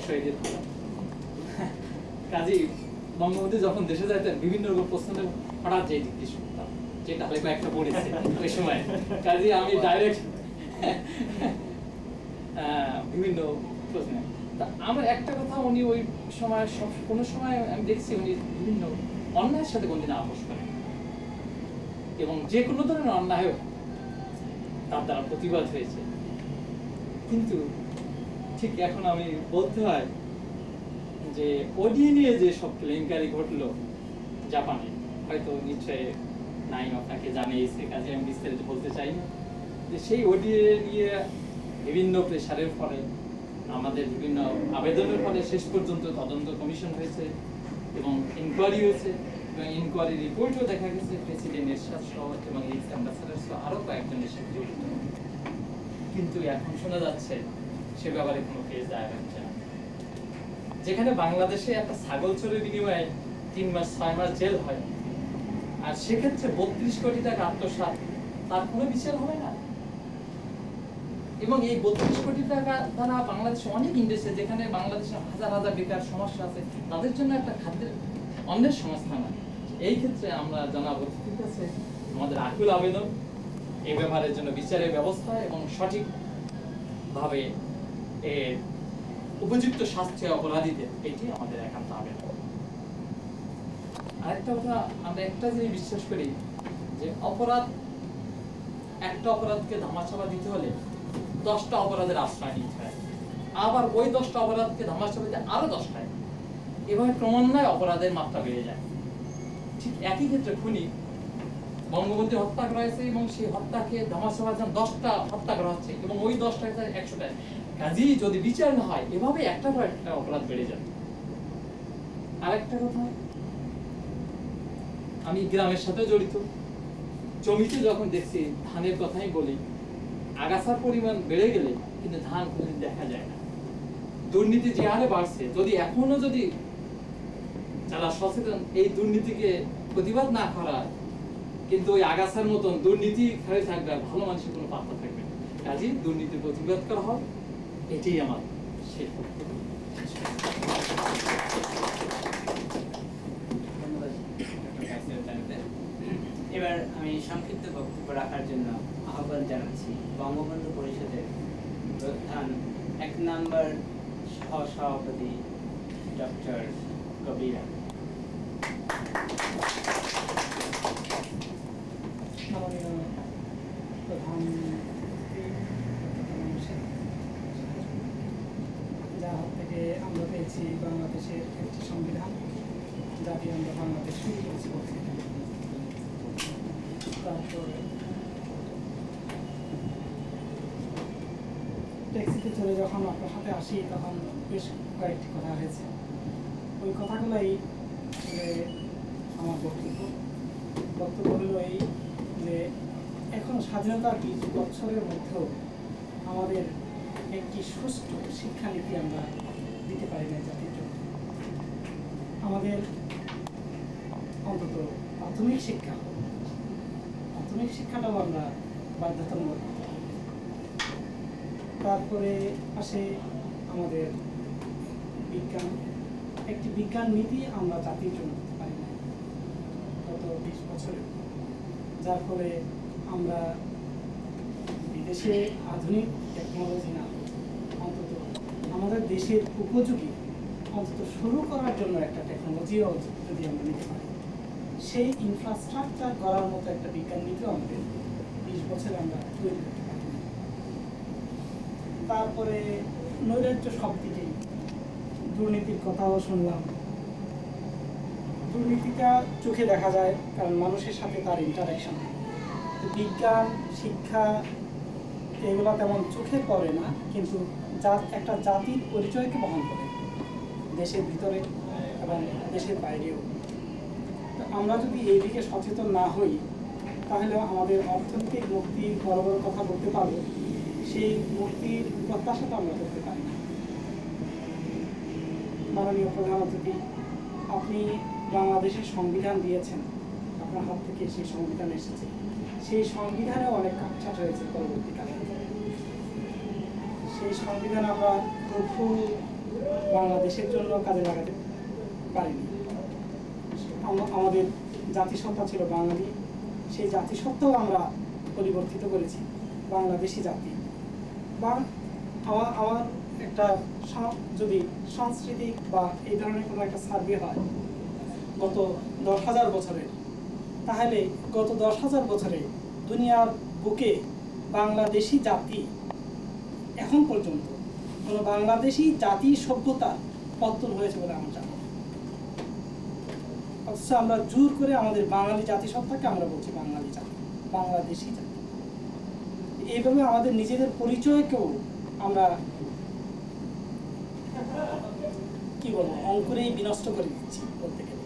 শহীদের কাজী বঙ্গবন্ধু যখন দেশে যাইতেন বিভিন্ন রকম প্রশ্নের হঠাৎ যে জিজ্ঞেস করতাম, যেটা হলে কয়েকটা পড়েছে ওই সময়, কাজী আমি ডাইরেক্ট বিভিন্ন প্রশ্নে। তা আমার একটা কথা, উনি ওই সময় সব কোনো সময় আমি দেখছি উনি বিভিন্ন অন্যায়ের সাথে কোনদিন আপোষ করেন, এবং যে কোনো ধরনের অন্যায় তার দ্বারা প্রতিবাদ হয়েছে। কিন্তু ঠিক এখন আমি বলতে হয় যে ওডিএ নিয়ে যে সব কেলেঙ্কারি ঘটলো জাপানে, হয়তো নিশ্চয়ই নাইম আপনাকে জানিয়েছে, কাজে আমি বিস্তারিত বলতে চাই না, যে সেই ওডিএ নিয়ে বিভিন্ন প্রেশারের ফলে, আমাদের বিভিন্ন আবেদনের ফলে শেষ পর্যন্ত তদন্ত কমিশন হয়েছে এবং ইনকোয়ারি হয়েছে, এবং ইনকোয়ারি রিপোর্টও দেখা গেছে প্রেসিডেন্ট এরশাদ সহ এবং এক্স অ্যাম্বাসেডর সহ আরও কয়েকজনের সাথে জড়িত। কিন্তু এখন শোনা যাচ্ছে সে ব্যাপারে কোনো কেস দায়ের হচ্ছে না। যেখানে বাংলাদেশে একটা ছাগল চোরের বিনিময়ে 3 মাস 6 মাস জেল হয়, আর সেক্ষেত্রে 32 কোটি টাকা আত্মসাৎ, তার কোনো বিচার হবে না। এবং এই 32 কোটি টাকা দ্বারা বাংলাদেশে অনেক ইন্ডাস্ট্রি, যেখানে বাংলাদেশে হাজার হাজার বেকার সমস্যা আছে, তাদের জন্য একটা খাদ্যের অন্যের সংস্থা না। এই ক্ষেত্রে আমরা জানাবো, ঠিক আছে, আমাদের আকুল আবেদন এই ব্যাপারের জন্য বিচারের ব্যবস্থা এবং সঠিকভাবে এর উপযুক্ত শাস্তি অপরাধীদের, এটি আমাদের একান্ত আবেদন। আরেকটা কথা, আমরা একটা জিনিস বিশ্বাস করি যে একটা অপরাধকে ধামাচাপা দিতে হলে 10টা অপরাধের আশ্রয় নিতে হয়, আবার ওই 10টা অপরাধকে ধামাচাপা দিতে আরো 10টায়, এভাবে ক্রমান্বয়ে অপরাধের মাত্রা বেড়ে যায়। ঠিক একই ক্ষেত্রে খুনি বঙ্গবন্ধু হত্যা করা হয়েছে এবং সেই হত্যাকে ধামাচাপার জন্য 10টা হত্যা করা হচ্ছে, এবং ওই 10টা 100টায়। কাজেই যদি বিচার না হয়, এভাবে একটা পর একটা অপরাধ বেড়ে যাবে। আরেকটা কথা, আমি গ্রামের সাথে জড়িত, জমিতে যখন দেখছি, ধানের কথাই বলি, আগাছার পরিমাণ বেড়ে গেলে কিন্তু ধান কোনোদিন দেখা যায় না। দুর্নীতি যে হারে বাড়ছে, যদি এখনো যারা সচেতন এই দুর্নীতিকে প্রতিবাদ না করা, কিন্তু ওই আগাছার মতন দুর্নীতি খালি থাকবে, আর ভালো মানুষের কোনো পাত্তা থাকবে না। কাজেই দুর্নীতির প্রতিবাদ করা হয়, এটাই আমার শেষ বক্তব্য। এবার আমি সংক্ষিপ্ত বক্তব্য রাখার জন্য আহ্বান জানাচ্ছি বঙ্গবন্ধু পরিষদের প্রধান 1 নম্বর সহসভাপতি ডক্টর কবির। যার হাত থেকে আমরা পেয়েছি বাংলাদেশের একটি সংবিধান, যাকে আমরা বাংলাদেশ শুরু করেছি বলছি। তারপরে ট্যাক্সিতে চলে যখন আপনার সাথে আসি, তখন বেশ কয়েকটি কথা হয়েছে। ওই কথাগুলোই আমার বক্তব্য হলো এই যে এখন স্বাধীনতার 20 বছরের মধ্যেও আমাদের একটি সুষ্ঠু শিক্ষানীতি আমরা দিতে পারি না জাতির জন্য। আমাদের অন্তত প্রাথমিক শিক্ষাটাও আমরা বাধ্যতামূলক। তারপরে আসে আমাদের বিজ্ঞান, একটি বিজ্ঞান নীতি আমরা জাতির জন্য দিতে পারি না গত 20 বছরে, যার ফলে আমরা বিদেশে আধুনিক টেকনোলজি না, অন্তত আমাদের দেশের উপযোগী অন্তত শুরু করার জন্য একটা টেকনোলজিও যদি আমরা নিতে পারি, সেই ইনফ্রাস্ট্রাকচার করার মতো একটা বিজ্ঞান নীতিও আমাদের 20 বছরে আমরা তৈরি করতে পারি। তারপরে নৈরাজ্য সব দিকেই, দুর্নীতির কথাও শুনলাম। দুর্নীতিটা চোখে দেখা যায়, কারণ মানুষের সাথে তার ইন্টারাকশন। বিজ্ঞান, শিক্ষা এগুলো তেমন চোখে পড়ে না, কিন্তু একটা জাতির পরিচয়কে বহন করে দেশের ভিতরে এবং দেশের বাইরেও। আমরা যদি এই দিকে সচেতন না হই, তাহলে আমাদের অর্থনৈতিক মুক্তির বড় বড় কথা বলতে পারবো, সেই মুক্তির প্রত্যাশা তো আমরা করতে পারি না। মাননীয় প্রধানমন্ত্রী, আপনি বাংলাদেশের সংবিধান দিয়েছেন, আপনার হাত থেকে সেই সংবিধান এসেছে, সেই সংবিধানেও অনেক কাটছাট হয়েছে পরবর্তীকালে। সেই সংবিধান আমরা প্রভু বাংলাদেশের জন্য কাজে লাগাতে পারিনি। আমাদের জাতিসত্তা ছিল বাঙালি, সেই জাতিসত্তাও আমরা পরিবর্তিত করেছি বাংলাদেশি জাতি। বা আমার একটা যদি সাংস্কৃতিক বা এই ধরনের কোনো একটা সার্ভে হয় গত 10,000 বছরের, তাহলে গত 10,000 বছরে দুনিয়ার বুকে বাংলাদেশি জাতি এখন পর্যন্ত কোনো বাংলাদেশি জাতি সভ্যতার পতন হয়েছে বলে আমার জানা। অথচ আমরা জোর করে আমাদের বাঙালি জাতিসত্তাকে আমরা বলছি বাঙালি জাতি, বাংলাদেশি জাতি। এইভাবে আমাদের নিজেদের পরিচয়কেও আমরা কি বলবো অঙ্কুরেই বিনষ্ট করে দিচ্ছি বলতে গেলে।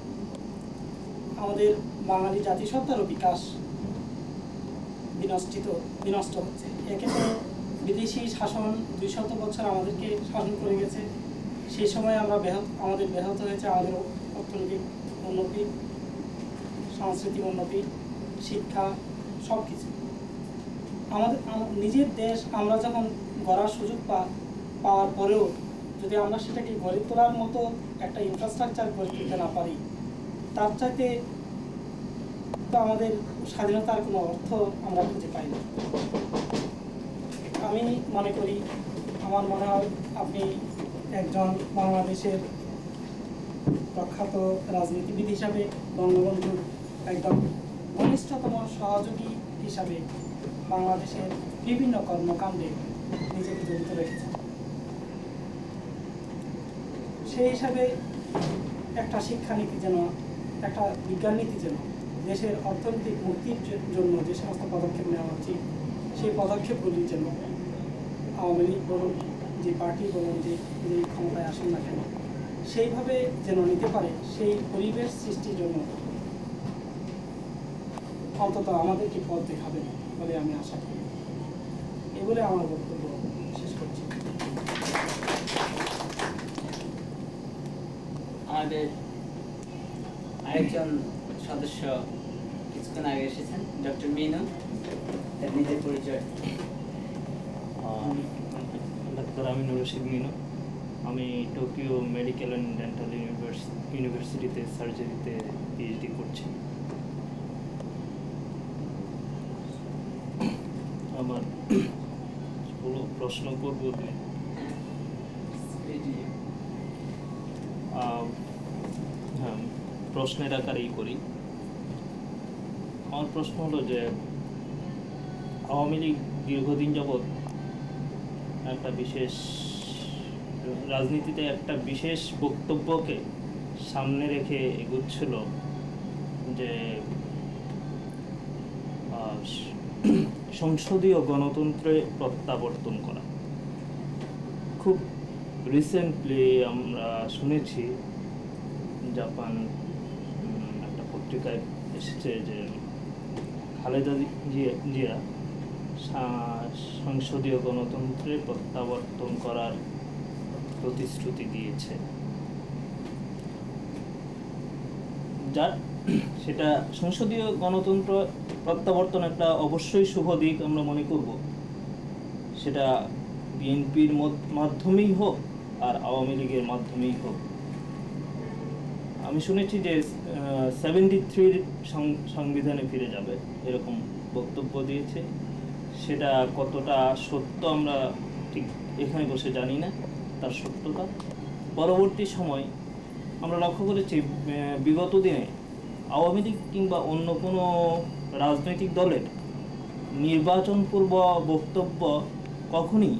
আমাদের বাঙালি জাতিসত্তারও বিকাশ বিনষ্ট হচ্ছে। একে তো বিদেশি শাসন 200 বছর আমাদেরকে শাসন করে গেছে, সেই সময় আমাদের ব্যাহত হয়েছে আমাদের অর্থনৈতিক উন্নতি, সাংস্কৃতিক উন্নতি, শিক্ষা, সব কিছু। আমাদের নিজের দেশ আমরা যখন গড়ার সুযোগ পাওয়ার পরেও যদি আমরা সেটাকে গড়ে তোলার মতো একটা ইনফ্রাস্ট্রাকচার গড়ে তুলতে না পারি, তার চাইতে আমাদের স্বাধীনতার কোনো অর্থ আমরা খুঁজে পাই না। আমি মনে করি, আমার মনে হয় আপনি একজন বাংলাদেশের প্রখ্যাত রাজনীতিবিদ হিসাবে, বঙ্গবন্ধুর একদম ঘনিষ্ঠতম সহযোগী হিসাবে বাংলাদেশের বিভিন্ন কর্মকাণ্ডে নিজেকে জড়িত রেখেছেন। সেই হিসাবে একটা শিক্ষানীতি যেন, একটা বিজ্ঞাননীতি যেন দেশের অর্থনৈতিক মুক্তির জন্য যে সমস্ত পদক্ষেপ নেওয়া উচিত, সেই পদক্ষেপগুলি যেন আওয়ামী লীগ বলুন, যে পার্টি বলুন, যে ক্ষমতায় আসুন না কেন, সেইভাবে যেন নিতে পারে, সেই পরিবেশ সৃষ্টির জন্য অন্তত আমাদেরকে পথ দেখাবেন বলে আমি আশা করি। এই বলে আমার বক্তব্য শেষ করছি। আমাদের আরেকজন সদস্য কিছুক্ষণ আগে এসেছেন, ডক্টর মিনু, তার নিজের পরিচয়। ডাক্তার আমিনুর রশিদ মিনু। আমি টোকিও মেডিকেল অ্যান্ড ডেন্টাল ইউনিভার্সিটিতে সার্জারিতে পিএইচডি করছি। আমার প্রশ্ন করব যে হ্যাঁ, প্রশ্নের আকারেই করি। আমার প্রশ্ন হলো যে আওয়ামী লীগ দীর্ঘদিন যাবৎ একটা বিশেষ রাজনীতিতে একটা বিশেষ বক্তব্যকে সামনে রেখে এগুচ্ছিল যে সংসদীয় গণতন্ত্রে প্রত্যাবর্তন করা। খুব রিসেন্টলি আমরা শুনেছি জাপান একটা পত্রিকায় এসেছে যে খালেদা জিয়া সংসদীয় গণতন্ত্রে প্রত্যাবর্তন করার প্রতিশ্রুতি দিয়েছে। যার সেটা সংসদীয় গণতন্ত্র প্রত্যাবর্তন একটা অবশ্যই শুভ দিক আমরা মনে করব, সেটা বিএনপির মাধ্যমেই হোক আর আওয়ামী লীগের মাধ্যমেই হোক। আমি শুনেছি যে 73 সংবিধানে ফিরে যাবে এরকম বক্তব্য দিয়েছে। সেটা কতটা সত্য আমরা ঠিক এখানে বসে জানি না তার সত্যতা। পরবর্তী সময় আমরা লক্ষ্য করেছি বিগত দিনে আওয়ামী লীগ কিংবা অন্য কোনো রাজনৈতিক দলের নির্বাচন পূর্ব বক্তব্য কখনই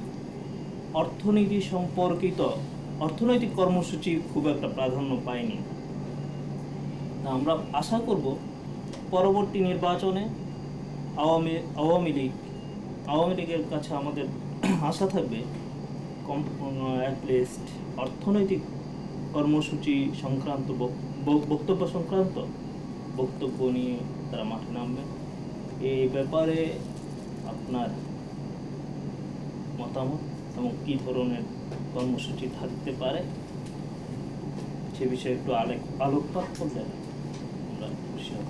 অর্থনীতি সম্পর্কিত অর্থনৈতিক কর্মসূচি খুব একটা প্রাধান্য পায়নি। আমরা আশা করব পরবর্তী নির্বাচনে আওয়ামী লীগের কাছে আমাদের আশা থাকবে অ্যাটলিস্ট অর্থনৈতিক কর্মসূচি সংক্রান্ত বক্তব্য সংক্রান্ত বক্তব্য নিয়ে তারা মাঠে নামবে। এই ব্যাপারে আপনার মতামত এবং কী ধরনের কর্মসূচি থাকতে পারে সে বিষয়ে একটু আলোকপাত করলে আমরা খুশি হব।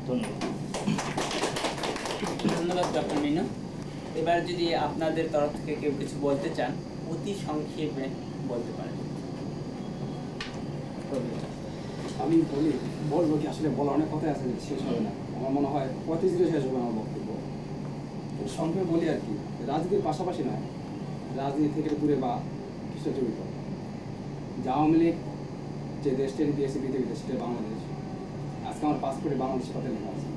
ধন্যবাদ। ধন্যবাদ ডক্টর মিনু। এবার যদি আপনাদের তরফ থেকে কেউ কিছু বলতে চান অতি সংক্ষেপে বলতে পারেন। আমি বলবো কি আসলে বলার অনেক কথাই আছে, শেষ হবে না। আমার মনে হয় 35 দিনে শেষ হবে আমার বক্তব্য। সংক্ষেপে বলি আর কি, রাজনীতির পাশাপাশি নয়, রাজনীতি থেকে দূরে বা কিছু জড়িত। যে আওয়ামী লীগ যে দেশটা দিয়েছে পৃথিবীতে, সেটা বাংলাদেশ। আজকে আমার পাসপোর্টে বাংলাদেশের কথা লেখা আছে,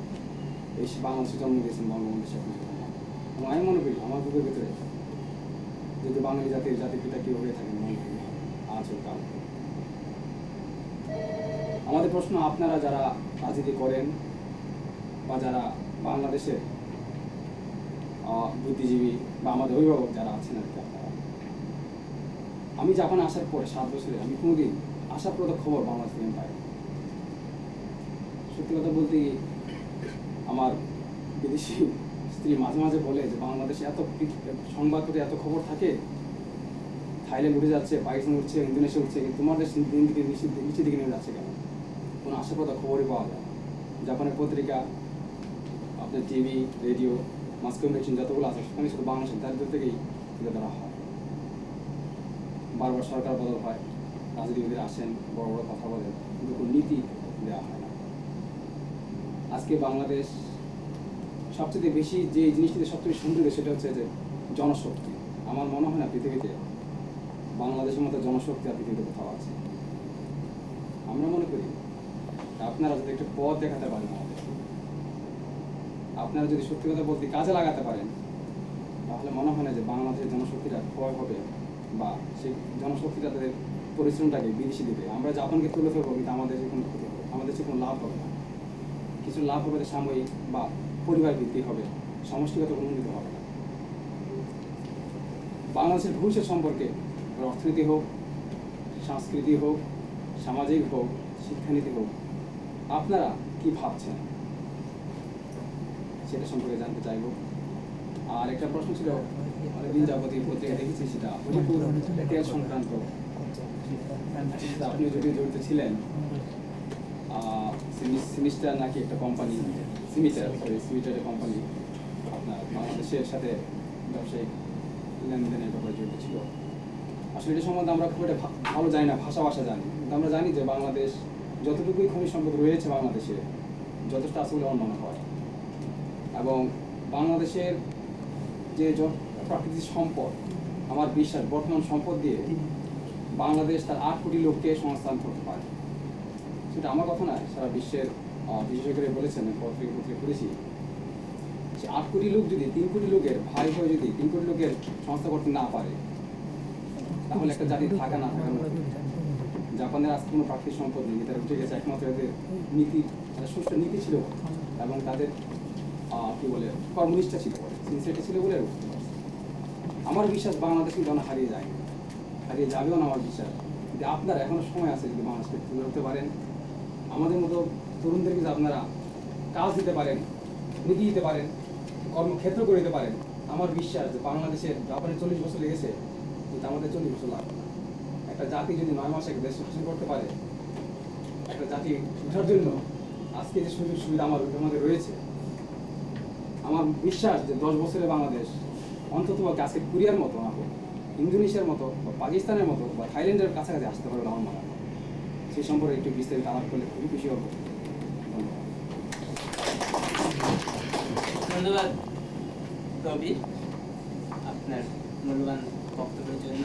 এই বাংলাদেশে জন্ম দিয়েছেন বঙ্গবন্ধু শেখ মুজিবুর রহমান। এবং আমি মনে করি আমার বুকের ভিতরে যদি বাঙালি জাতির পিতা কেউ হয়ে থাকেন, মনে করি আজ হোক কাল। আমাদের প্রশ্ন, আপনারা যারা রাজনীতি করেন বা যারা বাংলাদেশের বুদ্ধিজীবী বা আমাদের অভিভাবক যারা আছেন আর কি, আপনারা, আমি জাপানে আসার পরে 7 বছরে আমি কোনোদিন আশাপ্রদ খবর বাংলাদেশ থেকে পাই। সত্যি কথা বলতে আমার বিদেশি স্ত্রী মাঝে মাঝে বলে যে বাংলাদেশে এত সংবাদপত্রে এত খবর থাকে, থাইল্যান্ড উঠে যাচ্ছে, পাকিস্তান উঠছে, ইন্দোনেশিয়া উঠছে, কিন্তু তোমার দেশ দিন দিকে নিচের দিকে নেমে যাচ্ছে কেন? কোনো আশাপ্রদ খবরই পাওয়া যায় না। জাপানের পত্রিকা, আপনার টিভি, রেডিও, মাস কমিউনিকেশন যতগুলো আছে, সেখানে শুধু বাংলাদেশের দারিদ্র থেকেই তুলে ধরা হয়। বারবার সরকার বদল হয়, রাজনীতিবিদরা আসেন, বড় বড় কথা বলেন, কিন্তু কোনো নীতি দেওয়া হয় না। আজকে বাংলাদেশ সবচেয়ে বেশি যে জিনিসটিতে সবচেয়ে সুন্দর, সেটা হচ্ছে যে জনশক্তি। আমার মনে হয় না পৃথিবীতে বাংলাদেশের মতো জনশক্তি আর পৃথিবীতে কোথাও আছে। আমরা মনে করি আপনারা যদি একটা পথ দেখাতে পারেন আমাদের, আপনারা যদি সত্যি কথা বলতে কাজে লাগাতে পারেন, তাহলে মনে হয় না যে বাংলাদেশের জনশক্তিটা ক্ষয় হবে বা সেই জনশক্তিটা তাদের পরিশ্রমটাকে বিদেশি দেবে। আমরা জাপানকে তুলে ফেলবো, কিন্তু আমাদের দেশে কোনো ক্ষতি হবে, আমাদের দেশে কোনো লাভ হবে না। কিছু লাভ হবে সাময়িক বা পরিবার ভিত্তিক হবে, সমষ্টিগত কোনো উন্নতি হবে না। বাংলাদেশের ভবিষ্যৎ সম্পর্কে অর্থনীতি হোক, সংস্কৃতি হোক, সামাজিক হোক, শিক্ষানীতি হোক, আপনারা কি ভাবছেন সেটা সম্পর্কে জানতে চাইব। আর একটা প্রশ্ন ছিল, অনেকদিন যাবত এই পত্রিকা দেখেছি, সেটা হরিপুর তেল সংক্রান্ত। আপনি যদি জড়িত ছিলেন, সিমিস্টার নাকি একটা কোম্পানি, সিমিটারের কোম্পানি আপনার বাংলাদেশের সাথে ব্যবসায়িক লেনদেনের ব্যাপারে জড়িত ছিল। আসলে এটা সম্বন্ধে আমরা খুব একটা ভালো জানি না, ভাষা জানি, কিন্তু আমরা জানি যে বাংলাদেশ যতটুকুই খনিজ সম্পদ রয়েছে বাংলাদেশে, যথেষ্ট আসলে অন্যান্য হয়। এবং বাংলাদেশের যে প্রাকৃতিক সম্পদ, আমার বিশ্বাস বর্তমান সম্পদ দিয়ে বাংলাদেশ তার 8 কোটি লোককে সংস্থান করতে পারে। সেটা আমার কথা নয়, সারা বিশ্বের বিশেষজ্ঞরা বলেছেন, পত্রিকা পড়েছি, যে 8 কোটি লোক যদি 3 কোটি লোকের ভাই হয়ে যদি 3 কোটি লোকের সংস্থা করতে না পারে, তাহলে একটা জাতি থাকা না থাকা। জাপানের আজ কোনো প্রাকৃতিক সম্পদ নেই, তারা উঠে গেছে। একমাত্র এদের নীতি, সুস্থ নীতি ছিল এবং তাদের কি বলে কর্মনিষ্ঠা ছিল, সিনসিয়ারিটি ছিল বলে উঠতে পারছে। আমার বিশ্বাস বাংলাদেশ কিন্তু হারিয়ে যায়, হারিয়ে যাবেও না আমার বিশ্বাস। যে আপনারা এখনো সময় আছে, যদি বাংলাদেশকে তুলে ধরতে পারেন, আমাদের মতো তরুণদেরকে যদি আপনারা কাজ দিতে পারেন, নীতি দিতে পারেন, কর্মক্ষেত্র করে দিতে পারেন, আমার বিশ্বাস যে বাংলাদেশের জাপানে 40 বছর লেগেছে, কিন্তু আমাদের 40 বছর লাগবে না। একটা জাতি যদি 9 মাসে দেশ শাসন করতে পারে, একটা জাতি উঠার জন্য আজকে যে সুযোগ সুবিধা আমাদের রয়েছে, আমার বিশ্বাস যে 10 বছরে বাংলাদেশ অন্তত আজকে কোরিয়ার মতো না হোক, ইন্দোনেশিয়ার মতো বা পাকিস্তানের মতো বা থাইল্যান্ডের কাছাকাছি আসতে পারবে আমার মনে হয়। সেই সম্পর্কে একটু বিস্তারিত আলাপ করলে খুবই খুশি হবো। ধন্যবাদ কবির আপনার মূল্যবান বক্তব্যের জন্য।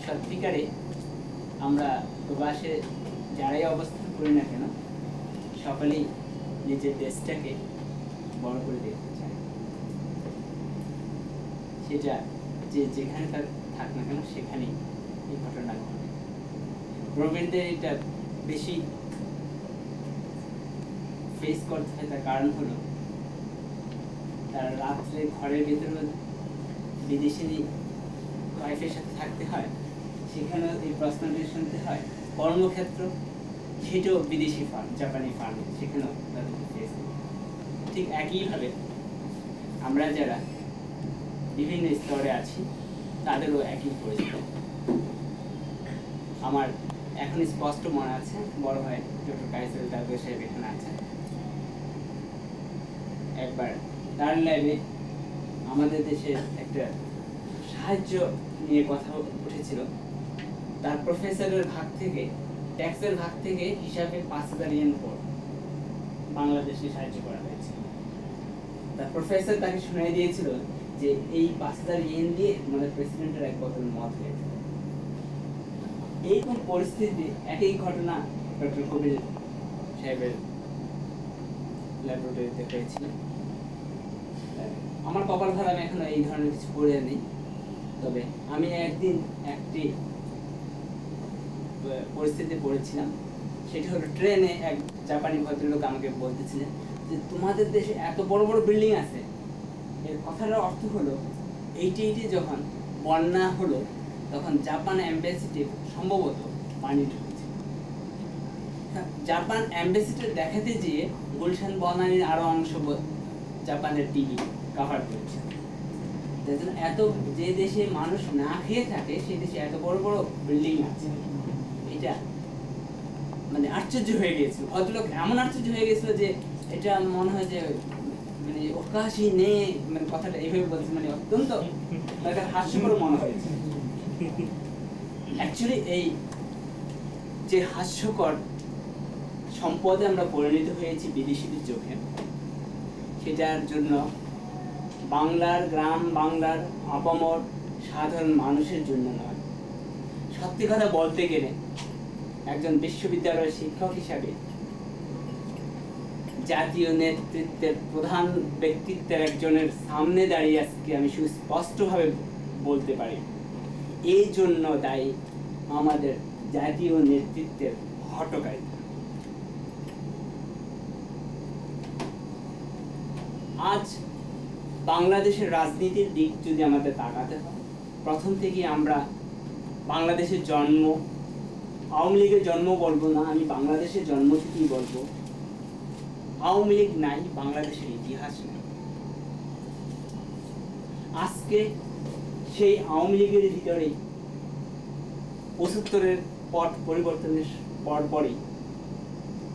সত্যিকারে আমরা প্রবাসে যারাই অবস্থান করি না কেন, সকলেই নিজের দেশটাকে বড় করে দেখতে চায়। সেটা যে যেখানে তার থাক না কেন, সেখানেই এই ঘটনা ঘটে। প্রবীণদের এটা বেশি ফেস করতে হয়, তার কারণ হলো তার রাত্রে ঘরের ভেতরে বিদেশি ওয়াইফের সাথে থাকতে হয়, সেখানেও এই প্রশ্নটি শুনতে হয়। কর্মক্ষেত্র সেটাও বিদেশি ফার্ম, জাপানি ফার্ম, সেখানেও তাদেরকে ফেস করতে হয়। ঠিক একইভাবে আমরা যারা বিভিন্ন স্তরে আছি, তাদেরও একই পরিস্থিতি। আমার এখন স্পষ্ট মনে আছে, বড় ভাই ডক্টর কাইসুল দাদু সাহেব এখানে আছেন। একবার তার লাইভে আমাদের দেশের একটা সাহায্য নিয়ে কথা উঠেছিল, তার প্রফেসরের ভাগ থেকে, ট্যাক্সের ভাগ থেকে হিসাবে 5,000 ইয়েন পর বাংলাদেশে সাহায্য করা হয়েছিল। তার প্রফেসর তাকে শুনিয়ে দিয়েছিল যে এই 5,000 ইয়েন দিয়ে আমাদের প্রেসিডেন্টের এক বোতল মদ হয়েছে। এইরকম পরিস্থিতি, একই ঘটনা ডক্টর কবির সাহেবের ল্যাবরেটরিতে হয়েছিল। আমার কপাল ভালো, আমি এখনো এই ধরনের কিছু পড়ে নেই। তবে আমি একদিন একটি পরিস্থিতি পড়েছিলাম, সেটি হলো ট্রেনে এক জাপানি ভদ্রলোক আমাকে বলতেছিলেন যে তোমাদের দেশে এত বড় বড় বিল্ডিং আছে। এর কথাটার অর্থ হলো 80 যখন বন্যা হলো তখন জাপান এম্বাসিতে সম্ভবত পানি ঢুকেছে। জাপান এম্বাসিতে দেখাতে যেয়ে গুলশান বনানীর আরো অংশ জাপানের টিভি কভার করেছে। এত যে দেশে মানুষ না খেয়ে থাকে সেই দেশে এত বড় বড় বিল্ডিং আছে, এটা মানে আশ্চর্য হয়ে গিয়েছিল। ভদ্রলোক এমন আশ্চর্য হয়ে গেছিল যে এটা মনে হয় যে মানে অকাশই নেই, মানে কথাটা এইভাবে বলছে, মানে অত্যন্ত হাস্যকর মনে হয়েছে। অ্যাকচুয়ালি এই যে হাস্যকর সম্পদে আমরা পরিণত হয়েছি বিদেশিদের চোখে, সেটার জন্য বাংলার গ্রাম বাংলার আপামর সাধারণ মানুষের জন্য নয়। সত্যি কথা বলতে গেলে একজন বিশ্ববিদ্যালয়ের শিক্ষক হিসাবে জাতীয় নেতৃত্বের প্রধান ব্যক্তিত্বের একজনের সামনে দাঁড়িয়ে আজকে আমি সুস্পষ্টভাবে বলতে পারি, এই জন্য দায়ী আমাদের জাতীয় নেতৃত্বের হঠকারিতা। আজ বাংলাদেশের রাজনীতির দিক যদি আমাদের তাকাতে হয়, প্রথম থেকে আমরা বাংলাদেশের জন্ম, আওয়ামী লীগের জন্ম বলবো না, আমি বাংলাদেশের জন্ম থেকেই বলবো, আওয়ামী লীগ নাই, বাংলাদেশের ইতিহাস নাই। আজকে সেই আওয়ামী লীগের ভিতরে 75-এর পট পরিবর্তনের পরপরই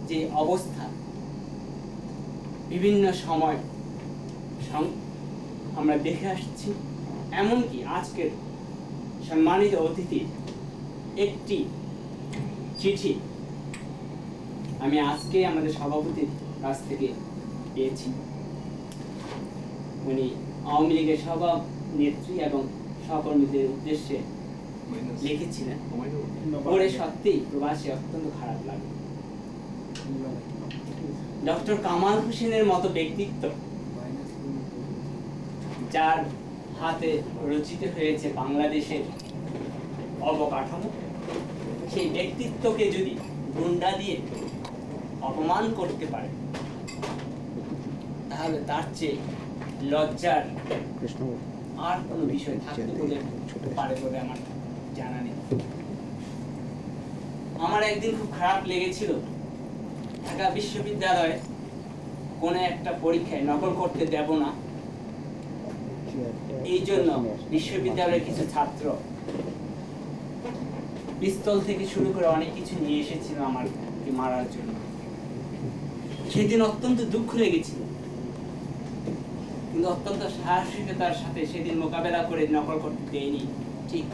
যে অবস্থা বিভিন্ন সময় আমরা দেখে আসছি, এমনকি আজকের সম্মানিত অতিথি একটি চিঠি আমি আজকে আমাদের সভাপতির কাছ থেকে পেয়েছি। উনি আওয়ামী লীগের সভানেত্রী এবং সহকর্মীদের উদ্দেশ্যে লিখেছিলেন, পড়ে সত্যিই প্রবাসে অত্যন্ত খারাপ লাগে। ডক্টর কামাল হোসেনের মতো ব্যক্তিত্ব, যার হাতে রচিত হয়েছে বাংলাদেশের অবকাঠামো, সেই ব্যক্তিত্বকে যদি গুন্ডা দিয়ে অপমান করতে পারে, তাহলে তার চেয়ে লজ্জার আর কোনো বিষয় থাকতে পারে বলে আমার জানা নেই। আমার একদিন খুব খারাপ লেগেছিল, ঢাকা বিশ্ববিদ্যালয়ে কোনো একটা পরীক্ষায় নকল করতে দেব না, এই জন্য বিশ্ববিদ্যালয়ের কিছু ছাত্র পিস্তল থেকে শুরু করে অনেক কিছু নিয়ে এসেছিল আমাকে মারার জন্য। সেদিন অত্যন্ত দুঃখ লেগেছিল, কিন্তু অত্যন্ত সাহসিকতার সাথে সেদিন মোকাবেলা করে নকল করতে দেয়নি ঠিক,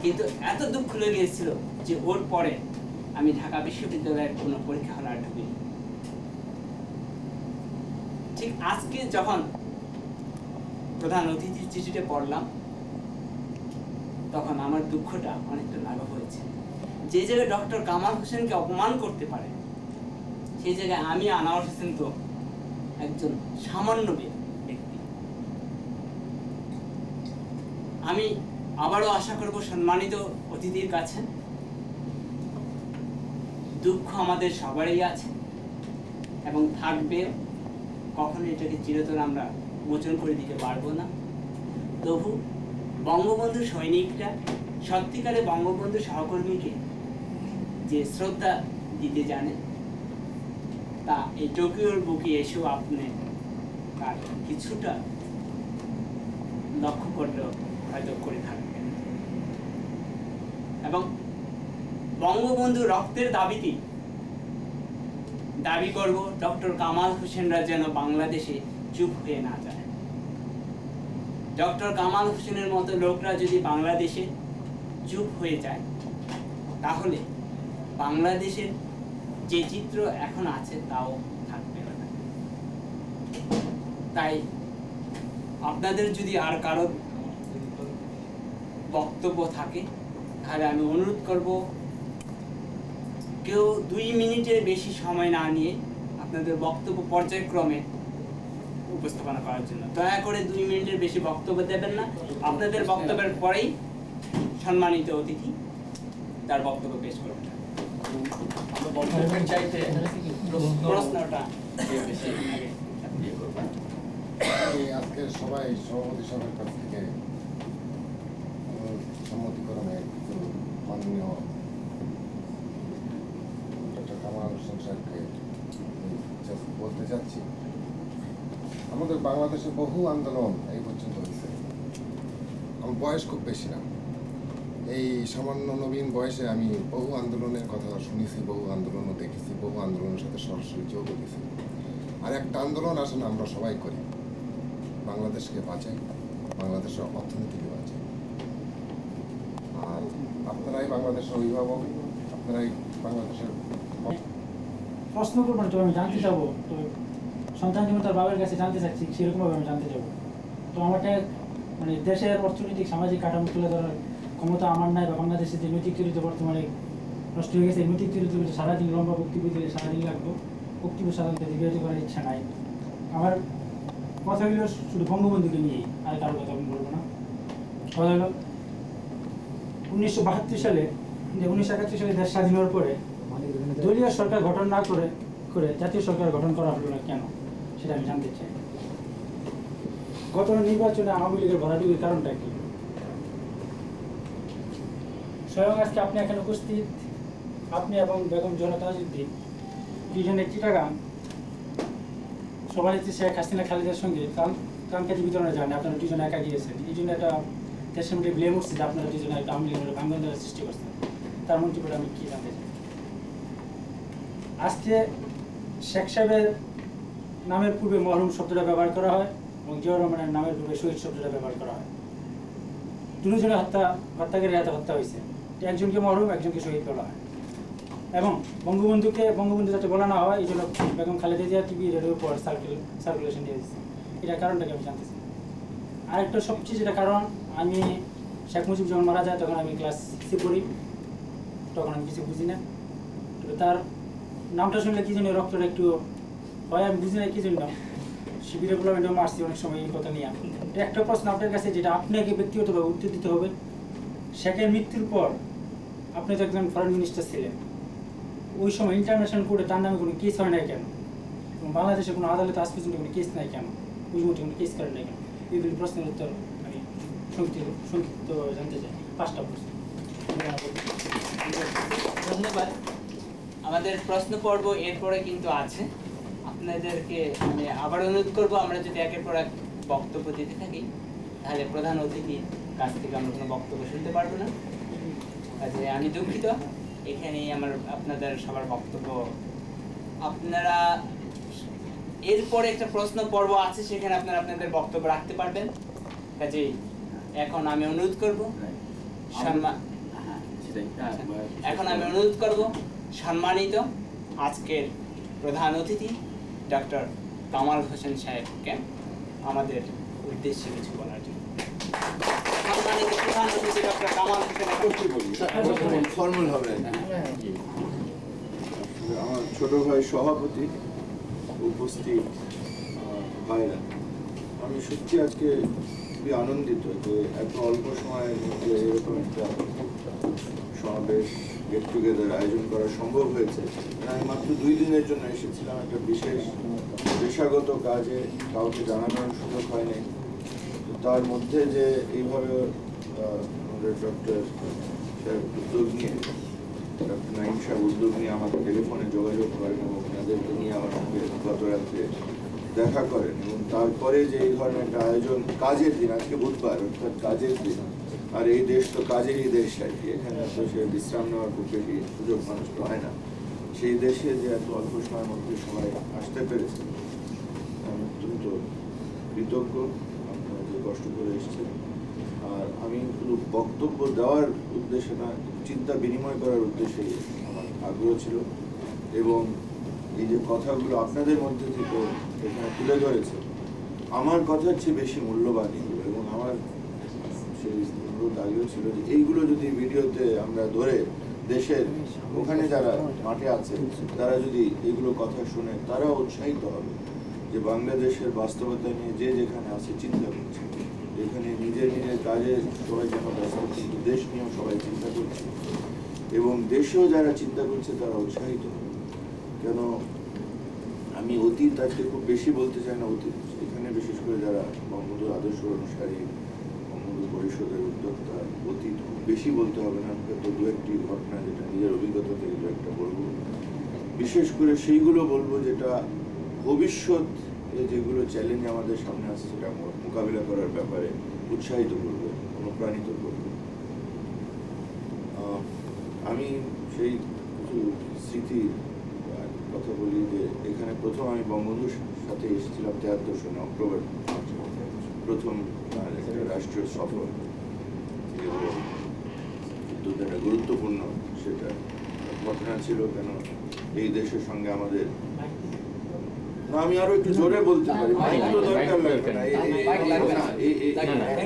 কিন্তু এত দুঃখ লেগেছিল যে ওর পরে আমি ঢাকা বিশ্ববিদ্যালয়ের কোনো পরীক্ষা হলে আর ঢুকিনি। ঠিক আজকে যখন প্রধান অতিথির চিঠিটা পড়লাম, তখন আমার দুঃখটা অনেকটা লাঘব হয়েছে। যে জায়গায় ডক্টর কামাল হোসেনকে অপমান করতে পারে, সেই জায়গায় আমি আনোয়ার হোসেন তো একজন সামান্য ব্যক্তি। আমি আবারও আশা করব সম্মানিত অতিথির কাছে, দুঃখ আমাদের সবারই আছে এবং থাকবে, কখনো এটাকে চিরতর আমরা মোচন করে দিতে পারবো না। তবু বঙ্গবন্ধু সৈনিকরা সত্যিকারে বঙ্গবন্ধু সহকর্মীকে যে শ্রদ্ধা দিতে জানে, তা এই টোকিওর বুকে এসেও আপনি তার কিছুটা লক্ষ্য করলেও হয়তো করে থাকবেন। এবং বঙ্গবন্ধু রক্তের দাবিতে দাবি করব ডক্টর কামাল হোসেনরা যেন বাংলাদেশে চুপ হয়ে না যায়। ডক্টর কামাল হোসেনের মতো লোকরা যদি বাংলাদেশে চুপ হয়ে যায়, তাহলে বাংলাদেশের যে চিত্র এখন আছে তাও থাকবে না। তাই আপনাদের যদি আর কারো বক্তব্য থাকে, তাহলে আমি অনুরোধ করব কেউ 2 মিনিটের বেশি সময় না নিয়ে আপনাদের বক্তব্য পর্যায়ক্রমে উপস্থাপনা করার জন্য। দয়া করে 2 মিনিটের বেশি বক্তব্য দেবেন না। আপনাদের বক্তব্যের পরেই সম্মানিত অতিথি তার বক্তব্য পেশ করবেন। প্রশ্নটা আজকে সবাই সভাপতি সাহেবের কাছ থেকে সম্মতিক্রমে মাননীয় ডক্টর কামাল হোসেন সাহেবকে বলতে চাচ্ছি, আমাদের বাংলাদেশে বহু আন্দোলন এই পর্যন্ত হয়েছে। আমার বয়স খুব বেশি না, এই সামান্য নবীন বয়সে আমি বহু আন্দোলনের কথা শুনেছি, বহু আন্দোলনও দেখেছি, বহু আন্দোলনের সাথে সরাসরি যোগ দিয়েছি। আর একটা আন্দোলন আসলে আমরা সবাই করি, বাংলাদেশকে বাঁচাই, বাংলাদেশের অর্থনীতিকে বাঁচাই। আর আপনারাই বাংলাদেশের অভিভাবক, আপনারাই বাংলাদেশের প্রশ্ন করবো না, তো আমি জানতে যাবো, তো সন্তান যেমন তার বাবার কাছে জানতে চাচ্ছি, সেরকমভাবে আমি জানতে যাবো। তো আমাকে মানে দেশের অর্থনৈতিক সামাজিক কাঠামো তুলে ধরার ক্ষমতা আমার নাই, বা বাংলাদেশের যে নৈতিক চরিত্র বর্তমানে নষ্ট হয়ে গেছে, এই নৈতিক চরিত্র সারাদিন লম্বা বক্তব্য দিলে সারাদিন লাগবো, বক্তব্য সাধারণত দীর্ঘায়িত করার ইচ্ছা নাই। আমার কথাগুলো শুধু বঙ্গবন্ধুকে নিয়েই, আর কারোর কথা আমি বলবো না। কথা হলো 1972 সালে, যে 1971 সালে দেশ স্বাধীন হওয়ার পরে দলীয় সরকার গঠন না করে জাতীয় সরকার গঠন করা হলো না কেন, সেটা আমি জানতে চাই। গত নির্বাচনে আওয়ামী লীগের ভরাডুবির কারণটা কি? স্বয়ং আজকে আপনি এখানে উপস্থিত, আপনি এবং বেগম জোহরা তাজউদ্দিন দুজনে চিটাগাং সভানেত্রী শেখ হাসিনা খালেদার সঙ্গে কাঙ্ক্ষিত বিতরণে যান, আপনারা দুজনে একা গিয়েছেন। এই জন্য একটা দেশের মধ্যে ব্লেম উঠছে যে আপনারা দুজনে একটা আওয়ামী লীগের ভাঙ্গন দ্বারা সৃষ্টি করছেন। তার মন্তব্যটা আমি কি জানতে চাই। আজকে শেখ সাহেবের নামের পূর্বে মরহুম শব্দটা ব্যবহার করা হয় এবং জিয়াউর রহমানের নামের পূর্বে শহীদ শব্দটা ব্যবহার করা হয়। দুজনে হত্যাকারীর হাতে হত্যা হয়েছে, একজনকে মরহুম, একজনকে শহীদ বলা হয়। এবং বঙ্গবন্ধু যাতে বলা না হয়, এই জন্য বেগম খালেদা জিয়া টিভি রেডিওর উপর সার্কুলেশন দিয়ে দিচ্ছে। এটার কারণটাকে আমি জানতে চাই। আরেকটা সবচেয়ে যেটা কারণ, আমি শেখ মুজিব যখন মারা যায় তখন আমি ক্লাস 6 পড়ি, তখন আমি কিছু বুঝি না। তবে তার নামটা শুনলে কি জন্য রক্তটা একটু হয়, আমি বুঝি না কি জন্য। শিবিরে বললাম এটাও মারছি অনেক সময় এই কথা নিয়ে। একটা প্রশ্ন আপনার কাছে, যেটা আপনাকে ব্যক্তিগতভাবে উত্তর দিতে হবে। শেখের মৃত্যুর পর আপনি তো একজন ফরেন মিনিস্টার ছিলেন, ওই সময় ইন্টারন্যাশনাল কোর্টে তার নামে কোনো কেস হয় নাই কেন? এবং বাংলাদেশে কোনো আদালতে আজ পর্যন্ত কোনো কেস নাই কেন? ওই মুহূর্তে কোনো কেস করেন নাই কেন? এইগুলি প্রশ্নের উত্তর আমি সংক্ষিপ্ত জানতে চাই। 5টা প্রশ্ন। ধন্যবাদ। আমাদের প্রশ্ন পর্ব এরপরে কিন্তু আছে। আপনাদেরকে আমি আবার অনুরোধ করবো, আমরা যদি একের পর এক বক্তব্য দিতে থাকি তাহলে প্রধান অতিথির কাছ থেকে আমরা কোনো বক্তব্য শুনতে পারবো না। কাজে আমি দুঃখিত, এখানেই আপনাদের সবার বক্তব্য। আপনারা এরপরে একটা প্রশ্ন পর্ব আছে, সেখানে আপনারা আপনাদের বক্তব্য রাখতে পারবেন। কাজে এখন আমি অনুরোধ করবো সম্মানিত আজকের প্রধান অতিথি ডক্টর কামাল হোসেন সাহেবকে আমাদের উদ্দেশ্যে কিছু বলার জন্য। সম্মানিত প্রধান অতিথি ডক্টর কামাল হোসেন। ফর্মাল হবে। আমার ছোট ভাই সভাপতি, উপস্থিত ভাইরা, আমি সত্যি আজকে খুবই আনন্দিত যে এত অল্প সময়ের মধ্যে এরকম একটা সমাবেশ, গেট টুগেদার আয়োজন করা সম্ভব হয়েছে। আমি মাত্র 2 দিনের জন্য এসেছিলাম, একটা বিশেষ পেশাগত কাজে, কাউকে জানানোর সুযোগ হয়নি। তো তার মধ্যে যে এইভাবে আমাদের ডক্টর উদ্যোগ নিয়ে, ডক্টর নাইম সাহেব উদ্যোগ নিয়ে আমাকে টেলিফোনে যোগাযোগ করেন এবং ওনাদেরকে নিয়ে আমার সঙ্গে গত রাত্রে দেখা করেন, এবং তারপরে যে এই ধরনের একটা আয়োজন, কাজের দিন, আজকে বুধবার, অর্থাৎ কাজের দিন, আর এই দেশ তো কাজেরই দেশ আর কি, এখানে তো সে বিশ্রাম নেওয়ার খুব বেশি সুযোগ মানুষ তো হয় না। সেই দেশে যে এত অল্প সময়ের মধ্যে সবাই আসতে পেরেছে, আমি অত্যন্ত কৃতজ্ঞ। আপনারা যে কষ্ট করে এসেছেন। আর আমি শুধু বক্তব্য দেওয়ার উদ্দেশ্যে না, চিন্তা বিনিময় করার উদ্দেশ্যে আমার আগ্রহ ছিল। এবং এই যে কথাগুলো আপনাদের মধ্যে থেকে এখানে তুলে ধরেছে, আমার কথার চেয়ে বেশি মূল্যবান এগুলো। এবং আমার সেই অনুরোধ আগেও ছিল যে এইগুলো যদি ভিডিওতে আমরা ধরে দেশের ওখানে যারা মাঠে আছে তারা যদি এগুলো কথা শুনে, তারা উৎসাহিত হবে যে বাংলাদেশের বাস্তবতা নিয়ে যে যেখানে আছে চিন্তা করছে, এখানে নিজের নিজের কাজে সবাই যেন ব্যস্ত, কিন্তু দেশ নিয়েও সবাই চিন্তা করছে। এবং দেশেও যারা চিন্তা করছে তারা উৎসাহিত হবে। কেন আমি অতীত আজকে খুব বেশি বলতে চাই না, অতীত এখানে বিশেষ করে যারা বঙ্গবন্ধুর আদর্শ অনুসারী, বঙ্গবন্ধু পরিষদের উদ্যোক্তা, অতীত খুব বেশি বলতে হবে না, তো দু একটি ঘটনা যেটা নিজের অভিজ্ঞতা থেকে দু একটা বলবো। বিশেষ করে সেইগুলো বলবো যেটা ভবিষ্যৎ যেগুলো চ্যালেঞ্জ আমাদের সামনে আছে সেটা মোকাবিলা করার ব্যাপারে উৎসাহিত করবে, অনুপ্রাণিত করবে। আমি সেই কিছু স্মৃতি কথা বলি যে এখানে প্রথম আমি বঙ্গবন্ধুর সাথে এসেছিলাম 73 সনে অক্টোবর মাসে, প্রথম একটা রাষ্ট্রীয় সফর। অত্যন্ত একটা গুরুত্বপূর্ণ সেটা ঘটনা ছিল। কেন এই দেশের সঙ্গে আমাদের, না আমি আরো একটু জোরে বলতে পারি, মাইক তো দরকার লাগবে না,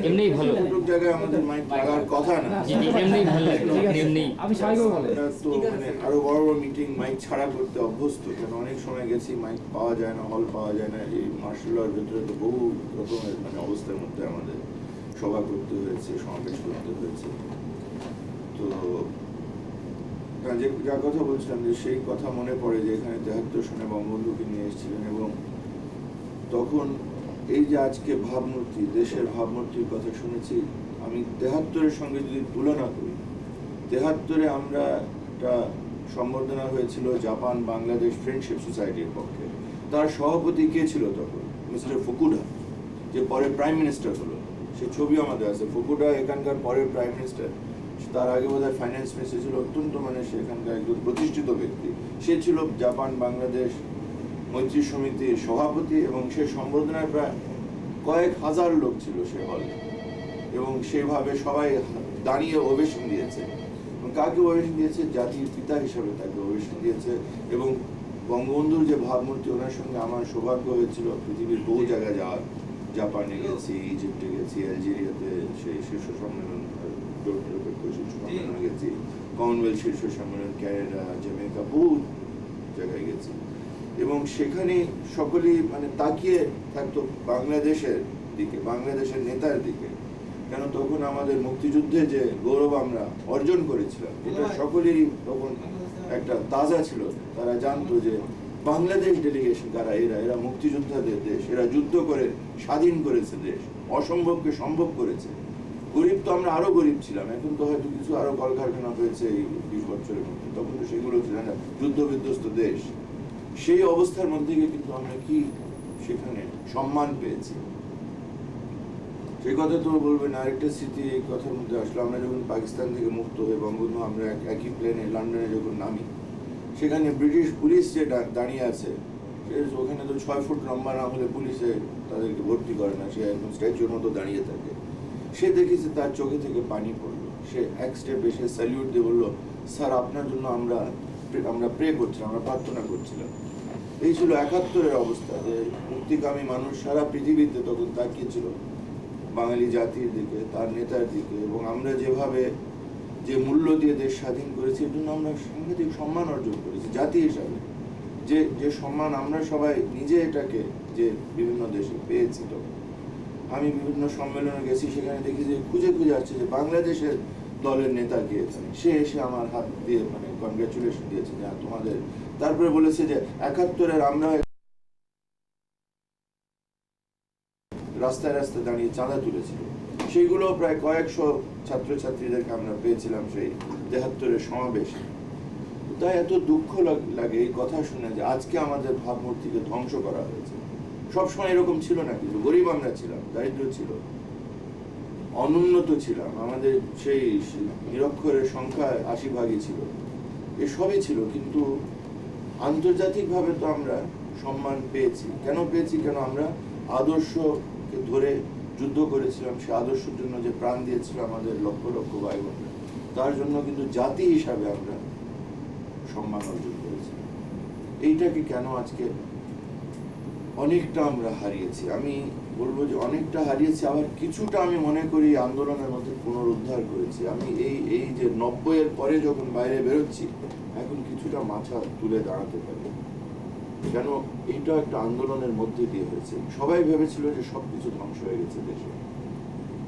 এমনিই ভালো, সব জায়গায় আমাদের মাইক লাগার কথা না। এমনিই ভালো লাগে, এমনি আমি স্বাভাবিক বলে তো মানে আরো বড় বড় মিটিং মাইক ছাড়া করতে অভ্যস্ত। কেন অনেক সময় গেছি মাইক পাওয়া যায় না, হল পাওয়া যায় না। এই মার্শাল লর ভেতরে তো বহু রকমের মানে অবস্থার মধ্যে আমাদের সভা করতে হয়েছে, সমাবেশ করতে হয়েছে। তো যা কথা বলছিলাম যে সেই কথা মনে পড়ে যে এখানে 73 সনে বঙ্গবন্ধুকে নিয়ে এসেছিলেন। এবং তখন এই যে আজকে ভাবমূর্তি, দেশের ভাবমূর্তির কথা শুনেছি, আমি 73-এর সঙ্গে যদি তুলনা করি, 73-এ আমরা একটা সম্বর্ধনা হয়েছিল জাপান বাংলাদেশ ফ্রেন্ডশিপ সোসাইটির পক্ষে। তার সভাপতি কে ছিল তখন? মিস্টার ফুকুডা, যে পরে প্রাইম মিনিস্টার হলো। সে ছবি আমাদের আছে, ফুকুডা এখানকার পরের প্রাইম মিনিস্টার। তার আগে বোধহয় ফাইন্যান্স মিনিস্টার ছিল। অত্যন্ত মানে সে এখানকার একজন প্রতিষ্ঠিত ব্যক্তি। সে ছিল জাপান বাংলাদেশ মৈত্রী সমিতির সভাপতি। এবং সে সম্বর্ধনায় প্রায় কয়েক হাজার লোক ছিল সে হলে। এবং সেভাবে সবাই দাঁড়িয়ে ওভেশন দিয়েছে। এবং কাকে ওভেশন দিয়েছে? জাতির পিতা হিসাবে তাকে ওভেশন দিয়েছে। এবং বঙ্গবন্ধুর যে ভাবমূর্তি, ওনার সঙ্গে আমার সৌভাগ্য হয়েছিল পৃথিবীর বহু জায়গায় যাওয়ার। জাপানে গেছি, ইজিপ্টে গেছি, আলজেরিয়াতে সেই শীর্ষ সম্মেলন, নিরপেক্ষ শীর্ষ সম্মেলনে গেছি, কমনওয়েলথ শীর্ষ সম্মেলন, ক্যানাডা, জ্যামাইকা, বহু জায়গায় গেছি। এবং সেখানে সকলেই মানে তাকিয়ে থাকতো বাংলাদেশের দিকে, বাংলাদেশের নেতার দিকে। কেন তখন আমাদের মুক্তিযুদ্ধে যে গৌরব আমরা অর্জন করেছিলাম, এটা সকলেরই তখন একটা তাজা ছিল। তারা জানতো যে বাংলাদেশ ডেলিগেশন কারা, এরা মুক্তিযোদ্ধাদের দেশ, এরা যুদ্ধ করে স্বাধীন করেছে দেশ, অসম্ভবকে সম্ভব করেছে। গরিব তো আমরা আরো গরিব ছিলাম, এখন তো হয়তো কিছু আরো কলকারখানা হয়েছে এই 20 বছরের মধ্যে, তখন তো সেগুলো ছিল না, যুদ্ধ বিধ্বস্ত দেশ। সেই অবস্থার মধ্যে কিন্তু আমরা কি সেখানে সম্মান পেয়েছি, সেই কথা তো বলবেন। আরেকটা স্মৃতি এই কথার মধ্যে আসলো, আমরা যখন পাকিস্তান থেকে মুক্ত হয়ে বঙ্গবন্ধু আমরা একই প্লেনে লন্ডনে যখন নামি, সেখানে ব্রিটিশ পুলিশ যে দাঁড়িয়ে আছে, ওখানে তো 6 ফুট লম্বা না হলে পুলিশে তাদেরকে ভর্তি করে না, সে একদম স্ট্যাচুর মতো দাঁড়িয়ে থাকে। সে দেখেছে তার চোখে থেকে পানি পড়লো, সে এক স্টেপ এসে স্যালিউট দিয়ে বললো, স্যার আপনার জন্য আমরা প্রে করছিলাম, আমরা প্রার্থনা করছিলাম। এই ছিল 71-এর অবস্থা, যে মুক্তিকামী মানুষ সারা পৃথিবীতে তখন তাকিয়েছিল বাঙালি জাতির দিকে, তার নেতার দিকে। এবং আমরা যেভাবে যে মূল্য দিয়ে দেশ স্বাধীন করেছি, এর জন্য আমরা সাংঘাতিক সম্মান অর্জন করেছি জাতি হিসাবে। যে সম্মান আমরা সবাই নিজে এটাকে যে বিভিন্ন দেশে পেয়েছি। তখন আমি বিভিন্ন সম্মেলনে গেছি, সেখানে দেখি যে খুঁজে খুঁজে আসছে যে বাংলাদেশের দলের নেতা কে এখানে। সে এসে আমার হাত দিয়ে মানে কনগ্রাচুলেশন দিয়েছে যে তোমাদের। তারপরে বলেছে যে 71-এর আমরা রাস্তায় রাস্তায় দাঁড়িয়ে চাঁদা তুলেছিল, সেইগুলো প্রায় কয়েকশো ছাত্রছাত্রীদেরকে আমরা পেয়েছিলাম সেই 73-এর সমাবেশে। তাই এত দুঃখ লাগে এই কথা শুনে যে আজকে আমাদের ভাবমূর্তিকে ধ্বংস করা হয়েছে। সবসময় এরকম ছিল না, কিন্তু গরিব আমরা ছিলাম, দারিদ্র ছিল, অনুন্নত ছিলাম, আমাদের সেই নিরক্ষরের সংখ্যা 80 ভাগই ছিল, এসবই ছিল। কিন্তু আন্তর্জাতিকভাবে তো আমরা সম্মান পেয়েছি। কেন পেয়েছি? কেন আমরা আদর্শকে ধরে যুদ্ধ করেছিলাম, সে আদর্শের জন্য যে প্রাণ দিয়েছিল আমাদের লক্ষ লক্ষ ভাই বোনরা, তার জন্য কিন্তু জাতি হিসাবে আমরা সম্মান অর্জন করেছি। এইটাকে কেন আজকে অনেকটা আমরা হারিয়েছি? আমি বলবো যে অনেকটা হারিয়েছি, আবার কিছুটা আমি মনে করি আন্দোলনের মধ্যে পুনরুদ্ধার করেছি। আমি এই যে 90-এর পরে যখন বাইরে বেরোচ্ছি, এখন কিছুটা মাথা তুলে দাঁড়াতে পারি, কেন এইটা একটা আন্দোলনের মধ্যে দিয়ে হয়েছে। সবাই ভেবেছিল যে সবকিছু ধ্বংস হয়ে গেছে দেশে,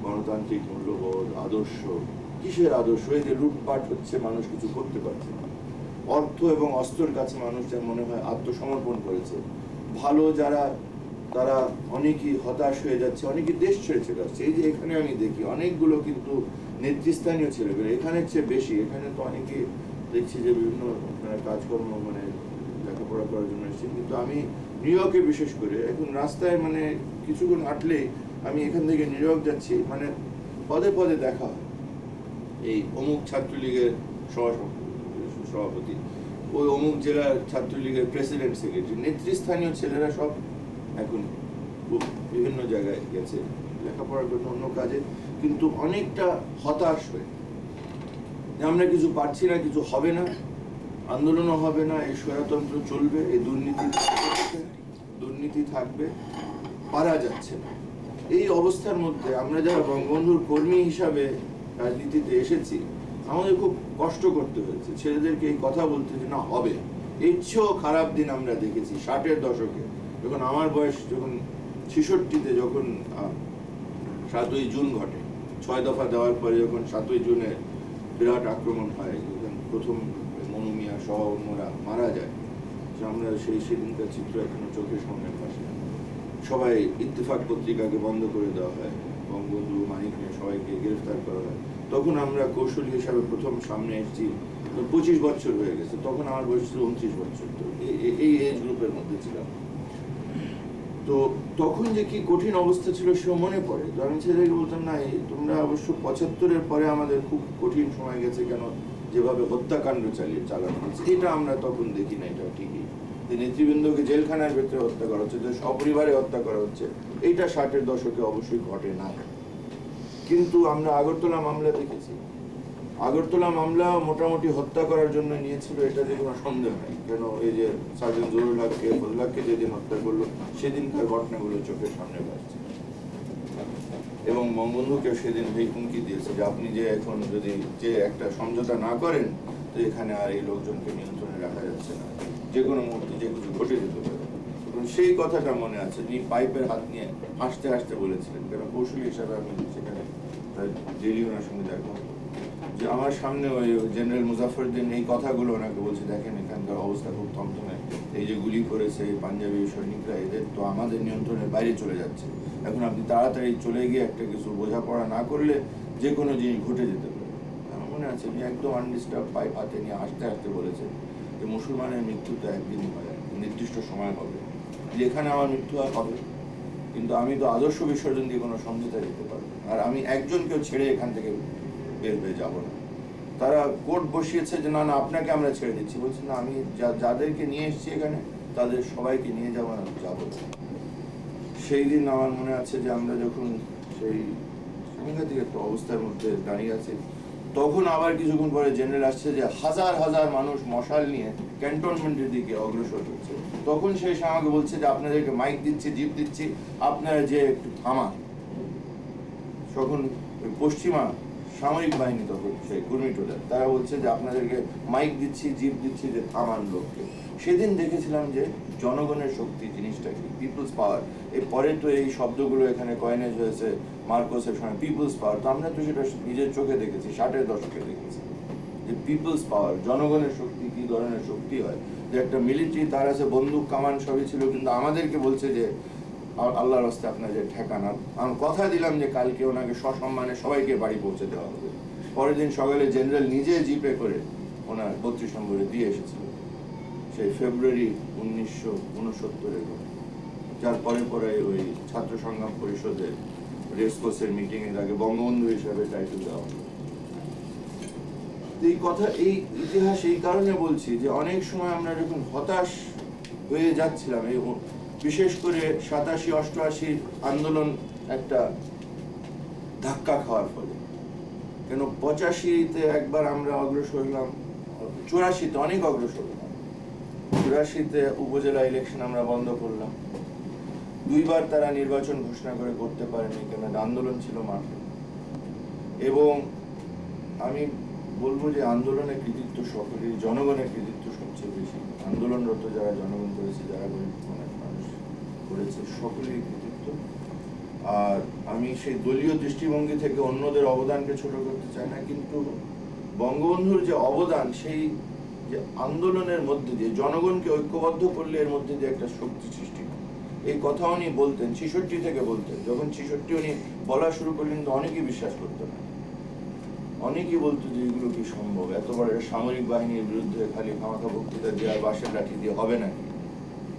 গণতান্ত্রিক মূল্যবোধ, আদর্শ, কিসের আদর্শ? এই যে লুটপাট হচ্ছে, মানুষ কিছু করতে পারছে না, অর্থ এবং অস্ত্রের কাছে মানুষ যেন মনে হয় আত্মসমর্পণ করেছে। ভালো যারা, তারা অনেকেই হতাশ হয়ে যাচ্ছে, অনেকেই দেশ ছেড়ে চলে আসছে। এই যে এখানে আমি দেখি অনেকগুলো কিন্তু নেতৃস্থানীয় ছেলেমেয়ে, এখানের চেয়ে বেশি। এখানে তো অনেকে দেখছি যে বিভিন্ন কাজকর্ম মানে লেখাপড়া করার জন্য এসেছে, কিন্তু আমি নিউ ইয়র্কে বিশেষ করে এখন রাস্তায় মানে কিছুক্ষণ হাঁটলেই, আমি এখান থেকে নিউ ইয়র্ক যাচ্ছি, মানে পদে পদে দেখা হয় এই অমুক ছাত্রলীগের সভাপতি, ওই অমুক জেলার ছাত্রলীগের প্রেসিডেন্ট, সেক্রেটারি, নেতৃস্থানীয় ছেলেরা সব এখন বিভিন্ন জায়গায় গেছে লেখাপড়ার জন্য, অন্য কাজে, কিন্তু অনেকটা হতাশ হয়ে আমরা কিছু পারছি না, কিছু হবে না, আন্দোলনও হবে না, এই স্বৈরতন্ত্র চলবে, এই দুর্নীতি থাকবে, পারা যাচ্ছে না। এই অবস্থার মধ্যে আমরা যারা বঙ্গবন্ধুর কর্মী হিসাবে রাজনীতিতে এসেছি, আমাদের খুব কষ্ট করতে হয়েছে ছেলেদেরকে এই কথা বলতে যে না হবে। এর চেয়েও খারাপ দিন আমরা দেখেছি 60-এর দশকে, যখন আমার বয়স যখন 66-তে, যখন 7ই জুন ঘটে, 6 দফা দেওয়ার পরে যখন 7ই জুনে বিরাট আক্রমণ হয়, যখন প্রথম মনু মিয়া সহ অন্যরা মারা যায়, যে আমরা সেদিনকার চিত্র এখনো চোখের সামনে ভাসে। সবাই ইত্তেফাক পত্রিকাকে বন্ধ করে দেওয়া হয়, বঙ্গবন্ধু, মানিক মিয়া সবাইকে গ্রেফতার করা হয়। তখন আমরা কৌশলী হিসাবে প্রথম সামনে এসেছি, 25 বছর হয়ে গেছে, তখন আমার বয়স ছিল 29 বছর, তো এই এজ গ্রুপের মধ্যে ছিলাম। তো তখন যে কি কঠিন অবস্থা ছিল সেও মনে পড়ে। তো আমি ছেলেকে বলতাম না, তোমরা অবশ্য 75-এর পরে আমাদের খুব কঠিন সময় গেছে, কেন যেভাবে হত্যাকাণ্ড চালানো হচ্ছে, এটা আমরা তখন দেখি না। এটা ঠিকই যে নেতৃবৃন্দকে জেলখানার ভেতরে হত্যা করা হচ্ছে, যে সপরিবারে হত্যা করা হচ্ছে, এইটা 60-এর দশকে অবশ্যই ঘটে না। কিন্তু আমরা আগরতলা মামলা দেখেছি, আগরতলা মামলা মোটামুটি হত্যা করার জন্য নিয়েছিল, এটা যে কোনো সন্দেহ নেই। কেন এই যে সার্জেন্ট জহুরুল হককে, ফজলাকে যেদিন হত্যা করলো, সেদিনকার ঘটনাগুলো চোখের সামনে আসছে। এবং বঙ্গবন্ধুকে সেদিন হুমকি দিয়েছে যে আপনি যে এখন যদি যে একটা সমঝোতা না করেন, তো এখানে আর এই লোকজনকে নিয়ন্ত্রণে রাখা যাচ্ছে না, যে কোনো মুহূর্তে যে কিছু ঘটে যেতে পারে। সেই কথাটা মনে আছে, তিনি পাইপের হাত নিয়ে হাসতে হাসতে বলেছিলেন, কেন কৌশলী হিসাবে আমি সেখানে ডেলি ওনার সঙ্গে দেখা, যে আমার সামনে ওই জেনারেল মুজাফরউদ্দিন এই কথাগুলো ওনাকে বলছে, দেখেন এখানকার অবস্থা খুব থমথমে, এই যে গুলি করেছে পাঞ্জাবি সৈনিকরা, এদের তো আমাদের নিয়ন্ত্রণের বাইরে চলে যাচ্ছে, এখন আপনি তাড়াতাড়ি চলে গিয়ে একটা কিছু বোঝাপড়া না করলে যে কোনো জিনিস ঘটে যেতে পারে। আমার মনে আছে উনি একদম আনডিস্টার্ব পাইপ হাতে নিয়ে হাসতে হাসতে বলেছে যে মুসলমানের মৃত্যু তো একদিন হয়, নির্দিষ্ট সময় হবে, যেখানে আমার মৃত্যু আর হবে, কিন্তু আমি তো আদর্শ বিসর্জন দিয়ে কোনো সমঝোতা দিতে পারবো, আর আমি একজনকেও ছেড়ে এখান থেকে বের হয়ে যাব না। তারা কোর্ট বসিয়েছে যে না না আপনাকে আমরা ছেড়ে দিচ্ছি, বলছি না আমি যাদেরকে নিয়ে এসেছি এখানে তাদের সবাইকে নিয়ে যাবো না, যাবো। সেই দিন আমার মনে আছে যে আমরা যখন সেই সাংঘাতিক একটা অবস্থার মধ্যে দাঁড়িয়ে আছি, তখন আবার কিছুক্ষণ পরে জেনারেল আসছে যে হাজার হাজার মানুষ মশাল নিয়ে ক্যান্টনমেন্টের দিকে অগ্রসর হচ্ছে। তখন সেই আমাকে বলছে যে আপনাদেরকে মাইক দিচ্ছি, জিপ দিচ্ছি, আপনারা যে একটু থামান। তখন পশ্চিমা সামরিক বাহিনী, তখন সেই কুর্মিটোলার, তারা বলছে যে আপনাদেরকে মাইক দিচ্ছি, জিপ দিচ্ছি, যে থামান লোককে। সেদিন দেখেছিলাম যে জনগণের শক্তি জিনিসটা কি, পিপলস পাওয়ার। এর পরে তো এই শব্দগুলো এখানে কয়েনেজ হয়েছে মার্কোসের সময়, পিপলস পাওয়ার। তো আমরা তো সেটা নিজের চোখে দেখেছি, 60-এর দশকে দেখেছি যে পিপলস পাওয়ার, জনগণের শক্তি কি ধরনের শক্তি হয়। যে একটা মিলিটারি, তার আছে বন্দুক কামান সবই ছিল, কিন্তু আমাদেরকে বলছে যে আল্লাহর রাস্তে আপনাদের ঠেকানা। আমি কথা দিলাম যে কালকে ওনাকে সসম্মানে সবাইকে বাড়ি পৌঁছে দেওয়া হবে। পরের দিন সকালে জেনারেল নিজে জিপে করে ওনার 32 নম্বরে দিয়ে এসেছিল, সেই ফেব্রুয়ারি 1969-এর ঘটনা। যার পরে পরে ওই ছাত্র সংগ্রাম পরিষদের রেসকোর্সের মিটিং এর আগে বঙ্গবন্ধু হিসাবে টাইটেল দেওয়া হলো। এই কথা, এই ইতিহাস এই কারণে বলছি যে অনেক সময় আমরা যখন হতাশ হয়ে যাচ্ছিলাম, এই বিশেষ করে 87-88 আন্দোলন একটা ধাক্কা খাওয়ার ফলে। কেন 85-তে একবার আমরা অগ্রসর হলাম, 84-তে অনেক অগ্রসর হলাম, 84-তে উপজেলা ইলেকশন আমরা বন্ধ করলাম, 2বার তারা নির্বাচন ঘোষণা করে করতে পারেনি, কেন আন্দোলন ছিল মাঠে। এবং আমি বলবো যে আন্দোলনের কৃতিত্ব সকলের, জনগণের কৃতিত্ব সবচেয়ে বেশি। আন্দোলনরত যারা জনগণ করেছে, যারা অনেক মানুষ করেছে, সকলেরই কৃতিত্ব। আর আমি সেই দলীয় দৃষ্টিভঙ্গি থেকে অন্যদের অবদানকে ছোট করতে চাই না, কিন্তু বঙ্গবন্ধুর যে অবদান, সেই যে আন্দোলনের মধ্যে দিয়ে জনগণকে ঐক্যবদ্ধ করলে এর মধ্যে দিয়ে একটা শক্তি সৃষ্টি হয়, এই কথা উনি বলতেন 66 থেকে বলতেন। যখন 66 উনি বলা শুরু করলেন তো অনেকেই বিশ্বাস করতো না, অনেকেই বলতো যে এগুলো কি সম্ভব, এত বড় সামরিক বাহিনীর বিরুদ্ধে খালি খামাখা বক্তৃতা দিয়ে আর বাঁশের লাঠি দিয়ে হবে নাকি।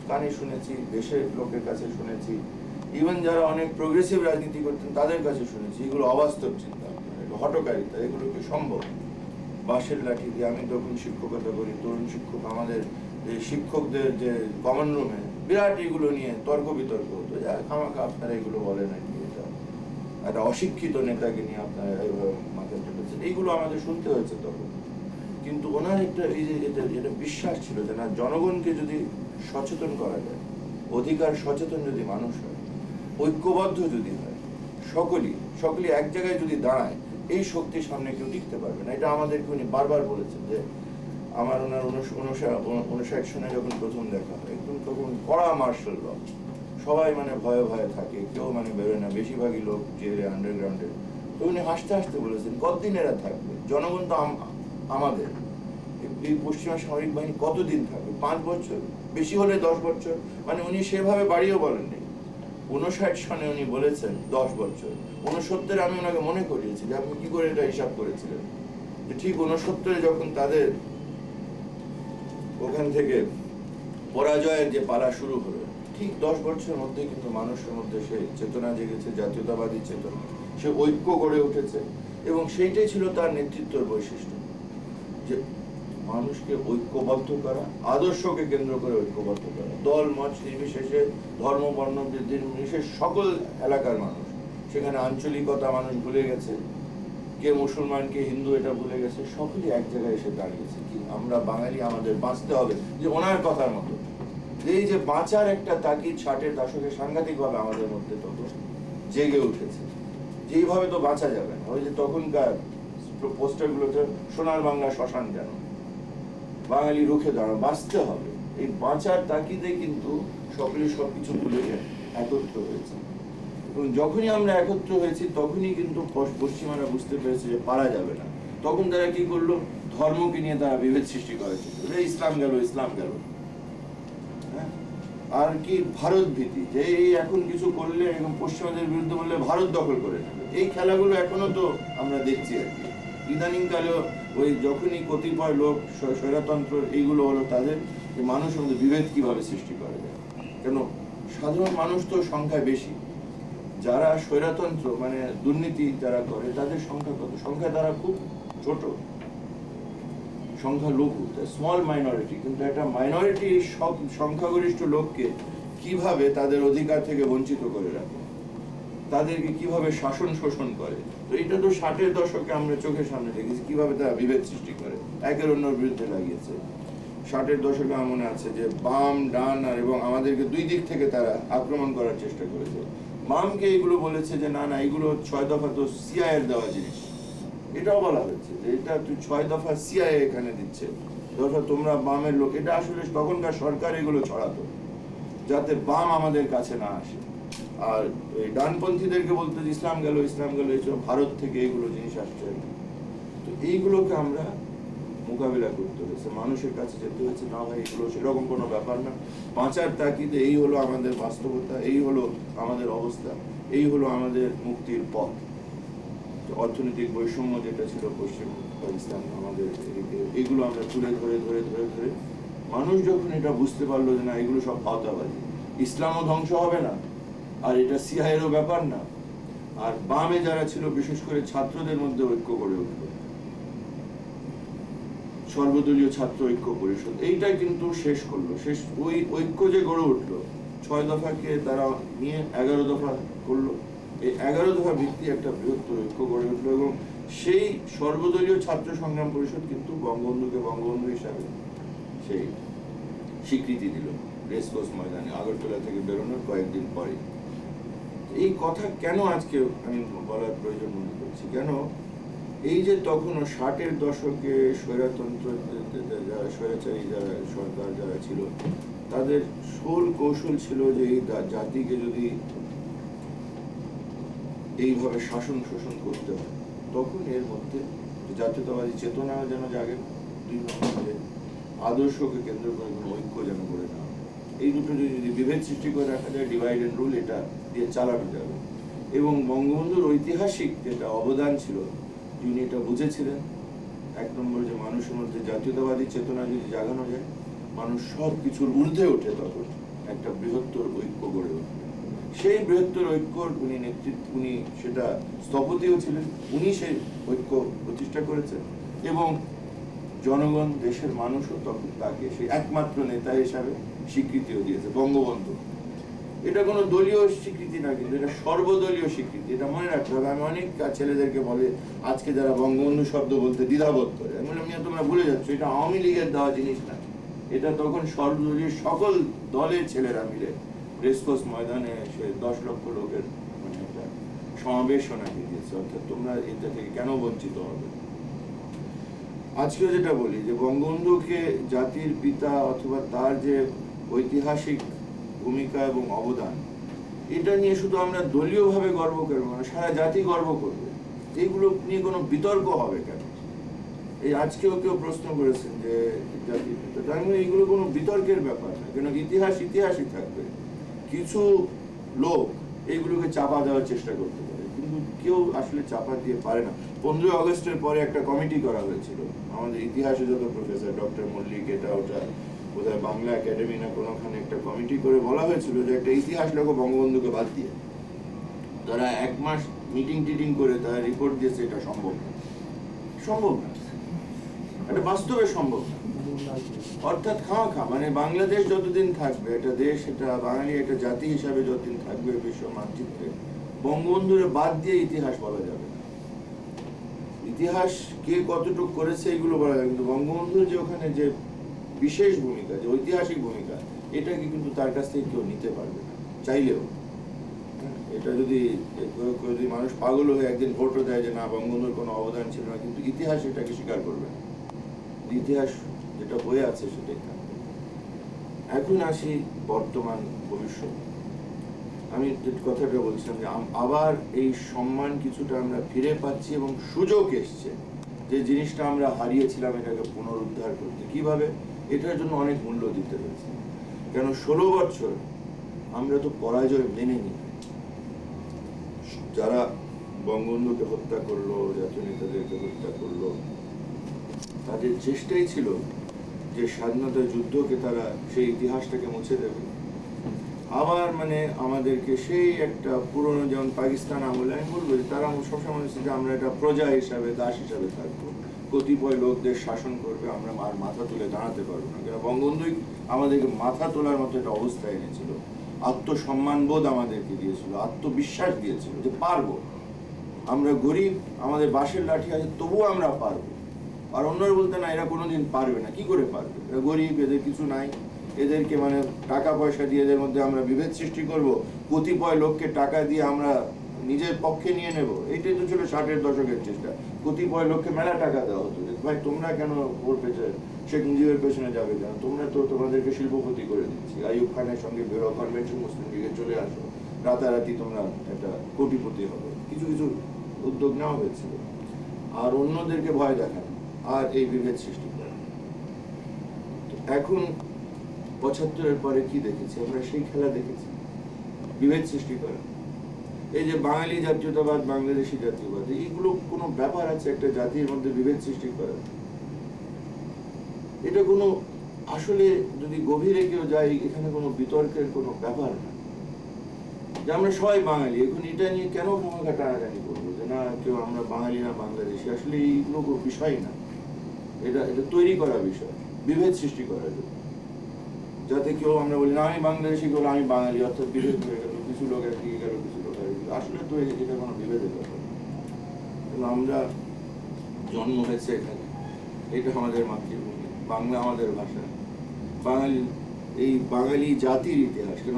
কানে শুনেছি, দেশের লোকের কাছে শুনেছি, ইভেন যারা অনেক প্রোগ্রেসিভ রাজনীতি করতেন তাদের কাছে শুনেছি, এগুলো অবাস্তব চিন্তা, হটকারিতা, এগুলো কি সম্ভব বাঁশের লাঠি দিয়ে। আমি তখন শিক্ষকতা করি, তরুণ শিক্ষক, আমাদের যে শিক্ষকদের যে কমন রুমে বিরাট এগুলো নিয়ে তর্ক বিতর্ক হতো, যা খামাখা আপনারা এগুলো বলেন নাকি, এটা একটা অশিক্ষিত নেতাকে নিয়ে আপনারা এইভাবে মাথায় টেপেছেন, এইগুলো আমাদের শুনতে হয়েছে তখন। কিন্তু ওনার একটা এই যে এটা বিশ্বাস ছিল যে না, জনগণকে যদি সচেতন করা যায়, অধিকার সচেতন যদি মানুষ হয়, ঐক্যবদ্ধ যদি হয়, সকলেই এক জায়গায় যদি দাঁড়ায়, এই শক্তির সামনে কেউ টিকতে পারবে না। এটা আমাদেরকে উনি বারবার বলেছেন। যে আমার ওনার 59 সনে যখন প্রথম দেখা হয়, একদম তখন কড়া মার্শাল ল, সবাই মানে ভয়ে ভয়ে থাকে, কেউ মানে বেরোয় না, বেশিরভাগই লোক জেলে, আন্ডারগ্রাউন্ডে। তো উনি হাসতে হাসতে বলেছেন, কতদিন এরা থাকবে, জনগণ তো আমাদের, এই পশ্চিমা সামরিক বাহিনী কতদিন থাকবে, 5 বছর, বেশি হলে 10 বছর। মানে উনি সেভাবে বাড়িও বলেননি। 59 সনে উনি বলেছেন 10 বছর। 69 আমি ওনাকে মনে করিয়েছি যে আপনি কি করে এটা হিসাব করেছিলেন, যে ঠিক 69 যখন তাদের ওখান থেকে পরাজয়ের যে পালা শুরু হলো, ঠিক 10 বছরের মধ্যে কিন্তু মানুষের মধ্যে সে চেতনা জেগেছে, জাতীয়তাবাদী চেতনা, সে ঐক্য গড়ে উঠেছে। এবং সেইটাই ছিল তার নেতৃত্বের বৈশিষ্ট্য, যে মানুষকে ঐক্যবদ্ধ করা, আদর্শকে কেন্দ্র করে ঐক্যবদ্ধ করা, দল মত নির্বিশেষে, ধর্ম বর্ণ নির্বিশেষে সকল এলাকার মানুষ, সেখানে আঞ্চলিকতা মানুষ ভুলে গেছে, কে মুসলমান কে হিন্দু এটা ভুলে গেছে, সকলেই এক জায়গায় এসে দাঁড়িয়েছে। কি আমরা বাঙালি, আমাদের বাঁচতে হবে, যে ওনার কথার মতো এই যে বাঁচার একটা তাগিদ 60-এর দশকে সাংঘাতিকভাবে আমাদের মধ্যে তখন জেগে উঠেছে। যেইভাবে তো বাঁচা যাবে না, ওই যে তখনকার পোস্টারগুলোতে সোনার বাংলা শ্মশান কেন, বাঙালি রুখে দাঁড়ানো, বাঁচতে হবে, এই বাঁচার তাগিদে কিন্তু সকলে সবকিছু ভুলে একত্র হয়েছে। এবং যখনই আমরা একত্র হয়েছি তখনই কিন্তু পশ্চিমারা বুঝতে পেরেছে যে পারা যাবে না। তখন তারা কি করলো, ধর্মকে নিয়ে তারা বিভেদ সৃষ্টি করেছে, ইসলাম গেল, হ্যাঁ, আর কি ভারত ভীতি, যে এই এখন কিছু করলে এবং পশ্চিমাদের বিরুদ্ধে বললে ভারত দখল করে নেবে। এই খেলাগুলো এখনো তো আমরা দেখছি আর কি। ইদানিং কালেও ওই যখনই কতিপয় লোক স্বৈরতন্ত্র এইগুলো হলো, তাদের মানুষের মধ্যে বিভেদ কিভাবে সৃষ্টি করা যায়। কেন সাধারণ মানুষ তো সংখ্যায় বেশি, যারা স্বৈরতন্ত্র মানে দুর্নীতি যারা করে তাদের সংখ্যা কত, সংখ্যা তারা খুব ছোট, সংখ্যা লঘু, স্মল মাইনরিটি। কিন্তু একটা মাইনরিটি সব সংখ্যাগরিষ্ঠ লোককে কিভাবে তাদের অধিকার থেকে বঞ্চিত করে রাখে, তাদেরকে কিভাবে শাসন শোষণ করে। তো এটা তো 60-এর দশকে আমরা চোখের সামনে দেখেছি কিভাবে তারা বিভেদ সৃষ্টি করে, একের অন্যের বিরুদ্ধে লাগিয়েছে। 60-এর দশকে আমার মনে আছে যে বাম ডান আর এবং আমাদেরকে দুই দিক থেকে তারা আক্রমণ করার চেষ্টা করেছে। বামকে এগুলো বলেছে যে না এগুলো 6 দফা তো সিআইএর দেওয়া জিনিস, এটাও বলা হয়েছে যে এটা তুই 6 দফা সিআইএ এখানে দিচ্ছে, দফা তোমরা বামের লোক। এটা আসলে তখনকার সরকার এগুলো ছড়াতো যাতে বাম আমাদের কাছে না আসে। আর এই ডানপন্থীদেরকে বলতে ইসলাম গেল, এইসব ভারত থেকে এগুলো জিনিস আসছে। তো এইগুলোকে আমরা মোকাবিলা করতে হয়েছে, মানুষের কাছে যেতে হয়েছে, না ভাই এগুলো সেরকম কোনো ব্যাপার না, বাঁচার তাগিদে এই হলো আমাদের বাস্তবতা, এই হলো আমাদের অবস্থা, এই হলো আমাদের মুক্তির পথ। অর্থনৈতিক বৈষম্য যেটা ছিল পশ্চিম পাকিস্তান আমাদের এদিকে, এগুলো আমরা তুলে ধরে মানুষ যখন এটা বুঝতে পারলো যে না এগুলো সব ভাওতাবাজি, ইসলামও ধ্বংস হবে না, আর এটা সিআইএরও ব্যাপার না, আর বামে যারা ছিল বিশেষ করে ছাত্রদের মধ্যে ঐক্য গড়ে উঠলো, সর্বদলীয় ছাত্র ঐক্য পরিষদ, এইটাই কিন্তু শেষ করলো। ওই ঐক্য যে গড়ে উঠলো, 6 দফাকে তারা নিয়ে 11 দফা করলো, এই 11 দফা ভিত্তি একটা বৃহত্তর ঐক্য গড়ে উঠলো এবং সেই সর্বদলীয় ছাত্র সংগ্রাম পরিষদ কিন্তু বঙ্গবন্ধুকে বঙ্গবন্ধু হিসাবে সেই স্বীকৃতি দিল রেসকোর্স ময়দানে আগরতলা থেকে বেরোনোর কয়েকদিন পরে। এই কথা কেন আজকে আমি বলার প্রয়োজন মনে করছি, কেন এই যে তখনও 60-এর দশকে স্বৈরতন্ত্র যারা স্বৈরাচারী যারা সরকার যারা ছিল তাদের সোল কৌশল ছিল যে এই জাতিকে যদি এইভাবে শাসন শোষণ করতে হয় তখন এর মধ্যে জাতীয়তাবাদী চেতনা যেন জাগে, দুই নম্বরে আদর্শকে কেন্দ্র করে কোনো ঐক্য যেন করে না, এই দুটো যদি বিভেদ সৃষ্টি করে রাখা যায়, ডিভাইড এন্ড রুল, এটা দিয়ে চালানো যাবে। এবং বঙ্গবন্ধুর ঐতিহাসিক যেটা অবদান ছিল যিনি এটা বুঝেছিলেন, এক নম্বর যে মানুষের মধ্যে জাতীয়তাবাদী চেতনা যদি জাগানো যায় মানুষ সব কিছুর ঊর্ধ্বে ওঠে, তখন একটা বৃহত্তর ঐক্য গড়ে ওঠে। সেই বৃহত্তর ঐক্যর উনি নেতৃত্ব, উনি সেটা স্থপতিও ছিলেন, উনি সেই ঐক্য প্রতিষ্ঠা করেছেন এবং জনগণ দেশের মানুষও তখন তাকে সেই একমাত্র নেতা হিসাবে স্বীকৃতিও দিয়েছে বঙ্গবন্ধু। এটা কোনো দলীয় স্বীকৃতি না, কিন্তু এটা সর্বদলীয় স্বীকৃতি, এটা মনে রাখতে হবে। আমি অনেক ছেলেদেরকে বলে আজকে যারা বঙ্গবন্ধু শব্দ বলতে দ্বিধাবোধ করে, আমি বললাম তোমরা ভুলে যাচ্ছ, এটা আওয়ামী লীগের দেওয়া জিনিস না, এটা তখন সর্বদলীয় সকল দলের ছেলেরা মিলে রেসকোর্স ময়দানে সে 10 লক্ষ লোকের মানে একটা সমাবেশ ওনাকে দিয়েছে। অর্থাৎ তোমরা এটা থেকে কেন বঞ্চিত হবে। আজকেও যেটা বলি যে বঙ্গবন্ধুকে জাতির পিতা অথবা তার যে ঐতিহাসিক ভূমিকা এবং অবদান, এটা নিয়ে শুধু আমরা দলীয়ভাবে গর্ব করবো না, সারা জাতি গর্ব করবে। এইগুলো নিয়ে কোনো বিতর্ক হবে কেন? এই আজকেও কেউ প্রশ্ন করেছেন যে জাতির পিতা, তার মানে এইগুলো কোনো বিতর্কের ব্যাপার না, কেন ইতিহাস ইতিহাসই থাকবে। কিছু লোক এইগুলোকে চাপা দেওয়ার চেষ্টা করতে পারে, কিন্তু কেউ আসলে চাপা দিয়ে পারে না। 15 আগস্টের পরে একটা কমিটি করা হয়েছিল, আমাদের ইতিহাসে যত প্রফেসর ডক্টর মল্লিক এটা ওটা বোধহয় বাংলা একাডেমি না কোনোখানে একটা কমিটি করে বলা হয়েছিল যে একটা ইতিহাস লেখো বঙ্গবন্ধুকে বাদ দিয়ে। তারা 1 মাস মিটিং টিটিং করে তারা রিপোর্ট দিয়েছে এটা সম্ভব না, সম্ভব না, এটা বাস্তবে সম্ভব না। অর্থাৎ খাওয়া মানে বাংলাদেশ যতদিন থাকবে, এটা দেশ, এটা বাঙালি একটা জাতি হিসাবে যতদিন থাকবে বিশ্ব মানচিত্রে, বঙ্গবন্ধুরে বাদ দিয়ে ইতিহাস বলা যাবে না। ইতিহাস কে কতটুকু করেছে এগুলো বলা যাবে, কিন্তু বঙ্গবন্ধুর যে ওখানে যে বিশেষ ভূমিকা, যে ঐতিহাসিক ভূমিকা, এটাকে কিন্তু তার কাছ থেকে কেউ নিতে পারবে না চাইলেও। এটা যদি মানুষ পাগল হয়ে একদিন ভোটও দেয় যে না বঙ্গবন্ধুর কোনো অবদান ছিল না, কিন্তু ইতিহাস এটাকে স্বীকার করবে না। ইতিহাস যেটা বয়ে আছে সেটাই থাকবে। এখন আসি বর্তমান ভবিষ্যৎ। আমি যে কথাটা বলছিলাম যে আবার এই সম্মান কিছুটা আমরা ফিরে পাচ্ছি এবং সুযোগ এসছে যে জিনিসটা আমরা হারিয়েছিলাম এটাকে পুনরুদ্ধার করতে। কিভাবে? এটার জন্য অনেক মূল্য দিতে হয়েছে। কেন 16 বছর আমরা তো পরাজয় মেনে নিই। যারা বঙ্গবন্ধুকে হত্যা করলো, জাতীয় নেতাদেরকে হত্যা করলো, তাদের চেষ্টাই ছিল যে স্বাধীনতা যুদ্ধকে তারা সেই ইতিহাসটাকে মুছে দেবে। আবার মানে আমাদেরকে সেই একটা পুরনো, যেমন পাকিস্তান আমলে আমি বলবো যে তারা সবসময় হচ্ছে যে আমরা একটা প্রজা হিসাবে, দাস হিসাবে থাকবো, কতিপয় লোকদের শাসন করবে, আমরা আর মাথা তুলে দাঁড়াতে পারবো না। কেন বঙ্গবন্ধুই আমাদেরকে মাথা তোলার মতো একটা অবস্থায় এনেছিল, আত্মসম্মান বোধ আমাদেরকে দিয়েছিল, আত্মবিশ্বাস দিয়েছিল যে পারবো, আমরা গরিব, আমাদের বাঁশের লাঠি আছে, তবুও আমরা পারবো। আর অন্যরা বলতে না এরা কোনোদিন পারবে না। কি করে পারবে? এরা গরিব, এদের কিছু নাই, এদেরকে মানে টাকা পয়সা দিয়ে এদের মধ্যে আমরা বিভেদ সৃষ্টি করব, কতিপয় লোককে টাকা দিয়ে আমরা নিজের পক্ষে নিয়ে নেব। এইটাই তো ছিল 60-এর দশকের চেষ্টা। কতিপয় লোককে মেলা টাকা দেওয়া হতো, ভাই তোমরা কেন ওর পেছনে, শেখ মুজিবের পেছনে যাবে কেন, তোমরা তো তোমাদেরকে শিল্পপতি করে দিচ্ছি, আইয়ুব খানের সঙ্গে বেরো, কনভেনশন মুসলিম লীগে চলে আসো, রাতারাতি তোমরা একটা কোটিপতি হবে। কিছু কিছু উদ্যোগ নেওয়া হয়েছিল। আর অন্যদেরকে ভয় দেখানো আর এই বিভেদ সৃষ্টি করা। এখন 75-এর পরে কি দেখেছি আমরা? সেই খেলা দেখেছি, বিভেদ সৃষ্টি করা। এই যে বাঙালি জাতীয়তাবাদ, বাংলাদেশি জাতীয়বাদ, এইগুলো কোনো ব্যাপার আছে একটা জাতির মধ্যে বিভেদ সৃষ্টি করা? এটা কোনো আসলে যদি গভীরে কেউ যায়, এখানে কোনো বিতর্কের কোনো ব্যাপার না। যে আমরা সবাই বাঙালি, এখন এটা নিয়ে কেন খামাখা টানাটানি করবো যে না কেউ আমরা বাঙালি না বাংলাদেশি? আসলে এইগুলো কোনো বিষয় না, এটা তৈরি করা বিষয়, বিভেদ সৃষ্টি করার জন্য, যাতে কেউ আমরা বলি না আমি বাংলাদেশি, কেউ আমি বাঙালি, অর্থাৎ বিভেদ হয়ে গেল, কিছু লোক একদিকে গেল, কিছু লোক আসলে তো এটা কোনো বিভেদের ব্যাপার না। কিন্তু আমরা জন্ম হয়েছে এখানে, এটা আমাদের মাতৃভূমি, বাংলা আমাদের ভাষা, বাঙালি, এই বাঙালি জাতির ইতিহাস। কেন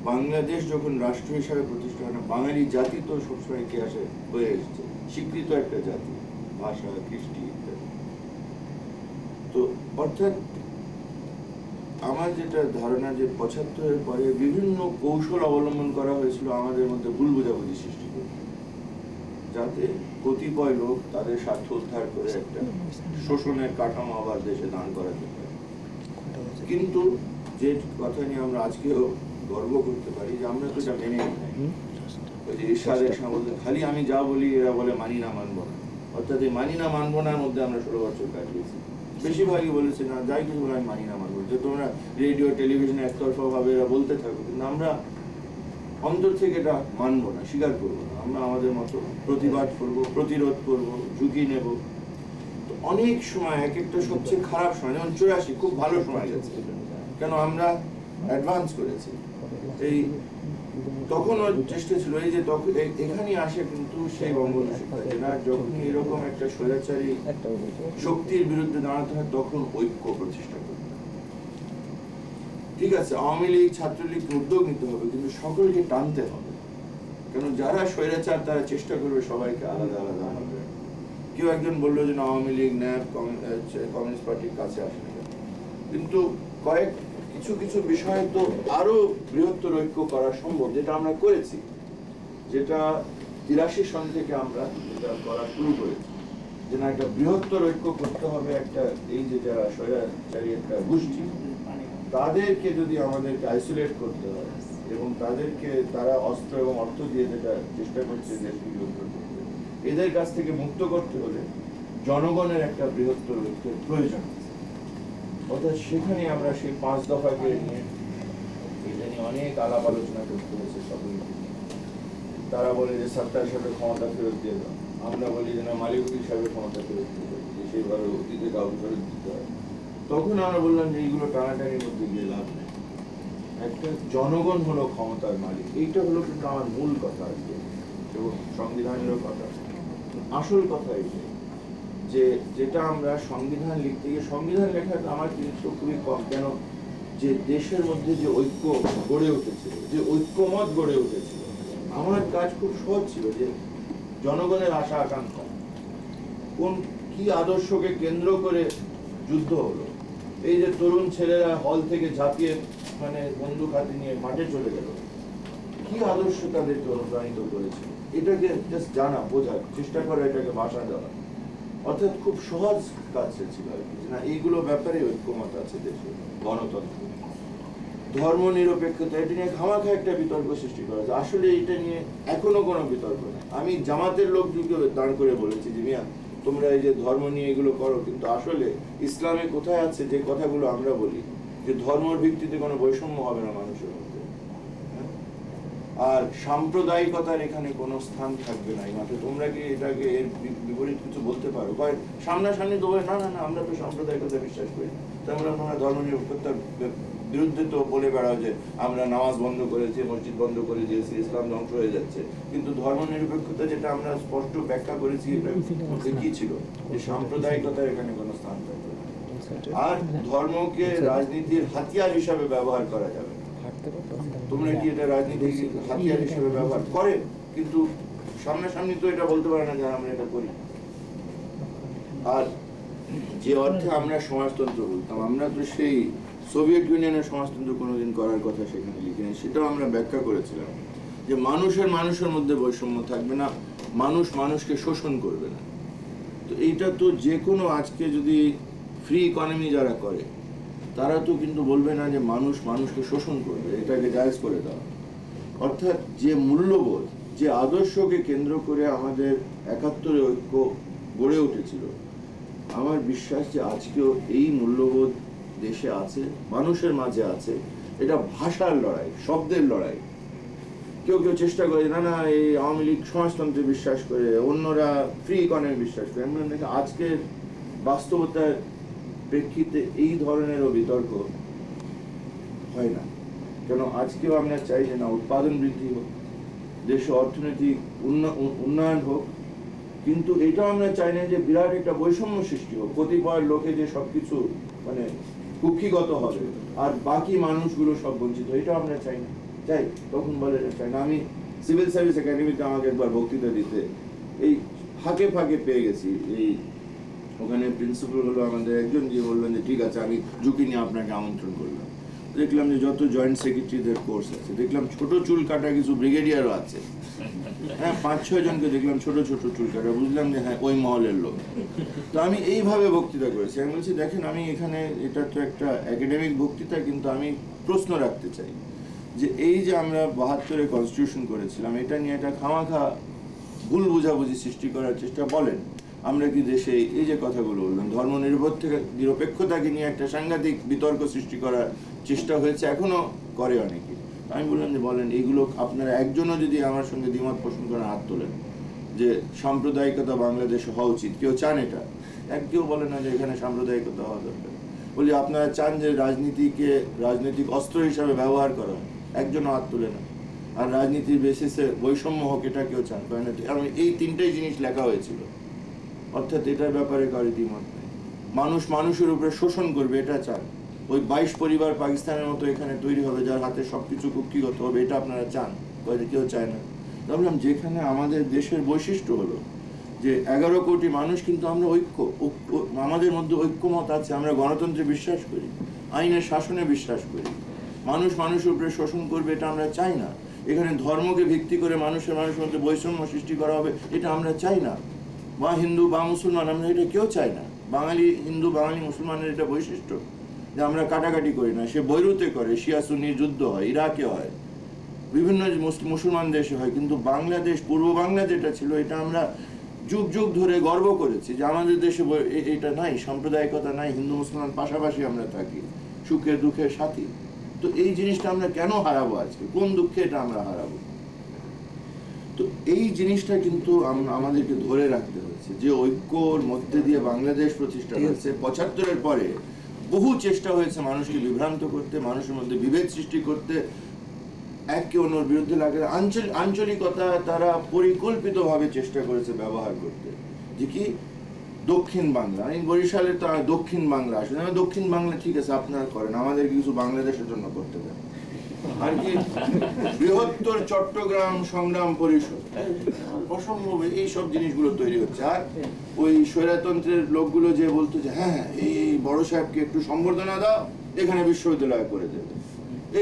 বাংলাদেশ যখন রাষ্ট্র হিসাবে প্রতিষ্ঠা হয় না, বাঙালি জাতি তো সবসময় ইতিহাসে হয়ে এসেছে, স্বীকৃত একটা জাতি, ভাষা, কৃষ্টি ইত্যাদি। তো অর্থাৎ আমার যেটা ধারণা যে ৭৫-এর পরে বিভিন্ন কৌশল অবলম্বন করা হয়েছিল আমাদের মধ্যে ভুল বোঝাবুঝি সৃষ্টি করতে, যাতে কতিপয় লোক তাদের স্বার্থ উদ্ধার করে একটা শোষণের কাঠামো আবার দেশে দান করাতে পারে। কিন্তু যে কথা নিয়ে আমরা আজকেও গর্ব করতে পারি যে আমরা তো এটা মেনে নিই। ওই যে ইরশাদের সঙ্গে খালি আমি যা বলি এরা বলে মানি না মানবো না, অর্থাৎ এই মানি না মানবো নার মধ্যে আমরা ১৬ বছর কাটিয়েছি। বেশিরভাগই বলেছে না, যাই কিছু বলে আমি মানি না মানবো, যে তোমরা রেডিও টেলিভিশনে একতরফা ভাবে এরা বলতে থাকো, কিন্তু আমরা অন্তর থেকে এটা মানবো না, স্বীকার করবো না। আমরা আমাদের মতো প্রতিবাদ করবো, প্রতিরোধ করবো, ঝুঁকি নেব। তো অনেক সময় এক একটা সবচেয়ে খারাপ সময়, যেমন ৮৪ খুব ভালো সময় গেছে, কেন আমরা অ্যাডভান্স করেছি। এই তখনও চেষ্টা ছিল, এই যে তখন এখানে আসে কিন্তু সেই বঙ্গবন্ধু শেখ হাসিনা যখন এরকম একটা স্বৈরাচারী শক্তির বিরুদ্ধে দাঁড়াতে হয় তখন ঐক্য প্রতিষ্ঠা করতে হয়। ঠিক আছে, আওয়ামী লীগ, ছাত্রলীগ উদ্যোগ নিতে হবে, কিন্তু সকলকে টানতে হবে। কেন যারা স্বৈরাচার তারা চেষ্টা করবে সবাইকে আলাদা আলাদা হবে। কেউ একজন বললো যে আওয়ামী লীগ, ন্যাপ, কমিউনিস্ট পার্টির কাছে আসে না, কিন্তু কিছু কিছু বিষয়ে তো আরো বৃহত্তর ঐক্য করা সম্ভব, যেটা আমরা করেছি, যেটা ৮৩ সন থেকে আমরা যেটা করা শুরু করেছি, যে না একটা বৃহত্তর ঐক্য করতে হবে। একটা এই যে যারা স্বৈরাচারী একটা গোষ্ঠী, তাদেরকে যদি আমাদেরকে আইসোলেট করতে হয় এবং তাদেরকে তারা অস্ত্র এবং অর্থ দিয়ে যেটা চেষ্টা করছে দেশকে নিয়ন্ত্রণ করতে, এদের কাছ থেকে মুক্ত করতে হলে জনগণের একটা বৃহত্তর ঐক্যের প্রয়োজন আছে। অর্থাৎ সেখানে আমরা সেই ৫ দফাকে নিয়ে এটা নিয়ে অনেক আলাপ আলোচনা করতে হয়েছে সকলকে। তারা বলে যে সত্তার সাথে ক্ষমতা ফেরত দিয়ে দাও, আমরা বলি যে না মালিকুদ্দিন সাহেবের ক্ষমতা ফেরত দিয়ে দাও, সেইভাবে অতীতে কাউকে ফেরত দিতে হয়। তখন আমরা বললাম যে এইগুলো টানাটানির মধ্যে গিয়ে লাভ নেই, একটা জনগণ হলো ক্ষমতার মালিক। এইটা হলো কিন্তু আমার মূল কথা আজকে, এবং সংবিধানেরও কথা। আসল কথা এইটাই যে যেটা আমরা সংবিধান লিখতে গিয়ে, সংবিধান লেখাটা আমার কিন্তু খুবই কম, কেন যে দেশের মধ্যে যে ঐক্য গড়ে উঠেছিল, যে ঐক্যমত গড়ে উঠেছিল, আমার কাজ খুব সহজ ছিল যে জনগণের আশা আকাঙ্ক্ষা কি আদর্শকে কেন্দ্র করে যুদ্ধ হলো। এই যে তরুণ ছেলেরা হল থেকে ঝাঁপিয়ে মানে বন্দুক হাতে নিয়ে মাঠে চলে গেল, কি আদর্শ তাদেরকে অনুপ্রাণিত করেছে, এটাকে জাস্ট জানা, বোঝার চেষ্টা করা, এটাকে ভাষা দেওয়া। অর্থাৎ খুব সহজ কাজ ছিল আর কি, না এইগুলো ব্যাপারে ঐক্যমত আছে দেশে। গণতন্ত্র, ধর্ম নিরপেক্ষতা, এটা নিয়ে খামাখা একটা বিতর্ক সৃষ্টি করা যায়। আসলে এটা নিয়ে এখনো কোনো বিতর্ক নেই। আমি জামাতের লোকদেরকে দাঁড় করে বলেছি যে মিয়া তোমরা এই যে ধর্ম নিয়ে এগুলো করো, কিন্তু আসলে ইসলামে কোথায় আছে যে কথাগুলো আমরা বলি যে ধর্মের ভিত্তিতে কোনো বৈষম্য হবে না মানুষের মধ্যে, আর সাম্প্রদায়িকতার এখানে কোনো স্থান থাকবে না এই মাঠে। তোমরা কি এটাকে এর বিপরীত কিছু বলতে পারো? সামনাসামনি তো না না না আমরা তো সাম্প্রদায়িকতা বিশ্বাস করি, তাহলে তোমরা ধর্ম নিরপেক্ষতার বিরুদ্ধে তো বলে বেড়াও যে আমরা নামাজ বন্ধ করেছি, মসজিদ বন্ধ করে দিয়েছি, ইসলাম ধ্বংস হয়ে যাচ্ছে। কিন্তু ধর্ম নিরপেক্ষতা যেটা আমরা স্পষ্ট ব্যাখ্যা করেছি, এটা কি ছিল যে সাম্প্রদায়িকতার এখানে কোনো স্থান থাকবে না, আর ধর্মকে রাজনীতির হাতিয়ার হিসাবে ব্যবহার করা যাবে। তোমরা কি এটা রাজনীতির হাতিয়ার হিসেবে ব্যবহার করে, কিন্তু সামনাসামনি তো এটা বলতে পারে না যে আমরা এটা করি। আর যে অর্থে আমরা সমাজতন্ত্র বলতাম, আমরা তো সেই সোভিয়েত ইউনিয়নের সমাজতন্ত্র কোনোদিন করার কথা সেখানে লিখিনি, সেটাও আমরা ব্যাখ্যা করেছিলাম যে মানুষের মধ্যে বৈষম্য থাকবে না, মানুষ মানুষকে শোষণ করবে না। তো এইটা তো যে কোনো আজকে যদি ফ্রি ইকোনমি যারা করে তারা তো কিন্তু বলবে না যে মানুষ মানুষকে শোষণ করবে, এটাকে জায়েজ করে দেওয়া। অর্থাৎ যে মূল্যবোধ, যে আদর্শকে কেন্দ্র করে আমাদের ৭১ ঐক্য গড়ে উঠেছিল, আমার বিশ্বাস যে আজকেও এই মূল্যবোধ দেশে আছে, মানুষের মাঝে আছে। এটা ভাষার লড়াই, শব্দের লড়াই। কেউ কেউ চেষ্টা করে না না এই আওয়ামী লীগ সমাজতন্ত্রে বিশ্বাস করে, অন্যরা ফ্রি ইকোনমি বিশ্বাস করে। আমরা দেখি আজকের বাস্তবতার প্রেক্ষিতে এই ধরনেরও বিতর্ক হয় না। কেন আজকেও আমরা চাই যে না উৎপাদন বৃদ্ধি হোক, দেশে অর্থনৈতিক উন্নয়ন হোক, কিন্তু এটাও আমরা চাই না যে বিরাট একটা বৈষম্য সৃষ্টি হোক, কতিপয় লোকে যে সবকিছু মানে কুক্ষিগত হবে আর বাকি মানুষগুলো সব বঞ্চিত, এটাও আমরা চাই না। চাই তখন বলে চাই না। আমি সিভিল সার্ভিস একাডেমিতে আমাকে একবার বক্তৃতা দিতে এই ফাঁকে ফাঁকে পেয়ে গেছি, এই ওখানে প্রিন্সিপাল হলো আমাদের একজন, যে বললেন যে ঠিক আছে আমি ঝুঁকি নিয়ে আপনাকে আমন্ত্রণ করলাম। দেখলাম যে যত জয়েন্ট সেক্রেটারিদের কোর্স আছে, দেখলাম ছোট চুল কাটা কিছু ব্রিগেডিয়ারও আছে, হ্যাঁ 5-6 জনকে দেখলাম ছোট ছোট চুল কাটা, বুঝলাম যে হ্যাঁ ওই মহলের লোক। তো আমি এইভাবে বক্তৃতা করেছি, আমি বলছি দেখেন আমি এখানে, এটা তো একটা একাডেমিক বক্তৃতা, কিন্তু আমি প্রশ্ন রাখতে চাই যে এই যে আমরা 72-এ কনস্টিটিউশন করেছিলাম, এটা নিয়ে একটা খামাখা ভুল বোঝাবুঝি সৃষ্টি করার চেষ্টা, বলেন আমরা কি দেশে এই যে কথাগুলো বললাম ধর্ম নিরপেক্ষতাকে নিয়ে একটা সাংঘাতিক বিতর্ক সৃষ্টি করার চেষ্টা হয়েছে, এখনো করে অনেকে। আমি বললাম যে বলেন এইগুলো আপনারা একজনও যদি আমার সঙ্গে দ্বিমত পোষণ করেন হাত তোলেন যে সাম্প্রদায়িকতা বাংলাদেশে হওয়া উচিত, কেউ চান এটা? কেউ বলে না যে এখানে সাম্প্রদায়িকতা হওয়া দরকার। বলি আপনারা চান যে রাজনীতিকে রাজনৈতিক অস্ত্র হিসাবে ব্যবহার করা হয়, একজনও হাত তোলে না। আর রাজনীতির বেসিসে বৈষম্য হোক, এটা কেউ চান? আমি এই 3টেই জিনিস লেখা হয়েছিল, অর্থাৎ এটার ব্যাপারে কারো দ্বিমত নেই। মানুষ মানুষের উপরে শোষণ করবে, এটা চান? ওই 22 পরিবার পাকিস্তানের মতো এখানে তৈরি হবে, যার হাতে সবকিছু কুক্ষিগত হবে, এটা আপনারা চান? কেউ চায় না। ভাবলাম যেখানে আমাদের দেশের বৈশিষ্ট্য হলো যে 11 কোটি মানুষ, কিন্তু আমরা আমাদের মধ্যে ঐক্যমত আছে, আমরা গণতন্ত্রে বিশ্বাস করি, আইনের শাসনে বিশ্বাস করি, মানুষ মানুষের উপরে শোষণ করবে এটা আমরা চাই না। এখানে ধর্মকে ভিত্তি করে মানুষের মধ্যে বৈষম্য সৃষ্টি করা হবে, এটা আমরা চাই না। বা হিন্দু বা মুসলমান, আমরা এটা কেউ চাই না। বাঙালি হিন্দু, বাঙালি মুসলমানের এটা বৈশিষ্ট্য যে আমরা কাটাকাটি করি না। সে বৈরুতে করে, শিয়া সুন্নির যুদ্ধ হয়, ইরাকে হয়, বিভিন্ন মুসলমান দেশে হয়, কিন্তু বাংলাদেশ, পূর্ব বাংলা যেটা ছিল, এটা আমরা যুগ যুগ ধরে গর্ব করেছি যে আমাদের দেশে এটা নাই, সাম্প্রদায়িকতা নাই, হিন্দু মুসলমান পাশাপাশি আমরা থাকি, সুখে দুঃখের সাথী। তো এই জিনিসটা আমরা কেন হারাবো আজকে? কোন দুঃখে এটা আমরা হারাবো? তো এই জিনিসটা কিন্তু আমাদেরকে ধরে রাখতে হয়েছে, যে ঐক্যর মধ্যে দিয়ে বাংলাদেশ প্রতিষ্ঠা হয়েছে। 75-এর পরে বহু চেষ্টা হয়েছে মানুষকে বিভ্রান্ত করতে, মানুষের মধ্যে বিভেদ সৃষ্টি করতে, একে অন্যের বিরুদ্ধে লাগে। আঞ্চলিকতা তারা পরিকল্পিতভাবে চেষ্টা করেছে ব্যবহার করতে, যে কি দক্ষিণ বাংলা, আমি বরিশালে তো দক্ষিণ বাংলা আসলে দক্ষিণ বাংলা ঠিক আছে আপনারা করেন, আমাদের কিছু বাংলাদেশের জন্য করতে দেন। আর কি বৃহত্তর চট্টগ্রাম সংগ্রাম পরিষদ, অসম্ভব এইসব জিনিসগুলো তৈরি হচ্ছে। আর ওই স্বৈরতন্ত্রের লোকগুলো যে বলতো যে হ্যাঁ এই বড় সাহেবকে একটু সম্বর্ধনা দাও, এখানে বিশ্ববিদ্যালয় করে দেবে,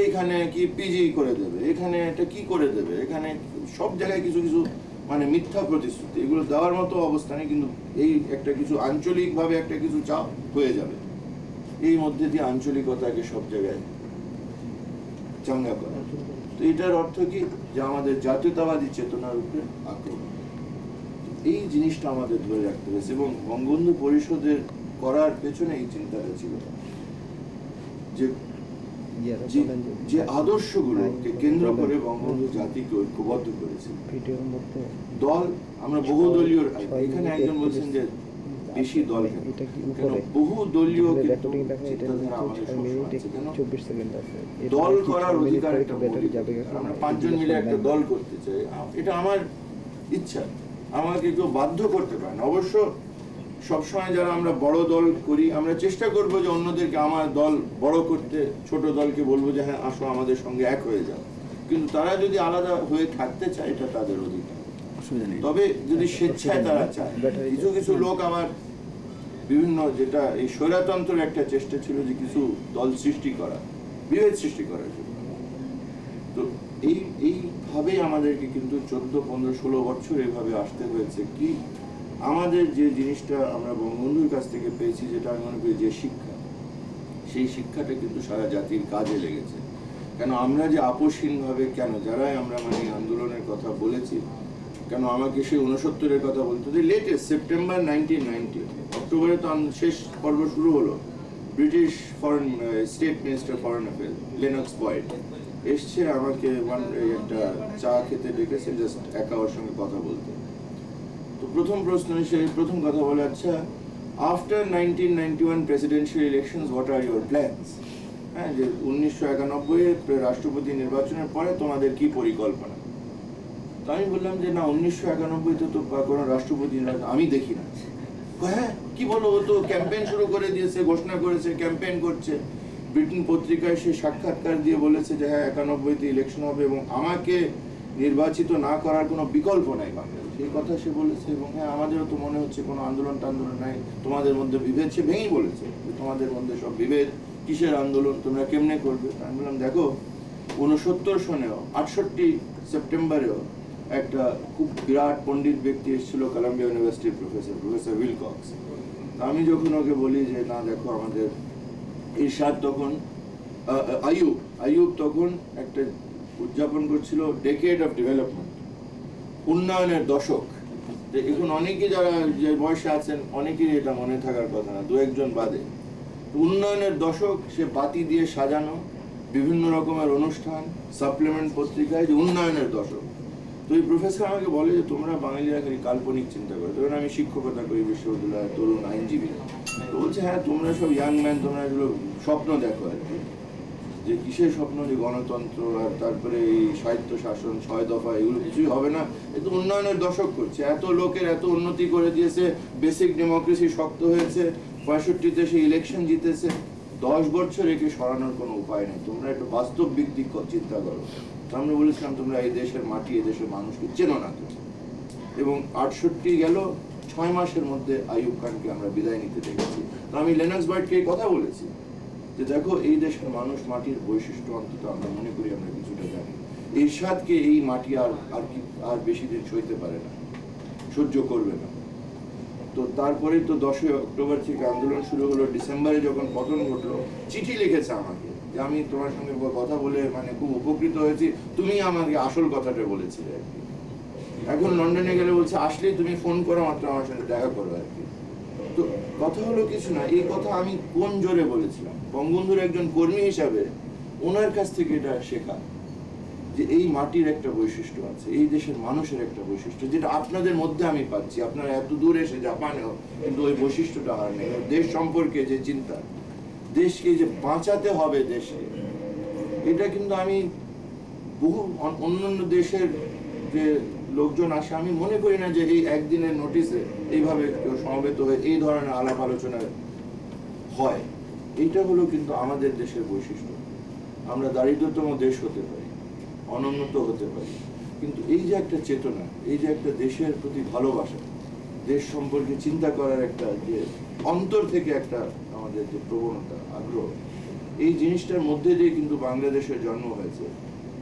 এইখানে কি পিজি করে দেবে, এখানে এটা কি করে দেবে, এখানে সব জায়গায় কিছু কিছু মানে মিথ্যা প্রতিশ্রুতি, এগুলো দেওয়ার মতো অবস্থা নেই, কিন্তু এই একটা কিছু আঞ্চলিকভাবে একটা কিছু চাপ হয়ে যাবে, এই মধ্যে দিয়ে আঞ্চলিকতাকে সব জায়গায় চাঙ্গা করা। তো এটার অর্থ কি? যে আমাদের জাতীয়তাবাদী চেতনার উপরে আক্রমণ। এই জিনিসটা আমাদের ধরে রাখতে হয়েছে, এবং বঙ্গবন্ধু পরিষদের করার পেছনে এই চিন্তাটা ছিল যে যে আদর্শগুলোকে কেন্দ্র করে বঙ্গবন্ধু জাতিকে ঐক্যবদ্ধ করেছে। দল, আমরা বহুদলীয়, এখানে একজন বলছেন যে বেশি দল, বহু দলীয় দল করার অধিকার একটা মৌলিক। আমরা 5 জন মিলে একটা দল করতে চাই, এটা আমার ইচ্ছা, আমাকে কেউ বাধ্য করতে পারে না। অবশ্য সবসময় যারা আমরা বড় দল করি, আমরা চেষ্টা করবো যে অন্যদেরকে আমার দল বড় করতে, ছোট দলকে বলবো যে হ্যাঁ আসো আমাদের সঙ্গে এক হয়ে যাও, কিন্তু তারা যদি আলাদা হয়ে থাকতে চায় এটা তাদের অধিকার, তবে যদি স্বেচ্ছায় তারা চায়। কিছু কিছু লোক আবার বিভিন্ন, যেটা এই স্বৈরতন্ত্রের একটা চেষ্টা ছিল যে কিছু দল সৃষ্টি করা, বিভেদ সৃষ্টি করার জন্য। তো এইভাবেই আমাদেরকে কিন্তু 14, 15, 16 বছর এভাবে আসতে হয়েছে। কি আমাদের যে জিনিসটা আমরা বঙ্গবন্ধুর কাছ থেকে পেয়েছি, যেটা আমি মনে করি যে শিক্ষা, সেই শিক্ষাটা কিন্তু সারা জাতির কাজে লেগেছে। কেন আমরা যে আপোষহীনভাবে, কেন যারাই আমরা মানে আন্দোলনের কথা বলেছি, কেন আমাকে সেই 69-এর কথা বলতে, যে লেটেস্ট সেপ্টেম্বর 1990, অক্টোবরে তো শেষ পর্ব শুরু হলো, British foreign state minister foreign affairs Lennox Boyd এসছে আমাকে একটা চা খেতে ডেকেছে, জাস্ট একা ওর সঙ্গে কথা বলতে। তো প্রথম প্রশ্ন হিসেবে প্রথম কথা বলে, আচ্ছা after 1991 presidential elections what are your plans? হ্যাঁ, যে 1991 রাষ্ট্রপতি নির্বাচনের পরে তোমাদের কি পরিকল্পনা? তো আমি বললাম যে না 1991-তে তো কোনো রাষ্ট্রপতি আমি দেখি না। হ্যাঁ কি বলো, ও তো ক্যাম্পেইন শুরু করে দিয়েছে, ঘোষণা করেছে, ক্যাম্পেইন করছে। ব্রিটেন পত্রিকায় সে সাক্ষাৎকার দিয়ে বলেছে যে হ্যাঁ 91-তে ইলেকশন হবে এবং আমাকে নির্বাচিত না করার কোনো বিকল্প নাই বাংলাদেশে, সেই কথা সে বলেছে। এবং হ্যাঁ আমাদেরও তো মনে হচ্ছে কোনো আন্দোলন টান্দোলন নাই, তোমাদের মধ্যে বিভেদ, সে ভেঙেই বলেছে তোমাদের মধ্যে সব বিভেদ, কিসের আন্দোলন, তোমরা কেমনে করবে। আমি বললাম দেখো 69 সনেও 68 সেপ্টেম্বরেও একটা খুব বিরাট পণ্ডিত ব্যক্তি এসেছিল, কলাম্বিয়া ইউনিভার্সিটির প্রফেসর উইলকক্স। আমি যখন ওকে বলি যে না দেখো আমাদের ইরশাদ তখন আইয়ুব তখন একটা উদযাপন করছিল ডেকেড অফ ডেভেলপমেন্ট, উন্নয়নের দশক। এখন অনেকে যারা যে বয়সে আছেন অনেকেরই এটা মনে থাকার কথা না, দু একজন বাদে। উন্নয়নের দশক, সে বাতি দিয়ে সাজানো বিভিন্ন রকমের অনুষ্ঠান, সাপ্লিমেন্ট পত্রিকায় যে উন্নয়নের দশক। তো এই প্রফেসর আমাকে বলে যে তোমরা বাঙালিরা খালি কাল্পনিক চিন্তা করো, তখন আমি শিক্ষকতা করি বিশ্ববিদ্যালয়ের তরুণ আইনজীবীরা। তো বলছে হ্যাঁ তোমরা সব ইয়াং ম্যান, তোমরা এগুলো স্বপ্ন দেখো আর কি, যে কিসের স্বপ্ন, যে গণতন্ত্র আর তারপরে এই স্বায়ত্ত শাসন 6 দফা এগুলো কিছুই হবে না, এত উন্নয়নের দশক করছে, এত লোকের এত উন্নতি করে দিয়েছে, বেসিক ডেমোক্রেসি শক্ত হয়েছে, 65-তে সে ইলেকশন জিতেছে, 10 বছর একে সরানোর কোনো উপায় নেই, তোমরা একটু বাস্তব ভিত্তিক চিন্তা করো। আমরা বলেছিলাম তোমরা এই দেশের মাটি, এই দেশের মানুষকে চেনো না তো। এবং 68 গেল, 6 মাসের মধ্যে আইয়ুব খানকে আমরা বিদায় নিতে দেখেছি। তো আমি লেনক্স বার্ডকে এই কথা বলেছি যে দেখো এই দেশের মানুষ, মাটির বৈশিষ্ট্য অন্তত আমরা মনে করি আমরা কিছুটা জানি। ইরশাদকে এই মাটি আর বেশি দিন সইতে পারে না, সহ্য করবে না। তো তারপরে তো 10 অক্টোবর থেকে আন্দোলন শুরু হলো, ডিসেম্বরে যখন পতন ঘটলো, চিঠি লিখেছে আমাকে যে আমি তোমার সঙ্গে কথা বলে মানে খুব উপকৃত হয়েছি, তুমি আমাকে আসল কথাটা বলেছিলে আর কি। এখন লন্ডনে গেলে বলছে আসলেই তুমি ফোন করো, মাত্র আমার সঙ্গে দেখা করো আর কি। তো কথা হলো কিছু না, এই কথা আমি কোন জোরে বলেছিলাম, বঙ্গবন্ধুর একজন কর্মী হিসাবে ওনার কাছ থেকে এটা শেখা যে এই মাটির একটা বৈশিষ্ট্য আছে, এই দেশের মানুষের একটা বৈশিষ্ট্য, যেটা আপনাদের মধ্যে আমি পাচ্ছি। আপনারা এত দূর এসে জাপানেও কিন্তু ওই বৈশিষ্ট্যটা আর নেই। দেশ সম্পর্কে যে চিন্তা, দেশকে যে বাঁচাতে হবে দেশকে, এটা কিন্তু আমি বহু অন্যান্য দেশের যে লোকজন আসে, আমি মনে করি না যে এই একদিনের নোটিসে এইভাবে কেউ সমবেত হয়ে এই ধরনের আলাপ আলোচনা হয়। এইটা হলো কিন্তু আমাদের দেশের বৈশিষ্ট্য। আমরা দারিদ্রতম দেশ হতে পারি, অনুন্নত হতে পারি, কিন্তু এই যে একটা চেতনা, এই যে একটা দেশের প্রতি ভালোবাসা, দেশ সম্পর্কে চিন্তা করার একটা যে অন্তর থেকে একটা আমাদের যে প্রবণতা, আগ্রহ, এই জিনিসটার মধ্যে দিয়ে কিন্তু বাংলাদেশের জন্ম হয়েছে।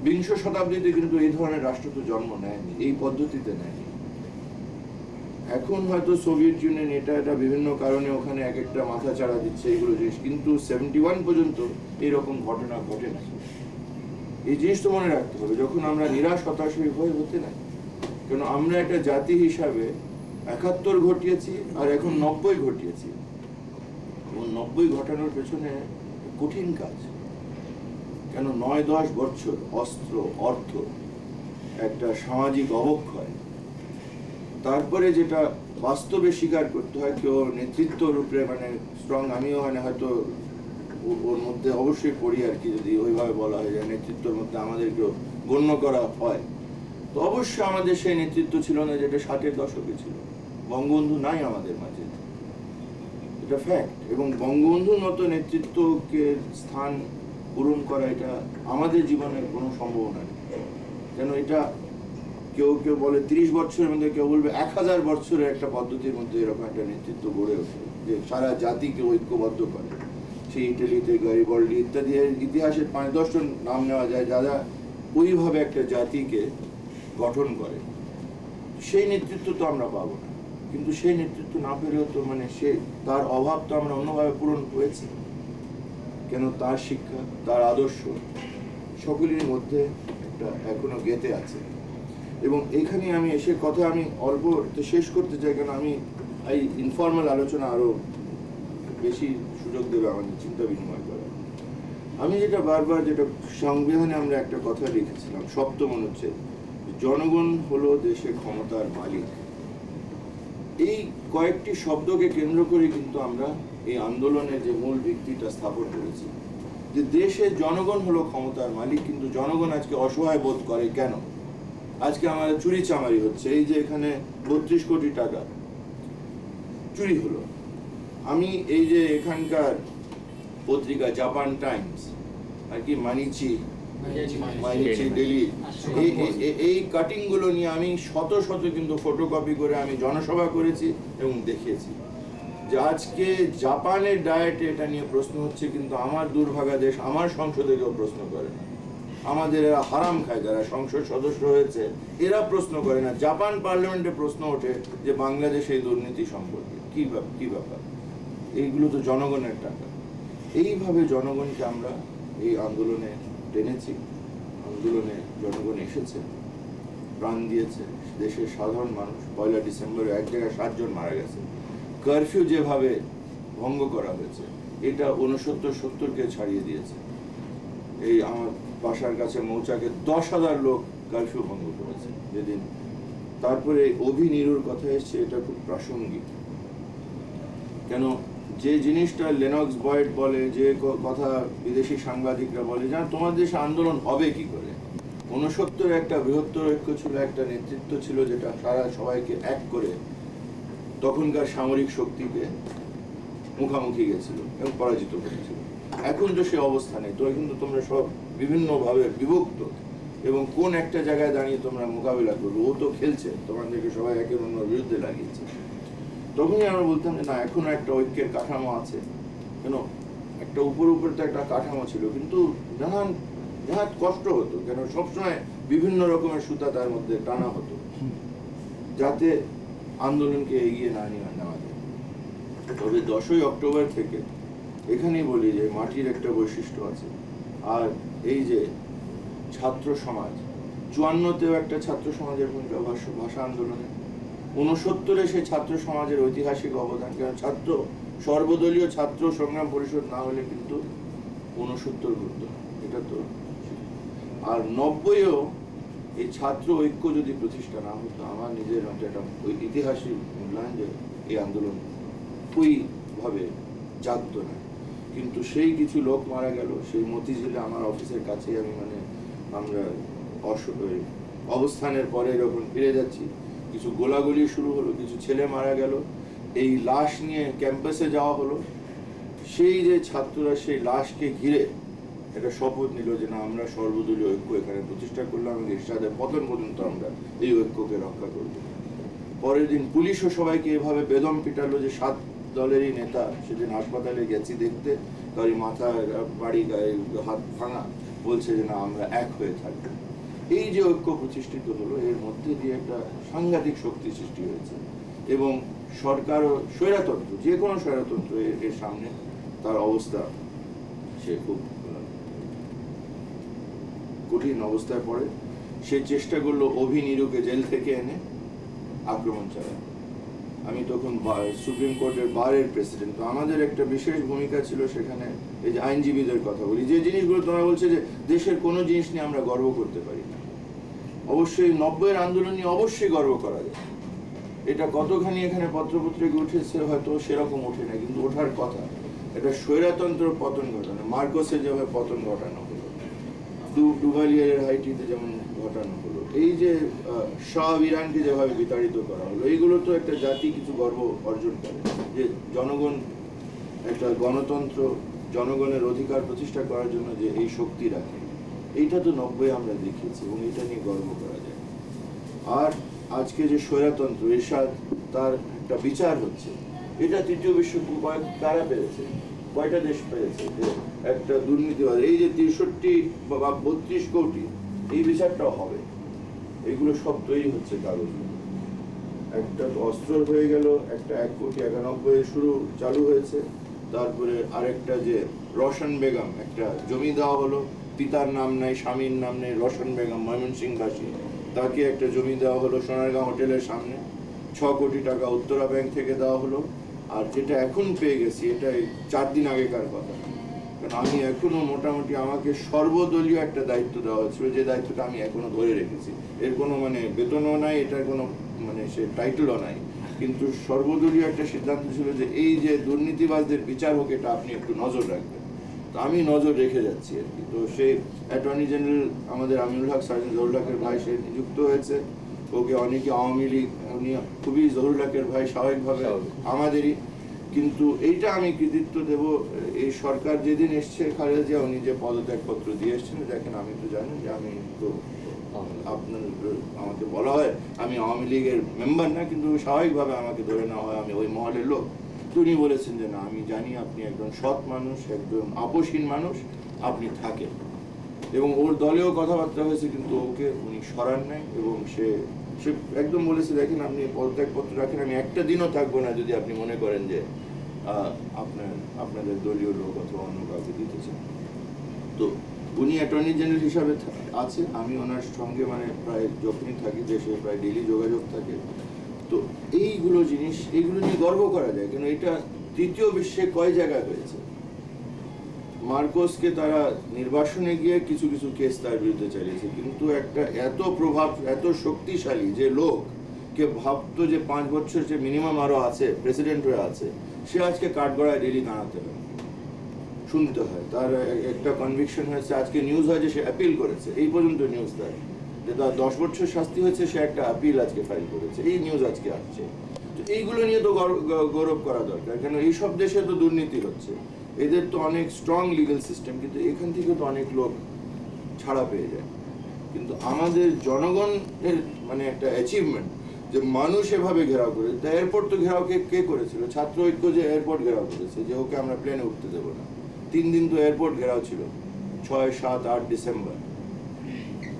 20 শতাব্দীতে কিন্তু এই ধরনের রাষ্ট্র তো জন্ম নেয়নি, এই পদ্ধতিতে নেয়নি। এখন হয়তো সোভিয়েত ইউনিয়ন এটা বিভিন্ন কারণে ওখানে এক একটা মাথা চাড়া দিচ্ছে এগুলো জিনিস, কিন্তু 71 পর্যন্ত এরকম ঘটনা ঘটে না। এই জিনিস তো মনে রাখতে হবে, যখন আমরা নিরাশ হতাশ হয়ে হতে না, কেন আমরা একটা জাতি হিসাবে 71 ঘটিয়েছি আর এখন 90 ঘটিয়েছি, এবং 90 ঘটানোর পেছনে কঠিন কাজ। কেন 9-10 বছর অস্ত্র, অর্থ, একটা সামাজিক অবক্ষয়, তারপরে যেটা বাস্তবে স্বীকার করতে হয়, কেউ নেতৃত্ব রূপে মানে স্ট্রং, আমিও মানে হয়তো ওর মধ্যে অবশ্যই পড়ি আর কি, যদি ওইভাবে বলা হয় যে নেতৃত্বের মধ্যে আমাদেরকেও গণ্য করা হয়, তো অবশ্যই আমাদের সেই নেতৃত্ব ছিল না যেটা 60-এর দশকে ছিল। বঙ্গবন্ধু নাই আমাদের মাঝে, এটা ফ্যাক্ট। এবং বঙ্গবন্ধুর মতো নেতৃত্বকে স্থান পূরণ করা এটা আমাদের জীবনের কোনো সম্ভাবনা নেই। কেন এটা কেউ কেউ বলে 30 বছরের মধ্যে, কেউ বলবে 1000 বছরের একটা পদ্ধতির মধ্যে এরকম একটা নেতৃত্ব গড়ে ওঠে যে সারা জাতিকে ঐক্যবদ্ধ করে। সেই ইটালিতে গারিবল্ডি ইত্যাদি ইতিহাসের 5-10জন নাম নেওয়া যায় যারা ওইভাবে একটা জাতিকে গঠন করে। সেই নেতৃত্ব তো আমরা পাবো না, কিন্তু সেই নেতৃত্ব না পেলেও তো মানে সে তার অভাব তো আমরা অন্যভাবে পূরণ হয়েছে। কেন তার শিক্ষা, তার আদর্শ সকলের মধ্যে একটা এখনো গেঁথে আছে। এবং এইখানে আমি এসে কথা আমি অল্প শেষ করতে চাই, কেন আমি এই ইনফর্মাল আলোচনা আরো বেশি সুযোগ দেবে আমাদের চিন্তা বিনিময় করার। আমি যেটা বারবার, যেটা সংবিধানে আমরা একটা কথা লিখেছিলাম, 7ম অনুচ্ছেদ, জনগণ হলো দেশের ক্ষমতার মালিক। এই কয়েকটি শব্দকে কেন্দ্র করে কিন্তু আমরা এই আন্দোলনের যে মূল ভিত্তিটা স্থাপন করেছি, যে দেশের জনগণ হলো ক্ষমতার মালিক। কিন্তু জনগণ আজকে অসহায় বোধ করে কেন? আজকে আমাদের চুরি চামারি হচ্ছে, এই যে এখানে 32 কোটি টাকা চুরি হলো। আমি এই যে এখানকার পত্রিকা জাপান টাইমস আর কি মানিচি ডেলি এই কাটিং গুলো নিয়ে আমি শত শত কিন্তু ফটোকপি করে আমি জনসভা করেছি এবং দেখিয়েছি যে আজকে জাপানের ডায়েটে এটা নিয়ে প্রশ্ন হচ্ছে, কিন্তু আমার দুর্ভাগা দেশ আমার সংসদে কেউ প্রশ্ন করে না। আমাদের এরা হারাম খায়, যারা সংসদ সদস্য হয়েছে এরা প্রশ্ন করে না। জাপান পার্লামেন্টে প্রশ্ন ওঠে যে বাংলাদেশ এই দুর্নীতি সম্পর্কে কি ব্যাপার। এইগুলো তো জনগণের টাকা। এইভাবে জনগণকে আমরা এই আন্দোলনে টেনেছি, আন্দোলনে জনগণ এসেছে, প্রাণ দিয়েছে, দেশের সাধারণ মানুষ। 1 ডিসেম্বরে এক জায়গায় 7 জন মারা গেছে। কারফিউ যেভাবে ভঙ্গ করা হয়েছে, এটা 69-70কে ছাড়িয়ে দিয়েছে। এই আমার বাসার কাছে মৌচাকে 10,000 লোক কারফিউ ভঙ্গ করেছে যেদিন। তারপরে অভিনিরুর কথা এসছে, এটা খুব প্রাসঙ্গিক। কেন যে জিনিসটা লেনক্স বয়েড বলে, যে কথা বিদেশি সাংবাদিকরা বলে, জান তোমার দেশে আন্দোলন হবে কি করে। 69 একটা বৃহত্তর ঐক্য ছিল, একটা নেতৃত্ব ছিল যেটা সারা সবাইকে এক করে তখনকার সামরিক শক্তিকে মুখামুখি গেছিল এবং পরাজিত করেছিল। এখন তো সে অবস্থা নেই। তো কিন্তু তোমরা সব বিভিন্নভাবে বিভক্ত, এবং কোন একটা জায়গায় দাঁড়িয়ে তোমরা মোকাবিলা করবে। ও তো খেলছে, তোমাদেরকে সবাই একের অন্যের বিরুদ্ধে লাগিয়েছে। তখনই আমরা বলতাম যে না, এখনো একটা ঐক্যের কাঠামো আছে। কেন একটা উপরে তো একটা কাঠামো ছিল, কিন্তু জাহান কষ্ট হতো, কেন সবসময় বিভিন্ন রকমের সুতা তার মধ্যে টানা হতো যাতে আন্দোলনকে এগিয়ে না নেওয়া যায়। তবে 10ই অক্টোবর থেকে এখানেই বলি যে মাটির একটা বৈশিষ্ট্য আছে। আর এই যে ছাত্র সমাজ, 54তেও একটা ছাত্র সমাজের ভূমিকা ভাষা আন্দোলনে, 69-এ সেই ছাত্র সমাজের ঐতিহাসিক অবদান। কারণ সর্বদলীয় ছাত্র সংগ্রাম পরিষদ না হলে কিন্তু 69 ঘটতো, এটা তো। আর 90-এও এই ছাত্র ঐক্য যদি প্রতিষ্ঠা না হতো, আমার নিজের মধ্যে একটা ওই ইতিহাসিক মূল্যায়ন যে এই আন্দোলন ওইভাবে জাগতো না। কিন্তু সেই কিছু লোক মারা গেল। সেই মতিঝিলে আমার অফিসের কাছে আমরা অবস্থানের পরে যখন ফিরে যাচ্ছি, কিছু গোলাগুলি শুরু হলো, কিছু ছেলে মারা গেল। এই লাশ নিয়ে ক্যাম্পাসে যাওয়া হলো। সেই যে ছাত্ররা সেই লাশকে ঘিরে একটা শপথ নিল যে না, আমরা সর্বদলীয় ঐক্য এখানে প্রতিষ্ঠা করলাম এবং এরশাদের পতন পর্যন্ত আমরা এই ঐক্যকে রক্ষা করব। পরের দিন পুলিশও সবাইকে এভাবে বেদম পিটালো যে 7 দলেরই নেতা, সেদিন হাসপাতালে গেছি দেখতে, তারই মাথা বাড়ি, গায়ে হাত ভাঙা, বলছে যে না, আমরা এক হয়ে থাকবো। এই যে ঐক্য প্রতিষ্ঠিত হলো, এর মধ্যে দিয়ে একটা সাংঘাতিক শক্তি সৃষ্টি হয়েছে। এবং সরকারও স্বৈরতন্ত্র, যে কোনো স্বৈরতন্ত্র এর সামনে তার অবস্থা সে খুব কঠিন অবস্থায় পড়ে। সে চেষ্টা করলো অভিনিরুকে জেল থেকে এনে আক্রমণ চালায়। আমি তখন সুপ্রিম কোর্টের বারের প্রেসিডেন্ট, তো আমাদের একটা বিশেষ ভূমিকা ছিল সেখানে। এই যে আইনজীবীদের কথা বলি, যে জিনিসগুলো তোমরা বলছে যে দেশের কোনো জিনিস নিয়ে আমরা গর্ব করতে পারি না, অবশ্যই 90-এর আন্দোলন নিয়ে অবশ্যই গর্ব করা যায়। এটা কতখানি এখানে পত্রপত্রিকা উঠেছে হয়তো সেরকম ওঠে না, কিন্তু ওঠার কথা। এটা স্বৈরতন্ত্র পতন ঘটানো, মার্কোসের যেভাবে পতন ঘটানো হলো, ডুভালিয়ারের হাইটিতে যেমন ঘটানো হলো, এই যে শাহ ইরানকে যেভাবে বিতাড়িত করা হলো, এইগুলো তো একটা জাতি কিছু গর্ব অর্জন করে যে জনগণ একটা গণতন্ত্র, জনগণের অধিকার প্রতিষ্ঠা করার জন্য যে এই শক্তি রাখে। এইটা তো 90-এ আমরা দেখিয়েছি এবং এটা নিয়ে গর্ব করা যায়। আর আজকে যে স্বৈরতন্ত্র, এরশাদ, তার একটা বিচার হচ্ছে, এটা তৃতীয় বিশ্বযুদ্ধ কারা পেরেছে, কয়টা দেশ পেরেছে যে একটা দুর্নীতিবাদ, এই যে 63 বা 32 কোটি, এই বিচারটাও হবে। এগুলো সব তৈরি হচ্ছে কাগজ। একটা অস্ত্র হয়ে গেল, একটা 1,91,00,000 শুরু চালু হয়েছে। তারপরে আরেকটা যে রোশন বেগম, একটা জমি দেওয়া হলো, পিতার নাম নাই, স্বামীর নাম নেই, রোশন বেগম ময়মনসিংহবাসী, তাকে একটা জমি দেওয়া হলো সোনারগাঁও হোটেলের সামনে। 6 কোটি টাকা উত্তরা ব্যাংক থেকে দেওয়া হলো। আর যেটা এখন পেয়ে গেছি, এটা 4 দিন আগেকার কথা। কারণ আমি এখনো মোটামুটি, আমাকে সর্বদলীয় একটা দায়িত্ব দেওয়া হয়েছিল, যে দায়িত্বটা আমি এখনো ধরে রেখেছি। এর কোনো বেতনও নাই, এটার কোনো সে টাইটেলও নাই, কিন্তু সর্বদলীয় একটা সিদ্ধান্ত ছিল যে এই যে দুর্নীতিবাজদের বিচার হোক, এটা আপনি একটু নজর রাখবেন। তো আমি নজর রেখে যাচ্ছি আর কি। তো সেই অ্যাটর্নি জেনারেল আমাদের আমিনুল হক, সার্জেন্ট জহুরুল হকের ভাই, সে নিযুক্ত হয়েছে। ওকে অনেকে আওয়ামী লীগ, উনি খুবই জহুরুল হকের ভাই, স্বাভাবিকভাবে আমাদেরই। কিন্তু এইটা আমি কৃতিত্ব দেব এই সরকার যেদিন এসছে, খালেদা জিয়া উনি যে পদত্যাগপত্র দিয়ে এসছেন, দেখেন আমি তো জানি যে আমি তো আপনার আমাকে বলা হয় আমি আওয়ামী লীগের মেম্বার না, কিন্তু স্বাভাবিকভাবে আমাকে ধরে নেওয়া হয় আমি ওই মহলের লোক। তো উনি বলেছেন যে না, আমি জানি আপনি একজন সৎ মানুষ, একজন আপোষহীন মানুষ, আপনি থাকেন। এবং ওর দলেও কথাবার্তা হয়েছে, কিন্তু ওকে উনি সরান নাই। এবং সে একদম বলেছে দেখেন আপনি পদত্যাগপত্র রাখেন, আমি একটা দিনও থাকবো না যদি আপনি মনে করেন যে আপনাদের দলীয় লোক অথবা অন্য কাউকে দিতে চান। তো উনি অ্যাটর্নি জেনারেল হিসাবে আছে, আমি ওনার সঙ্গে মানে প্রায় যখনই থাকি দেশে প্রায় ডেইলি যোগাযোগ থাকে। তো এইগুলো জিনিস, এইগুলো নিয়ে গর্ব করা যায়, কেন এটা তৃতীয় বিশ্বে কয় জায়গায় হয়েছে। মার্কোসকে তারা নির্বাসনে গিয়ে কিছু কিছু কেস তার বিরুদ্ধে চালিয়েছে, কিন্তু একটা এত প্রভাব, এত শক্তিশালী যে লোক কে ভাবতো যে 5 বছর যে মিনিমাম আরো আছে প্রেসিডেন্ট হয়ে আছে, সে আজকে কাঠগড়ায় ডেলি দাঁড়াতে হয়, শুনতে হয়। তার একটা কনভিকশন হয়েছে, আজকে নিউজ হয় যে সে অ্যাপিল করেছে, এই পর্যন্ত নিউজ তার যে তার 10 বছর শাস্তি হয়েছে, সে একটা অ্যাপিল আজকে ফাইল করেছে, এই নিউজ আজকে আসছে। তো এইগুলো নিয়ে তো গৌরব করা দরকার, কেন এইসব দেশে তো দুর্নীতি হচ্ছে, এদের তো অনেক স্ট্রং লিগ্যাল সিস্টেম, কিন্তু এখান থেকে তো অনেক লোক ছাড়া পেয়ে যায়। কিন্তু আমাদের জনগণের মানে একটা অ্যাচিভমেন্ট যে মানুষ এভাবে ঘেরাও করে, তা এয়ারপোর্ট তো ঘেরাও কে করেছিল? ছাত্র ঐক্য যে এয়ারপোর্ট ঘেরাও করেছে, যে ওকে আমরা প্লেনে উঠতে দেবো না। 3 দিন তো এয়ারপোর্ট ঘেরাও ছিল, 6, 7, 8 ডিসেম্বর।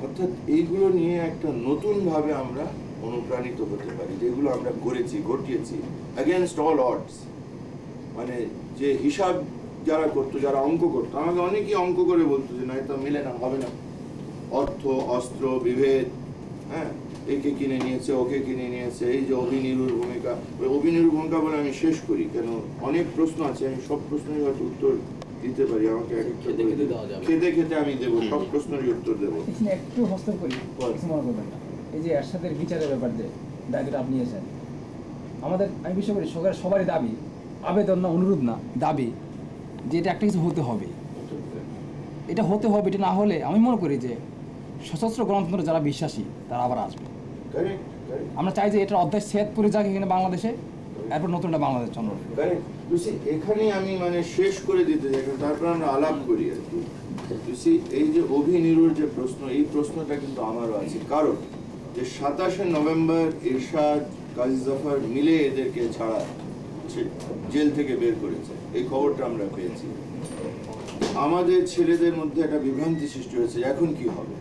অর্থাৎ এইগুলো নিয়ে একটা নতুন ভাবে আমরা অনুপ্রাণিত হতে পারি, যেগুলো আমরা করেছি, ঘটিয়েছি অ্যাগেনস্ট অল অডস। মানে যে হিসাব যারা করতো, যারা অঙ্ক করতো, আমাকে অনেকেই অঙ্ক করে বলতো যে না এটা মিলে না, হবে না, অর্থ অস্ত্র বিভেদ, হ্যাঁ, একে কিনে নিয়েছে, ওকে কিনে নিয়েছে, এই যে অভিনিরুর ভূমিকা। ওই অভিনিরুর ভূমিকা বলে আমি শেষ করি, কেন অনেক প্রশ্ন আছে, আমি সব প্রশ্নের হয়তো উত্তর দিতে পারি, আমাকে এক একটা খেতে খেতে আমি দেবো, সব প্রশ্নেরই উত্তর দেবো। একটু হস্তক্ষেপ করি, কিছু মনে করবেন না। এই যে এরশাদের বিচারের ব্যাপার যে দায়িত্বটা আপনি নিয়েছেন, আমাদের আমি বিশ্বাস করি সবারই দাবি, আবেদন না, অনুরোধ না, দাবি যে এটা একটা কিছু হতে হবে, এটা হতে হবে। এটা না হলে আমি মনে করি যে সশস্ত্র গণতন্ত্র যারা বিশ্বাসী তারা আবার আসবে। আমরা চাই যে এটা অধ্যায় ছেদ করে যাক এখানে বাংলাদেশে, এরপর নতুন একটা বাংলাদেশ চন্দ্র। এখানে আমি মানে শেষ করে দিতে চাই, তারপর আমরা আলাপ করি আর কি। এই যে অভিনিরুর যে প্রশ্ন, এই প্রশ্নটা কিন্তু আমারও আছে, কারণ যে 27শে নভেম্বর এরশাদ, কাজী জাফর মিলে এদেরকে ছাড়া জেল থেকে বের করেছে, এই খবরটা আমরা পেয়েছি। আমাদের ছেলেদের মধ্যে একটা বিভ্রান্তি সৃষ্টি হয়েছে, এখন কি হবে।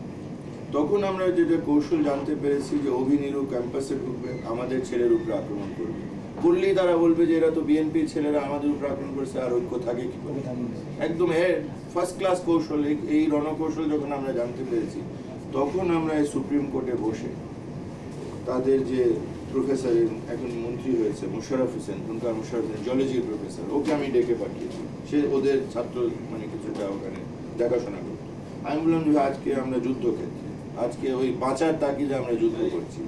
তখন আমরা যেটা কৌশল জানতে পেরেছি যে অভিনিরু ক্যাম্পাসে ঢুকবে, আমাদের ছেলের উপরে আক্রমণ করবে, করলেই তারা বলবে যে এরা তো বিএনপির ছেলেরা আমাদের উপরে আক্রমণ করেছে, আর ঐক্য থাকে কি করে। একদম ফার্স্ট ক্লাস কৌশল। এই রণকৌশল যখন আমরা জানতে পেরেছি, তখন আমরা এই সুপ্রিম কোর্টে বসে তাদের যে প্রফেসর এখন মন্ত্রী হয়েছে মুশারফ হোসেন, তখনকার মুশারফ হোসেন জিওলজির প্রফেসর, ওকে আমি ডেকে পাঠিয়েছি, সে ওদের ছাত্র মানে কিছুটা ওখানে দেখাশোনা করতো। আমি বললাম যে আজকে আমরা যুদ্ধক্ষেত্রে, আজকে ওই বাঁচার তাগিদে আমরা যুদ্ধ করছি।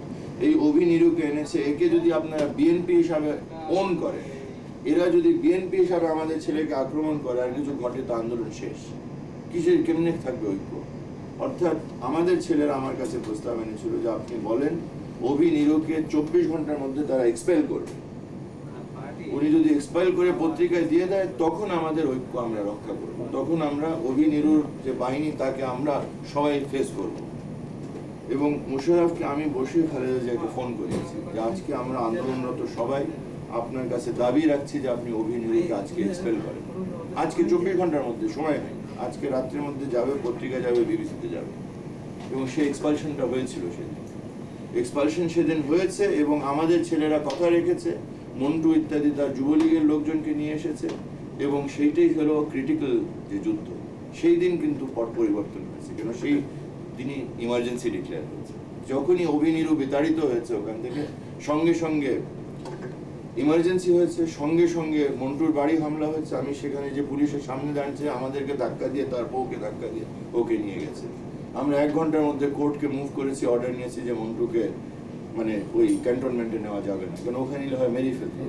এই অভিনিরুকে এনেছে, একে যদি আপনারা বিএনপি হিসাবে ওন করেন, এরা যদি বিএনপি হিসাবে আমাদের ছেলেকে আক্রমণ করে আর কিছু ঘটে, তো আন্দোলন শেষ। কিসের কেমনে থাকবে ঐক্য? অর্থাৎ আমাদের ছেলেরা আমার কাছে প্রস্তাব এনেছিল যে আপনি বলেন অভিনিরুকে 24 ঘন্টার মধ্যে তারা এক্সপেল করবে, উনি যদি এক্সপেল করে পত্রিকায় দিয়ে দেয়, তখন আমাদের ঐক্য আমরা রক্ষা করব, তখন আমরা অভিনিরুর যে বাহিনী তাকে আমরা সবাই ফেস করব। এবং মুশারফকে আমি বসে খালেদা জিয়াকে ফোন করেছি যে আজকে আমরা আন্দোলনরত সবাই আপনার কাছে দাবি রাখছি যে আপনি অভিনিরুকে আজকে এক্সপেল করেন, আজকে 24 ঘন্টার মধ্যে, সময় নেই, আজকে রাত্রের মধ্যে যাবে, পত্রিকা যাবে, বিবিসিতে যাবে। এবং সেই এক্সপালশনটা হয়েছিল সেদিন, এক্সপালশন সেদিন হয়েছে। এবং আমাদের ছেলেরা কথা রেখেছে, মন্টু ইত্যাদি তার যুবলীগের লোকজনকে নিয়ে এসেছে, এবং সেইটাই হলো ক্রিটিক্যাল যে যুদ্ধ। সেই দিন কিন্তু পট পরিবর্তন হয়েছে, কেন সেই দিনই ইমার্জেন্সি ডিক্লেয়ার হয়েছে। যখনই অভিনিরু বিতাড়িত হয়েছে ওখান থেকে, সঙ্গে সঙ্গে ইমার্জেন্সি হয়েছে, সঙ্গে সঙ্গে মন্টুর বাড়ি হামলা হয়েছে। আমি সেখানে যে পুলিশের সামনে দাঁড়িয়েছে, আমাদেরকে ধাক্কা দিয়ে, তার বউকে ধাক্কা দিয়ে ওকে নিয়ে গেছে। আমরা 1 ঘন্টার মধ্যে কোর্টকে মুভ করেছি, অর্ডার নিয়েছি যে মন্টুকে মানে ওই ক্যান্টনমেন্টে নেওয়া যাবে না, কারণ ওখানে নিলে হয় মেরে ফেলতে।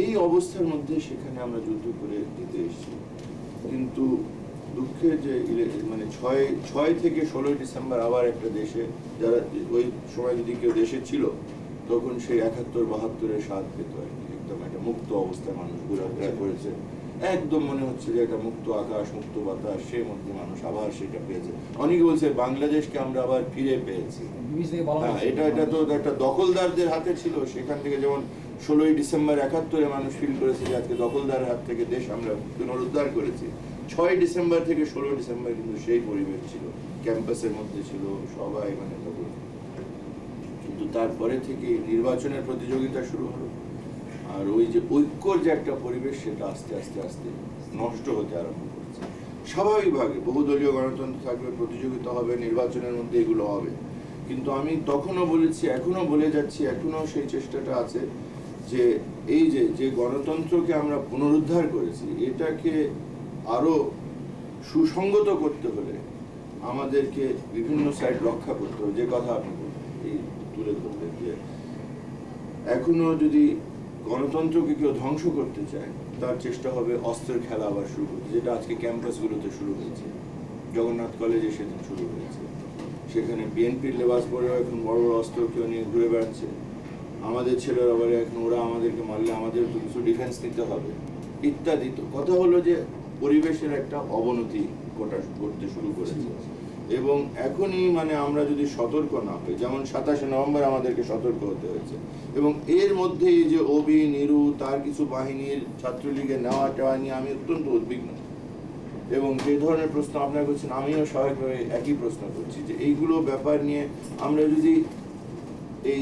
এই অবস্থার মধ্যে সেখানে আমরা যুদ্ধ করে দিতে এসেছি। কিন্তু দুঃখের যে মানে 6 থেকে 16 ডিসেম্বর আবার একটা দেশে যারা ওই সময় যদি কেউ দেশে ছিল তখন সেই 71-72-এর স্বাদ পেত আর কি। একদম একটা মুক্ত অবস্থায় মানুষ ঘোরাফেরা করেছে, একদম মনে হচ্ছে যে একটা মুক্ত আকাশ, মুক্ত বাতাস, সেই মধ্যে মানুষ আবার সেটা পেয়েছে। অনেকে বলছে বাংলাদেশকে আমরা আবার ফিরে পেয়েছি। হ্যাঁ, এটা তো একটা দখলদারদের হাতে ছিল, সেখান থেকে যেমন 16 ডিসেম্বর 71-এ মানুষ ফিল করেছে যে আজকে দখলদারের হাত থেকে দেশ আমরা পুনরুদ্ধার করেছি। 6 ডিসেম্বর থেকে 16 ডিসেম্বর কিন্তু সেই পরিবেশ ছিল, ক্যাম্পাসের মধ্যে ছিল সবাই, মানে তখন। কিন্তু তারপরে থেকে নির্বাচনের প্রতিযোগিতা শুরু হলো, আর ওই যে ঐক্যর যে একটা পরিবেশ সেটা আস্তে আস্তে আস্তে নষ্ট হতে আরম্ভ করেছে। স্বাভাবিকভাবে বহুদলীয় গণতন্ত্র থাকবে, প্রতিযোগিতা হবে, নির্বাচনের মধ্যে এগুলো হবে। কিন্তু আমি তখনও বলেছি, এখনো বলে যাচ্ছি, এখনো সেই চেষ্টাটা আছে যে এই যে গণতন্ত্রকে আমরা পুনরুদ্ধার করেছি, এটাকে আরো সুসংগত করতে হলে আমাদেরকে বিভিন্ন সাইড রক্ষা করতে হবে। যে কথা আপনি এই তুলে ধরলেন যে এখনো যদি গণতন্ত্রকে কেউ ধ্বংস করতে চায়, তার চেষ্টা হবে অস্ত্রের খেলা আবার শুরু করতে, যেটা আজকে ক্যাম্পাসগুলোতে শুরু হয়েছে। জগন্নাথ কলেজে সেদিন শুরু হয়েছে, সেখানে বিএনপির লেবাস পরেও এখন বড় বড় অস্ত্র কেউ নিয়ে ঘুরে বেড়াচ্ছে। আমাদের ছেলেরা বলে এখন ওরা আমাদেরকে মারলে আমাদের তো কিছু ডিফেন্স নিতে হবে ইত্যাদি। তো কথা হলো যে পরিবেশের একটা অবনতি করতে শুরু করেছে, এবং এখনই মানে আমরা যদি সতর্ক না হই, যেমন 27 নভেম্বর আমাদেরকে সতর্ক হতে হয়েছে, এবং এর মধ্যে এই যে ওবি, নিরু, তার কিছু বাহিনীর ছাত্রলীগের নেওয়া টেওয়া নিয়ে আমি অত্যন্ত উদ্বিগ্ন। এবং যে ধরনের প্রশ্ন আপনারা করছেন, আমিও স্বাভাবিকভাবে একই প্রশ্ন করছি যে এইগুলো ব্যাপার নিয়ে আমরা যদি এই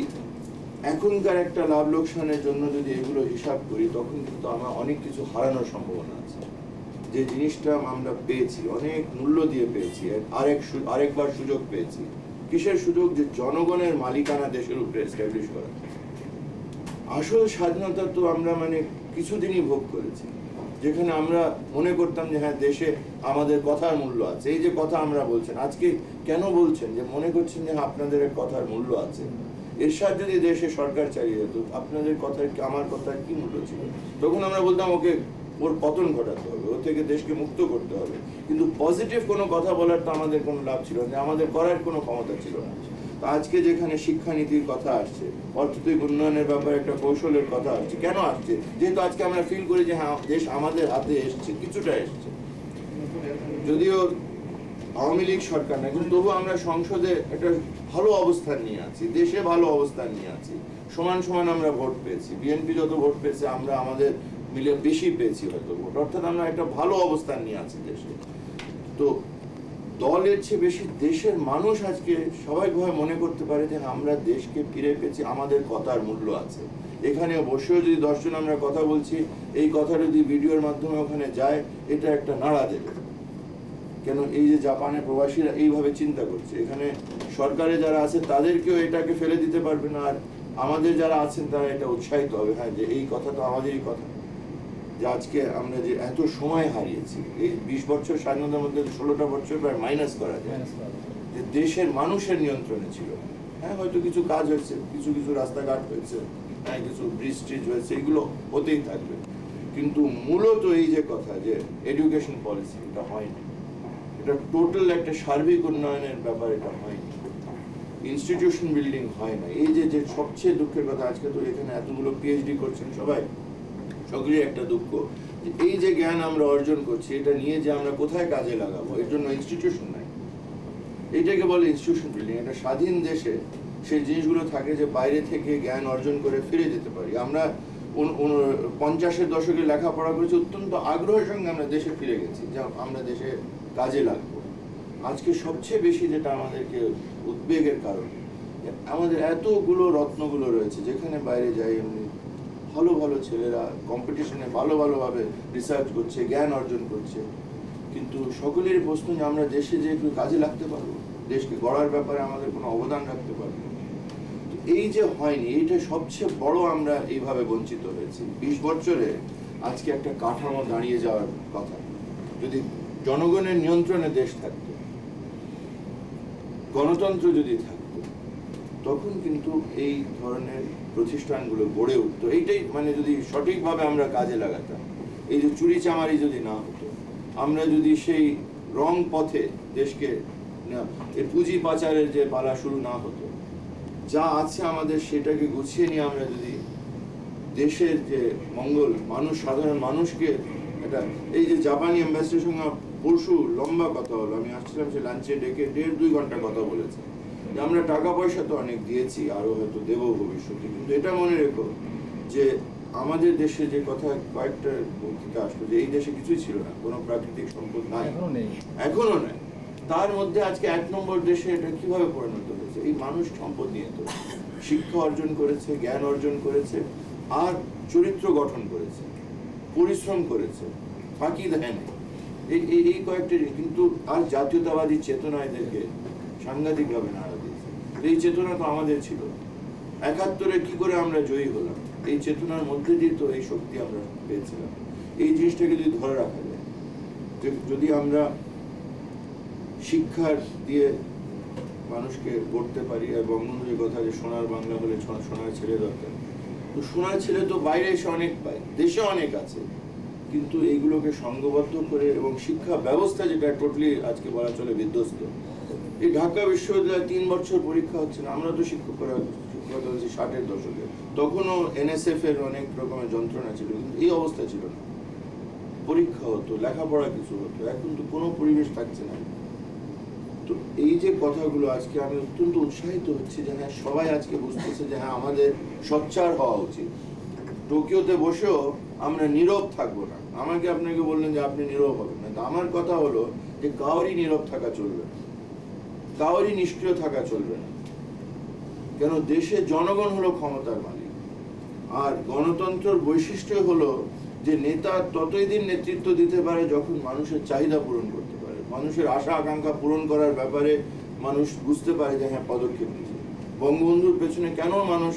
এখনকার একটা লাভ লোকসানের জন্য যদি এগুলো হিসাব করি, তখন কিন্তু আমরা অনেক কিছু হারানোর সম্ভাবনা আছে। যে জিনিসটা আমরা পেয়েছি, অনেক মূল্য দিয়ে পেয়েছি, আরেকবার সুযোগ পেয়েছি। কিসের সুযোগ? যে জনগণের মালিকানা দেশের উপরে এস্টাবলিশ করা। আসল স্বাধীনতা তো আমরা মানে কিছুদিনই ভোগ করেছি, যেখানে আমরা মনে করতাম যে হ্যাঁ দেশে আমাদের কথার মূল্য আছে। এই যে কথা আমরা বলছেন আজকে, কেন বলছেন যে মনে করছেন যে আপনাদের কথার মূল্য আছে? এরশাদ যদি দেশে সরকার চালিয়ে যেত, আপনাদের কথার আমার কথার কি মূল্য ছিল? তখন আমরা বলতাম ওকে ওর পতন ঘটাতে হবে, ওর থেকে দেশকে মুক্ত করতে হবে। কিন্তু পজিটিভ কোনো কথা বলার তো আমাদের কোনো লাভ ছিল না, আমাদের করার কোনো ক্ষমতা ছিল না। তো আজকে যেখানে শিক্ষানীতির কথা আসছে, অর্থনৈতিক উন্নয়নের ব্যাপারে একটা কৌশলের কথা আসছে, কেন আসছে? যেহেতু আজকে আমরা ফিল করি যে হ্যাঁ দেশ আমাদের হাতে এসছে, কিছুটা এসছে। যদিও আওয়ামী লীগ সরকার না, কিন্তু তবু আমরা সংসদে একটা ভালো অবস্থান নিয়ে আছি, দেশে ভালো অবস্থান নিয়ে আছি, সমান সমান আমরা ভোট পেয়েছি। বিএনপি যত ভোট পেয়েছে আমরা আমাদের মিলে বেশি পেয়েছি হয়তো ভোট, অর্থাৎ আমরা একটা ভালো অবস্থান নিয়ে আছি দেশে। তো দলের চেয়ে বেশি দেশের মানুষ আজকে স্বাভাবিকভাবে মনে করতে পারে যে আমরা দেশকে ফিরে পেয়েছি, আমাদের কথার মূল্য আছে। এখানে বসেও যদি 10 জন আমরা কথা বলছি, এই কথা যদি ভিডিওর মাধ্যমে ওখানে যায়, এটা একটা নাড়া দেবে। কেন এই যে জাপানের প্রবাসীরা এইভাবে চিন্তা করছে, এখানে সরকারে যারা আছে তাদেরকেও এটাকে ফেলে দিতে পারবে না, আর আমাদের যারা আছেন তারা এটা উৎসাহিত হবে, হ্যাঁ যে এই কথা তো আমাদেরই কথা। যে আজকে আমরা যে এত সময় হারিয়েছি, এই 20 বছর স্বাধীনতার মধ্যে 16টা বছর প্রায় মাইনাস করা যায়, যে দেশের মানুষের নিয়ন্ত্রণে ছিল। হ্যাঁ হয়তো কিছু কাজ হয়েছে, কিছু কিছু রাস্তাঘাট হয়েছে, হ্যাঁ কিছু ব্রিজ ট্রিজ হয়েছে, এগুলো হতেই থাকবে। কিন্তু মূলত এই যে কথা যে এডুকেশন পলিসি, এটা হয়নি, এটা টোটাল একটা সার্বিক উন্নয়নের ব্যাপার, এটা হয়নি। ইনস্টিটিউশন বিল্ডিং হয় না। এই যে সবচেয়ে দুঃখের কথা, আজকে তো এখানে এতগুলো পিএইচডি করছেন সবাই, সকলের একটা দুঃখ যে এই যে জ্ঞান আমরা অর্জন করছি, এটা নিয়ে যে আমরা কোথায় কাজে লাগাবো, এর জন্য ইনস্টিটিউশন নাই। এটাকে বলে ইনস্টিটিউশন বিল্ডিং। একটা স্বাধীন দেশে সেই জিনিসগুলো থাকে যে বাইরে থেকে জ্ঞান অর্জন করে ফিরে যেতে পারি। আমরা 50-এর দশকে লেখাপড়া করেছি, অত্যন্ত আগ্রহের সঙ্গে আমরা দেশে ফিরে গেছি, যে আমরা দেশে কাজে লাগবো। আজকে সবচেয়ে বেশি যেটা আমাদেরকে উদ্বেগের কারণ, আমাদের এতগুলো রত্নগুলো রয়েছে, যেখানে বাইরে যাই এমনি ভালো ভালো ছেলেরা কম্পিটিশনে ভালোভাবে রিসার্চ করছে, জ্ঞান অর্জন করছে, কিন্তু সকলের প্রশ্ন যে আমরা দেশে যে একটু কাজে লাগতে পারবো, দেশকে গড়ার ব্যাপারে আমাদের কোনো অবদান রাখতে পারবো। এই যে হয়নি, এইটা সবচেয়ে বড় আমরা এইভাবে বঞ্চিত হয়েছি। 20 বছরে আজকে একটা কাঠামো দাঁড়িয়ে যাওয়ার কথা। যদি জনগণের নিয়ন্ত্রণে দেশ থাকতো, গণতন্ত্র যদি থাকতো, তখন কিন্তু এই ধরনের প্রতিষ্ঠানগুলো গড়ে উঠতো। এইটাই মানে যদি সঠিকভাবে আমরা কাজে লাগাতাম, এই যে চুরি চামারি যদি না হতো, আমরা যদি সেই রং পথে দেশকে এই পুঁজি পাচারের যে পালা শুরু না হতো, যা আছে আমাদের সেটাকে গুছিয়ে নিয়ে আমরা যদি দেশের যে মঙ্গল, মানুষ, সাধারণ মানুষকে একটা, এই যে জাপানি অ্যাম্বাসিডারের সঙ্গে পরশু লম্বা কথা হলো, আমি আসছিলাম সে লাঞ্চে ডেকে 1.5-2 ঘন্টা কথা বলেছে যে আমরা টাকা পয়সা তো অনেক দিয়েছি, আরো হয়তো দেবো ভবিষ্যতে, কিন্তু এটা মনে রেখো যে আমাদের দেশে যে কথা কয়েকটা বক্তৃতা আসলো যে এই দেশে কিছুই ছিল না, কোনো প্রাকৃতিক সম্পদ নাই, এখনো নাই, তার মধ্যে আজকে 1 নম্বর দেশে এটা কিভাবে পরিণত হয়েছে? এই মানুষ সম্পদ নিয়ে তো শিক্ষা অর্জন করেছে, জ্ঞান অর্জন করেছে, আর চরিত্র গঠন করেছে, পরিশ্রম করেছে, ফাঁকি দেয় না, এই কয়েকটা, কিন্তু আর জাতীয়তাবাদী চেতনা এদেরকে সাংঘাতিকভাবে নাড়া দিয়েছে। এই চেতনা তো আমাদের ছিল। 71-এ কি করে আমরা জয়ী হলাম? এই চেতনার মধ্যে দিয়ে তো এই শক্তি আমরা পেয়েছিলাম। এই জিনিসটাকে যদি ধরে রাখা যায়, যদি আমরা শিক্ষার দিয়ে মানুষকে গড়তে পারি, এবং বঙ্গবন্ধু যে কথা যে সোনার বাংলা হলে সোনার ছেলে দরকার, তো সোনার ছেলে তো বাইরে এসে অনেক পায়, দেশে অনেক আছে, কিন্তু এইগুলোকে সংঘবদ্ধ করে, এবং শিক্ষা ব্যবস্থা যেটা টোটালি আজকে বলা চলে বিধ্বস্ত। এই ঢাকা বিশ্ববিদ্যালয়ে 3 বছর পরীক্ষা হচ্ছে না, আমরা তো শিক্ষকতা হচ্ছে 60-এর দশকে, তখনও NSF এর অনেক রকমের যন্ত্রণা ছিল, কিন্তু এই অবস্থা ছিল না। পরীক্ষা হতো, লেখাপড়া কিছু হতো, এখন তো কোনো পরিবেশ থাকছে না। তো এই যে কথাগুলো আজকে আমি অত্যন্ত উৎসাহিত হচ্ছি যে হ্যাঁ, সবাই আজকে বুঝতেছে যে হ্যাঁ, আমাদের সোচ্চার হওয়া উচিত। টোকিওতে বসেও আমরা নীরব থাকবো না। আমাকে আপনাকে বললেন যে আপনি নীরব হবেন না, আমার কথা হলো যে কাউরই নীরব থাকা চলবে না, কাউরই নিষ্ক্রিয় থাকা চলবে না। কেন? দেশে জনগণ হলো ক্ষমতার মালিক, আর গণতন্ত্রের বৈশিষ্ট্য হলো যে নেতা ততই দিন নেতৃত্ব দিতে পারে যখন মানুষের চাহিদা পূরণ করতে পারে, মানুষের আশা আকাঙ্ক্ষা পূরণ করার ব্যাপারে মানুষ বুঝতে পারে যে হ্যাঁ, পদক্ষেপ নিচ্ছে। বঙ্গবন্ধুর পেছনে কেন মানুষ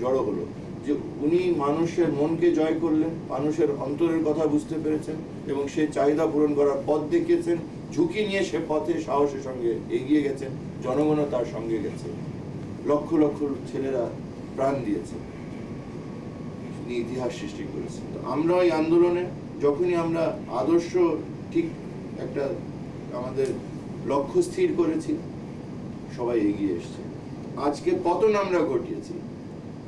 জড়ো হলো? যে উনি মানুষের মনকে জয় করলেন, মানুষের অন্তরের কথা বুঝতে পেরেছেন, এবং সে চাহিদা পূরণ করার পথ দেখিয়েছেন, ঝুঁকি নিয়ে সে পথে সাহসের সঙ্গে এগিয়ে গেছেন, জনগণও তার সঙ্গে গেছে, লক্ষ লক্ষ ছেলেরা প্রাণ দিয়েছে, ইতিহাস সৃষ্টি করেছে। তো আমরা এই আন্দোলনে যখনই আমরা আদর্শ ঠিক একটা আমাদের লক্ষ্য স্থির করেছি, সবাই এগিয়ে এসছে। আজকে পতন আমরা ঘটিয়েছি,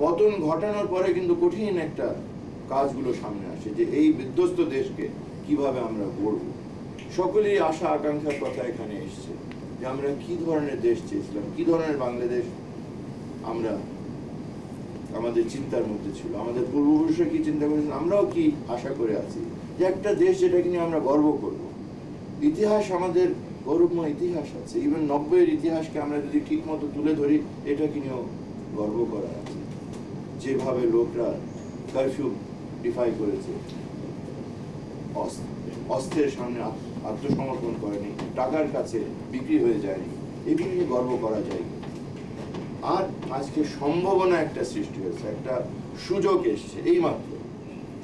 পতন ঘটানোর পরে কিন্তু কঠিন একটা কাজগুলো সামনে আসে যে এই বিধ্বস্ত দেশকে কিভাবে আমরা গড়ব। সকলেই আশা আকাঙ্ক্ষার কথা এখানে এসছে যে আমরা কি ধরনের দেশ চেয়েছিলাম, কি ধরনের বাংলাদেশ আমরা আমাদের চিন্তার মধ্যে ছিল, আমাদের পূর্বপুরুষরা কি চিন্তা করেছেন, আমরাও কি আশা করে আছি যে একটা দেশ যেটাকে নিয়ে আমরা গর্ব করব। ইতিহাস, আমাদের গৌরবময় ইতিহাস আছে, ইভেন 90-এর ইতিহাসকে আমরা যদি ঠিক মতো তুলে ধরি, এটাকে নিয়েও গর্ব করা আছে। যেভাবে লোকরা কারফিউ ডিফাই করেছে, অস্ত্রের সামনে আত্মসমর্পণ করেনি, টাকার কাছে বিক্রি হয়ে যায়নি, এগুলো নিয়ে গর্ব করা যায়। আর আজকে সম্ভাবনা একটা সৃষ্টি হয়েছে, একটা সুযোগ এসছে। এই মাত্র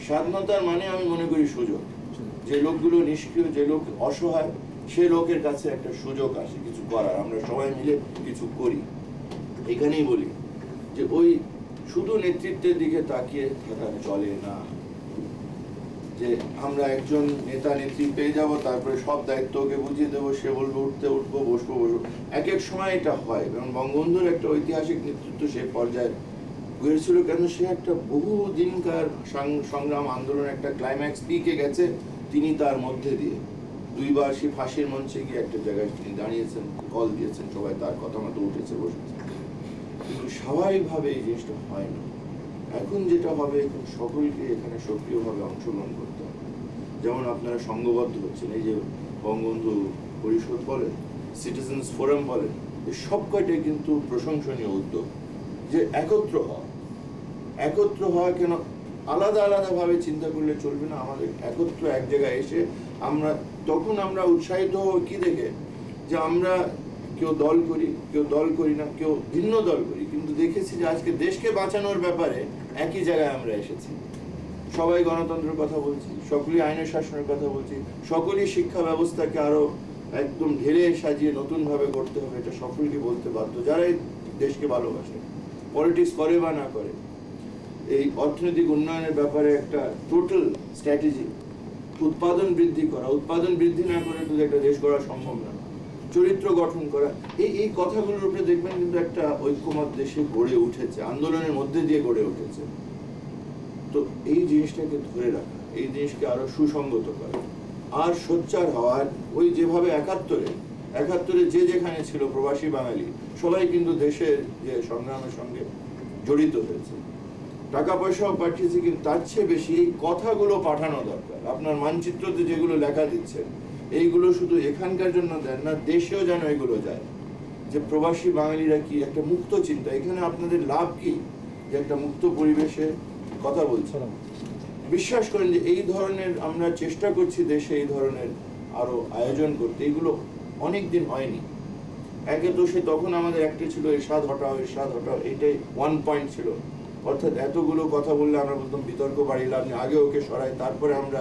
স্বাধীনতার মানে আমি মনে করি সুযোগ। যে লোকগুলো নিষ্ক্রিয়, যে লোক অসহায়, সে লোকের কাছে একটা সুযোগ আসে কিছু করার, আমরা সবাই মিলে কিছু করি। এখানেই বলি যে ওই শুধু নেতৃত্বের দিকে তাকিয়ে থাকা চলে না, যে আমরা একজন নেতা নেত্রী পেয়ে যাব, তারপরে সব দায়িত্ব ওকে বুঝিয়ে দেবো, সে বলবো উঠতে উঠবো, বসবো বসবো। এক এক সময় এটা হয়, এবং বঙ্গবন্ধুর একটা ঐতিহাসিক নেতৃত্ব সে পর্যায়ে হয়েছিল, কেন সে একটা বহু দিনকার সংগ্রাম আন্দোলন একটা ক্লাইম্যাক্স পিকে গেছে, তিনি তার মধ্যে দিয়ে 2বার সে ফাঁসির মঞ্চে গিয়ে একটা জায়গায় তিনি দাঁড়িয়েছেন, কল দিয়েছেন, সবাই তার কথা মতো উঠেছে, বসেছে। কিন্তু স্বাভাবিকভাবে এই জিনিসটা হয় না। এখন যেটা হবে, এখন সকলকে এখানে সক্রিয়ভাবে অংশগ্রহণ করতে হবে। যেমন আপনারা সংঘবদ্ধ হচ্ছেন, এই যে বঙ্গবন্ধু পরিষদ বলেন, সিটিজেন্স ফোরাম বলেন, এই সব কয়টাই কিন্তু প্রশংসনীয় উদ্যোগ। যে একত্র হওয়া, কেন আলাদা আলাদাভাবে চিন্তা করলে চলবে না, আমাদের একত্র এক জায়গায় এসে তখন আমরা উৎসাহিত হব কি দেখে, যে আমরা কেউ দল করি না, কেউ ভিন্ন দল করি, কিন্তু দেখেছি যে আজকে দেশকে বাঁচানোর ব্যাপারে একই জায়গায় আমরা এসেছি। সবাই গণতন্ত্রের কথা বলছি, সকলেই আইনের শাসনের কথা বলছি, সকলেই শিক্ষা ব্যবস্থাকে আরো একদম ঢেলে সাজিয়ে নতুন ভাবে করতে হবে, এটা সকলকে বলতে বাধ্য যারা এই দেশকে ভালোবাসে, পলিটিক্স করে বা না করে। এই অর্থনৈতিক উন্নয়নের ব্যাপারে একটা টোটাল স্ট্র্যাটেজি উৎপাদন বৃদ্ধি করা, উৎপাদন বৃদ্ধি না করে তো একটা দেশ গড়া সম্ভব না, চরিত্র গঠন করা, এই কথাগুলোর উপরে দেখবেন কিন্তু একটা ঐক্যমত দেশে গড়ে উঠেছে, আন্দোলনের মধ্যে দিয়ে গড়ে উঠেছে। তো এই জিনিসটাকে ধরে রাখা, এই জিনিসকে আরো সুসংগত করা, আর সোচ্চার হওয়ার, ওই যেভাবে একাত্তরে যে যেখানে ছিল প্রবাসী বাঙালি সবাই কিন্তু দেশের যে সংগ্রামের সঙ্গে জড়িত হয়েছে, টাকা পয়সাও পাঠিয়েছে, কিন্তু তার চেয়ে বেশি এই কথাগুলো পাঠানো দরকার। আপনার মানচিত্রতে যেগুলো লেখা দিচ্ছেন এইগুলো শুধু এখানকার জন্য দেন না, দেশেও যেন এগুলো যায়, যে প্রবাসী বাঙালিরা কি একটা মুক্ত চিন্তা, এখানে আপনাদের লাভ কি যে একটা মুক্ত পরিবেশে কথা বলছে। বিশ্বাস করেন যে এই ধরনের আমরা চেষ্টা করছি দেশে এই ধরনের আরো আয়োজন করতে, এগুলো অনেক দিন হয়নি। একে তো সে তখন আমাদের একটা ছিল এরশাদ হটাও, এইটাই 1 পয়েন্ট ছিল, অর্থাৎ এতগুলো কথা বললে আমরা বলতাম বিতর্ক বাড়িলে আপনি আগে ওকে সরাই, তারপরে আমরা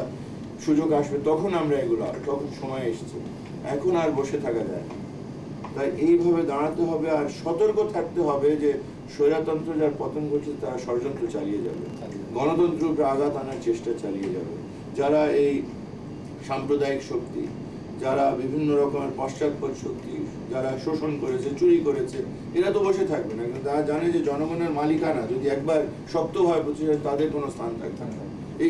সুযোগ আসবে তখন আমরা এগুলো, তখন সময় এসেছে, এখন আর বসে থাকা যায় না। তাই এইভাবে দাঁড়াতে হবে, আর সতর্ক থাকতে হবে যে স্বৈরতন্ত্র যার পতন করছে তারা ষড়যন্ত্র চালিয়ে যাবে, গণতন্ত্রের উপরে আঘাত আনার চেষ্টা চালিয়ে যাবে। যারা এই সাম্প্রদায়িক শক্তি, যারা বিভিন্ন রকমের পশ্চাৎপদ শক্তি, যারা শোষণ করেছে, চুরি করেছে, এরা তো বসে থাকবে না, কিন্তু তারা জানে যে জনগণের মালিকানা যদি একবার শক্তভাবে প্রতিষ্ঠা, তাদের কোনো স্থান থাকবে না। এই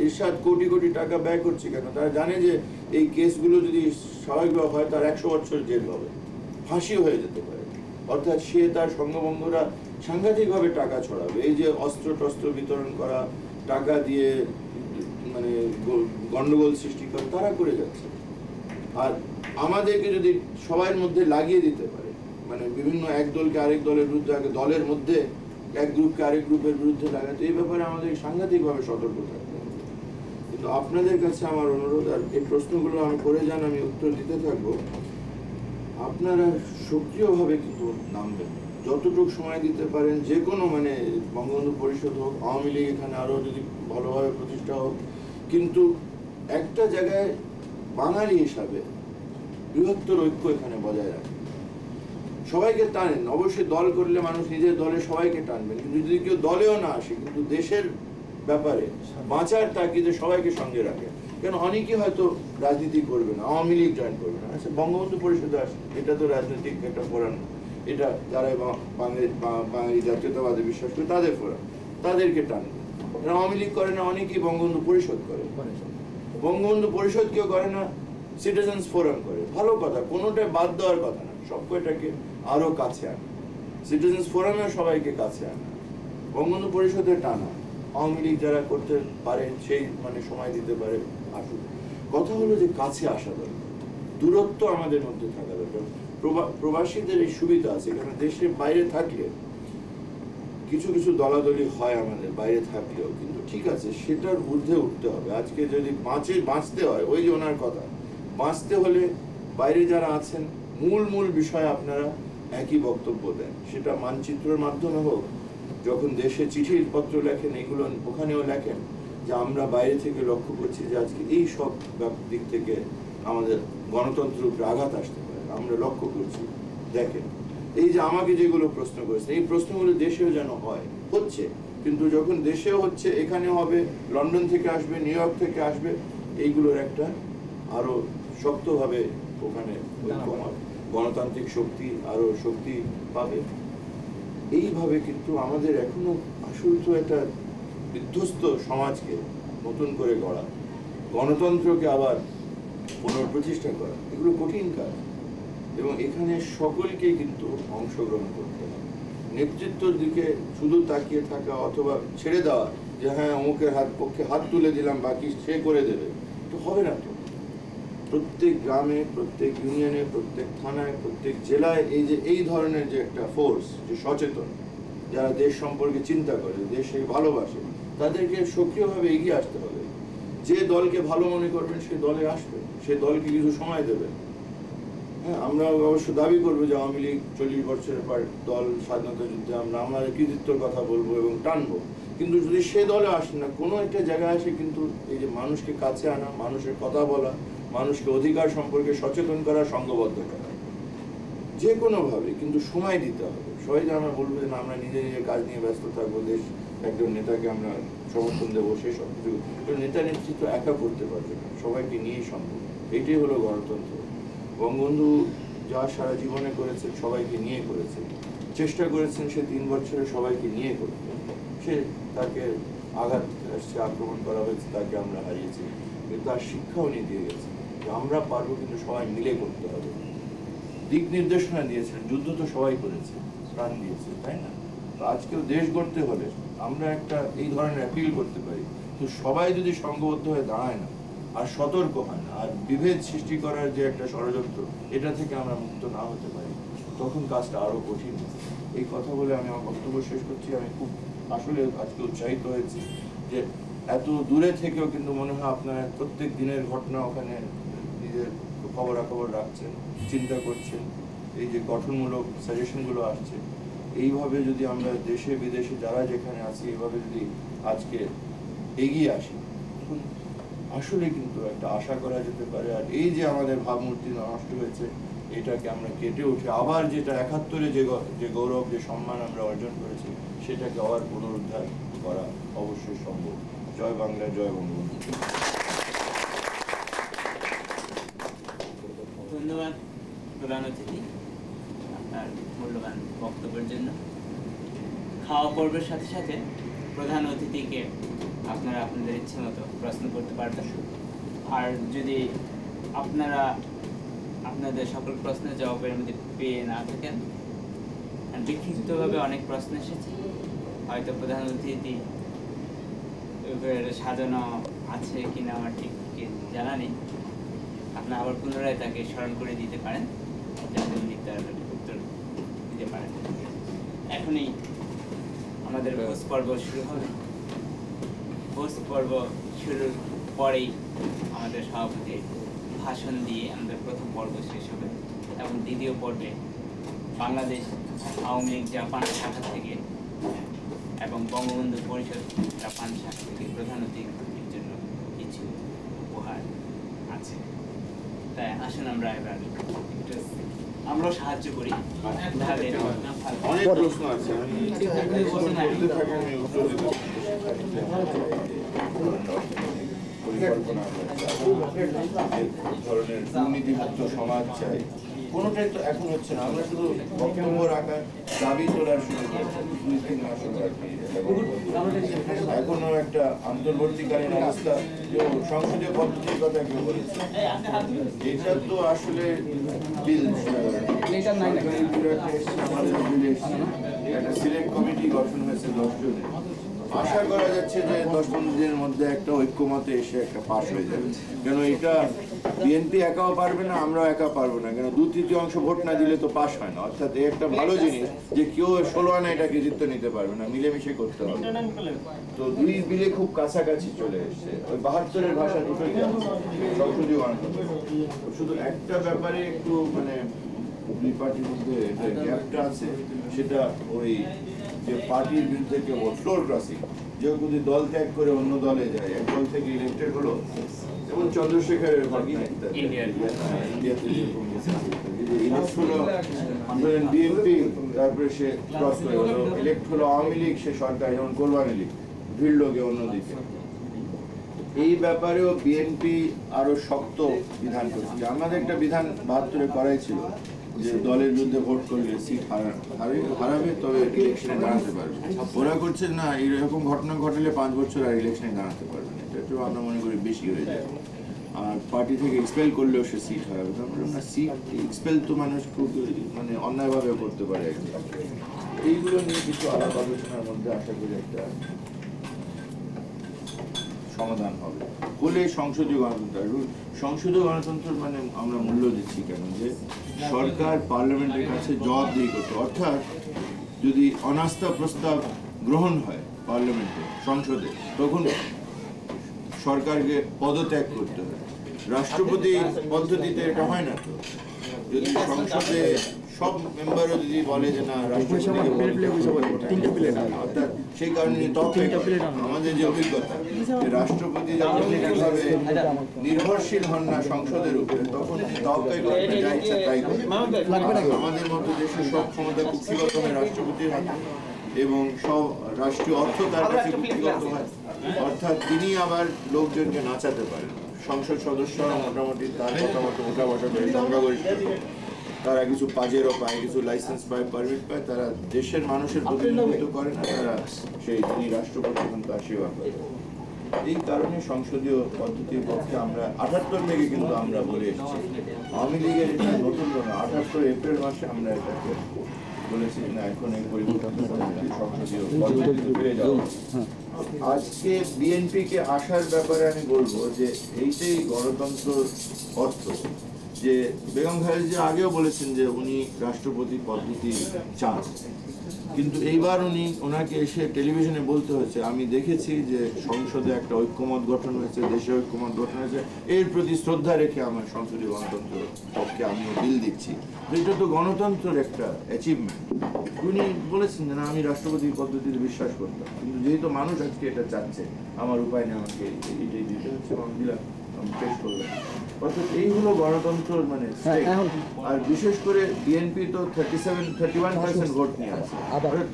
ইরশাদ কোটি কোটি টাকা ব্যয় করছে কেন? তারা জানে যে এই কেসগুলো যদি স্বাভাবিকভাবে হয় তার 100 বছর জেল হবে, ফাঁসি হয়ে যেতে পারে। অর্থাৎ সে তার সঙ্গবঙ্গরা সাংঘাতিকভাবে টাকা ছড়াবে, এই যে অস্ত্র টস্ত্র বিতরণ করা, টাকা দিয়ে মানে গন্ডগোল সৃষ্টি করা, তারা করে যাচ্ছে। আর আমাদেরকে যদি সবার মধ্যে লাগিয়ে দিতে পারে, মানে বিভিন্ন এক দলকে আরেক দলের বিরুদ্ধে, দলের মধ্যে এক গ্রুপকে আরেক গ্রুপের বিরুদ্ধে লাগাতে, এই ব্যাপারে আমাদের সাংঘাতিকভাবে সতর্ক থাকতে হবে। কিন্তু আপনাদের কাছে আমার অনুরোধ, আর এই প্রশ্নগুলো আমি করে যান, আমি উত্তর দিতে থাকবো, আপনারা সক্রিয়ভাবে কিন্তু নামবেন, যতটুকু সময় দিতে পারেন, যে কোনো মানে বঙ্গবন্ধু পরিষদ হোক, আওয়ামী লীগ এখানে আরো যদি ভালোভাবে প্রতিষ্ঠা হোক, কিন্তু একটা জায়গায় বাঙালি হিসাবে বৃহত্তর ঐক্য এখানে বজায় রাখেন, সবাইকে টানেন। অবশ্যই দল করলে মানুষ নিজের দলে সবাইকে টানবেন, কিন্তু যদি কেউ দলেও না আসে, কিন্তু দেশের ব্যাপারে বাঁচার তাগিদে সবাইকে সঙ্গে রাখেন। কেন অনেকে হয়তো রাজনীতি করবে না, আওয়ামী লীগ জয়েন করবে না, আচ্ছা বঙ্গবন্ধু পরিষদে আসে, এটা তো রাজনৈতিক একটা ফোরাম, এটা যারা বাঙালি জাতীয়তাবাদে বিশ্বাস করে তাদের ফোরাম, তাদেরকে টানবে। আওয়ামী লীগ করে না, অনেকেই বঙ্গবন্ধু পরিষদ করে, বঙ্গবন্ধু পরিষদ কেউ করে না, সিটিজেন্স ফোরাম করে, ভালো কথা, কোনোটাই বাদ দেওয়ার কথা না, সব কয়টাকে আরো কাছে আনা, সিটিজেন্স ফোরামে সবাইকে কাছে আনা, বঙ্গবন্ধু পরিষদের টানা, আওয়ামী লীগ যারা করতে পারে সেই মানে সময় দিতে পারে আসুক। কথা হলো যে কাছে আসা দরকার, দূরত্ব আমাদের মধ্যে থাকা দরকার। প্রবাসীদের এই সুবিধা আছে, কারণ দেশের বাইরে থাকলে কিছু কিছু দলাদলি হয় আমাদের বাইরে থাকলেও, কিন্তু ঠিক আছে, সেটার ঊর্ধ্বে উঠতে হবে। আজকে যদি বাঁচতে হয়, ওই যে ওনার কথা, বাঁচতে হলে বাইরে যারা আছেন মূল বিষয় আপনারা একই বক্তব্য দেন, সেটা মানচিত্রের মাধ্যমে হোক, যখন দেশে চিঠির পত্র লেখেন এগুলো ওখানেও লেখেন যে আমরা বাইরে থেকে লক্ষ্য করছি যে আজকে এই সব দিক থেকে আমাদের গণতন্ত্রের উপরে আঘাত আসতে পারে, আমরা লক্ষ্য করছি। দেখেন এই যে আমাকে যেগুলো প্রশ্ন করেছে, এই প্রশ্নগুলো দেশেও যেন হচ্ছে, কিন্তু যখন দেশেও হচ্ছে, এখানে হবে, লন্ডন থেকে আসবে, নিউ ইয়র্ক থেকে আসবে, এইগুলোর একটা আরো শক্তভাবে ওখানে গণতান্ত্রিক শক্তি আরো শক্তি পাবে। এইভাবে কিন্তু আমাদের এখনো আসল তো একটা বিধ্বস্ত সমাজকে নতুন করে গড়া, গণতন্ত্রকে আবার পুনঃপ্রতিষ্ঠা করা, এগুলো কঠিন কাজ, এবং এখানে সকলকে কিন্তু অংশগ্রহণ করতে হবে। নেতৃত্বের দিকে শুধু তাকিয়ে থাকা অথবা ছেড়ে দেওয়া যে হ্যাঁ অমুকের পক্ষে হাত তুলে দিলাম, বাকি সে করে দেবে, তো হবে না। তো প্রত্যেক গ্রামে, প্রত্যেক ইউনিয়নে, প্রত্যেক থানায়, প্রত্যেক জেলায় এই ধরনের যে একটা ফোর্স, যে সচেতন, যারা দেশ সম্পর্কে চিন্তা করে, দেশে ভালোবাসে, তাদেরকে সক্রিয়ভাবে এগিয়ে আসতে হবে। যে দলকে ভালো মনে করবেন সে দলে আসবে, সে দলকে কিছু সময় দেবে। হ্যাঁ, আমরা অবশ্য দাবি করবো যে আওয়ামী লীগ 40 বছরের পর দল, স্বাধীনতা যুদ্ধে আমরা আমাদের কৃতিত্বের কথা বলবো এবং টানবো, কিন্তু যদি সে দলে আসে না, কোনো একটা জায়গায় আসে কিন্তু এই যে মানুষকে কাছে আনা, মানুষের কথা বলা, মানুষকে অধিকার সম্পর্কে সচেতন করা, সংঘবদ্ধ করা, যে কোনোভাবে কিন্তু সময় দিতে হবে। সবাই যে আমরা বলবো যে না আমরা নিজের কাজ নিয়ে ব্যস্ত থাকবো, দেশ একজন নেতাকে আমরা সমর্থন দেবো সেই সব কিছু, নেতা নেতৃত্ব একা করতে পারবে না, সবাইকে নিয়েই সম্ভব। এইটাই হলো গণতন্ত্র। বঙ্গবন্ধু যা সারা জীবনে করেছেন সবাইকে নিয়ে করেছেন, চেষ্টা করেছেন সে 3 বছরে সবাইকে নিয়ে করতে। সে তাকে আঘাত আসছে, আক্রমণ করা হয়েছে, তাকে আমরা হারিয়েছি, কিন্তু তার শিক্ষা উনি দিয়ে গেছেন যে আমরা পারবো, কিন্তু সবাই মিলে করতে হবে। দিক নির্দেশনা দিয়েছেন, যুদ্ধ তো সবাই করেছে, প্রাণ দিয়েছে, তাই না? তো আজকেও দেশ গড়তে হলে আমরা একটা এই ধরনের অ্যাপিল করতে পারি, তো সবাই যদি সংঘবদ্ধ হয়ে দাঁড়ায় না আর সতর্ক হয় না আর বিভেদ সৃষ্টি করার যে একটা ষড়যন্ত্র, এটা থেকে আমরা মুক্ত না হতে পারি, তখন কাজটা আরো কঠিন। এই কথা বলে আমি আমার বক্তব্য শেষ করছি। আমি খুব আসলে আজকে উৎসাহিত হয়েছি যে এত দূরে থেকেও কিন্তু মনে হয় আপনারা প্রত্যেক দিনের ঘটনা ওখানে নিজের খবরাখবর রাখছেন, চিন্তা করছেন, এই যে গঠনমূলক সাজেশনগুলো আসছে, এইভাবে যদি আমরা দেশে বিদেশে যারা যেখানে আছি এইভাবে যদি আজকে এগিয়ে আসি, তখন আসলে কিন্তু একটা আশা করা যেতে পারে। আর এই যে আমাদের ভাবমূর্তি নষ্ট হয়েছে, এটাকে আমরা কেটে উঠে আবার যেটা ৭১-এ যে গৌরব, যে সম্মান আমরা অর্জন করেছি, সেটাকে আবার পুনরুদ্ধার করা অবশ্যই সম্ভব। জয় বাংলা, জয় বঙ্গবন্ধু। ধন্যবাদ প্রধান অতিথি আপনার মূল্যবান বক্তব্যের জন্য। খাওয়া পর্বের সাথে সাথে প্রধান অতিথিকে আপনারা আপনাদের ইচ্ছে মতো প্রশ্ন করতে পারবেন। আর যদি আপনারা আপনাদের সকল প্রশ্নের জবাবের মধ্যে পেয়ে না থাকেন, বিক্ষিপ্তভাবে অনেক প্রশ্ন এসেছে, হয়তো প্রধান অতিথি সাজানো আছে কিনা আমার ঠিক জানা নেই, আপনারা আবার পুনরায় তাকে স্মরণ করে দিতে পারেন যাতে উনি তার উত্তর দিতে পারেন। এখনই আমাদের ভোজ পর্ব শুরু হবে। ভোজ পর্ব শুরুর পরেই আমাদের সভাপতির ভাষণ দিয়ে আমাদের প্রথম পর্ব শেষ হবে এবং দ্বিতীয় পর্বে বাংলাদেশ আওয়ামী লীগ জাপান শাখা থেকে এবং বঙ্গবন্ধু পরিষদ জাপান শাখা থেকে প্রধান অতিথির জন্য কিছু উপহার আছে। তাই আসুন আমরা এবার একটু আমরাও সাহায্য করি। অনেক প্রশ্ন আছে, ধরনের দুর্নীতিমুক্ত সমাজ চাই, কোনোটাই তো এখন হচ্ছে না। আমরা শুধু বক্তব্য রাখার দাবি তোলার শুরু করছি 2-3 মাস হলো আর কি। এখনো একটা অন্তর্বর্তীকালীন অবস্থা, সংসদীয় পদ্ধতির কথা কেউ বলেছে, এটা তো আসলে বিল আমাদের বিলে একটা সিলেক্ট কমিটি গঠন হয়েছে 10 জনের। আশা করা যাচ্ছে যে 10-15 দিনের মধ্যে একটা ঐক্যমতে এসে একটা পাস হয়ে যাবে। কেন এটা বিএনপি একাও পারবে না, আমরাও একা পারবো না, কেন 2/3 ভোট না দিলে তো পাস হয় না। অর্থাৎ এই একটা ভালো জিনিস যে কেউ 16 আনা এটা কৃতিত্ব নিতে পারবে না, মিলেমিশে করতে হবে। তো 2 বিলে খুব কাছাকাছি চলে এসছে, ওই 72-এর ভাষা দুটোই সংসদীয় গণতন্ত্র। শুধু একটা ব্যাপারে একটু মানে দুই পার্টির মধ্যে গ্যাপটা আছে, সেটা ওই যে পার্টির বিরুদ্ধে কেউ ফ্লোর ক্রসিং, যে যদি দল ত্যাগ করে অন্য দলে যায়, এক দল থেকে ইলেক্টেড হলো, যেমন চন্দ্রশেখরের ঘটনা ইন্ডিয়াতে যেরকম ইলেক্ট হলো বিএনপি, তারপরে সে ক্রস করে হলো ইলেক্ট হলো আওয়ামী লীগ, সে সরকার যেমন কোরবানি লীগ ভিড় লোকে অন্যদিকে। এই ব্যাপারেও বিএনপি আরো শক্ত বিধান করছে। আমাদের একটা বিধান 72-এ করাই ছিল যে দলের বিরুদ্ধে ভোট করলে সিট হারাবে, তবে ইলেকশনে দাঁড়াতে পারবে। ওরা করছে না, এরকম ঘটনা ঘটলে 5 বছর আর ইলেকশনে দাঁড়াতে পারবে না। এটা একটু আমরা মনে করি বেশি হয়ে যায়। আর পার্টি থেকে এক্সপেল করলেও সে সিট হারাবে। আমরা সিট এক্সপেল তো মানুষ খুব মানে অন্যায়ভাবে করতে পারে। এইগুলো নিয়ে কিছু আলাপ আলোচনার মধ্যে আশা করি একটা সমাধান হবে। হলে সংসদীয় গণতন্ত্র, সংসদীয় গণতন্ত্র মানে আমরা মূল্য দিচ্ছি কেন, যে সরকার পার্লামেন্টের কাছে জবাবদিহি করতে, অর্থাৎ যদি অনাস্থা প্রস্তাব গ্রহণ হয় পার্লামেন্টে, সংসদে, তখন সরকারকে পদত্যাগ করতে হয়। রাষ্ট্রপতি পদ্ধতিতে এটা হয় না। তো যদি সংসদে সব মেম্বারও যদি বলে যে না অর্থাৎ সেই কারণে আমাদের যে অভিজ্ঞতা, রাষ্ট্রপতি যখন নির্ভরশীল হন না সংসদের উপরে, তখন যা ইচ্ছা তাই করে। আমাদের মতো দেশের সব ক্ষমতা কুক্ষিগত রাষ্ট্রপতির হাতে, এবং সব রাষ্ট্রীয় অর্থ তার কাছে কুক্ষিগত হয়, অর্থাৎ তিনি আবার লোকজনকে নাচাতে পারেন। সংসদ সদস্যরা মোটামুটি তার কথা মতো ওঠা বসা করে সংখ্যাগরিষ্ঠ, তারা কিছু পাজেরও পায়, কিছু লাইসেন্স পায়, পারমিট পায়, তারা দেশের মানুষের প্রতিনিধিত্ব করে না, তারা সেই তিনি রাষ্ট্রপতি এবং তার সেবা করে। এই কারণে সংসদীয় পদ্ধতির পক্ষে আমরা 78 থেকে কিন্তু আমরা বলে এসেছি। আওয়ামী লীগের এটা নতুন না, 78 এপ্রিল মাসে আমরা এটাকে বলেছি না, এখন এই পরিবর্তন সংসদীয় পদ্ধতিতে ফিরে যাওয়া। আজকে বিএনপিকে আসার ব্যাপারে আমি বলবো যে এইটাই গণতন্ত্র অর্থ, যে বেগম খালেদা আগেও বলেছেন যে উনি রাষ্ট্রপতি পদ্ধতি চান, কিন্তু এইবার ওনাকে এসে টেলিভিশনে বলতে হয়েছে আমি দেখেছি যে সংসদে একটা ঐক্যমত গঠন হয়েছে, দেশে ঐক্যমত গঠন হয়েছে, এর প্রতি শ্রদ্ধা রেখে আমার সংসদীয় গণতন্ত্র পক্ষে আমিও বিল দিচ্ছি। এটা তো গণতন্ত্রের একটা অ্যাচিভমেন্ট। উনি বলেছেন যে না, আমি রাষ্ট্রপতি পদ্ধতিতে বিশ্বাস করতাম, কিন্তু যেহেতু মানুষ আজকে এটা চাচ্ছে, আমার উপায় নেই, আমাকে এটাই দিতে হচ্ছে, আমি দিলাম, আমি পেশ করলাম। অর্থাৎ এই হলো গণতন্ত্র মানে state। আর বিশেষ করে বিএনপি তো 31% ভোট নিয়ে আছে,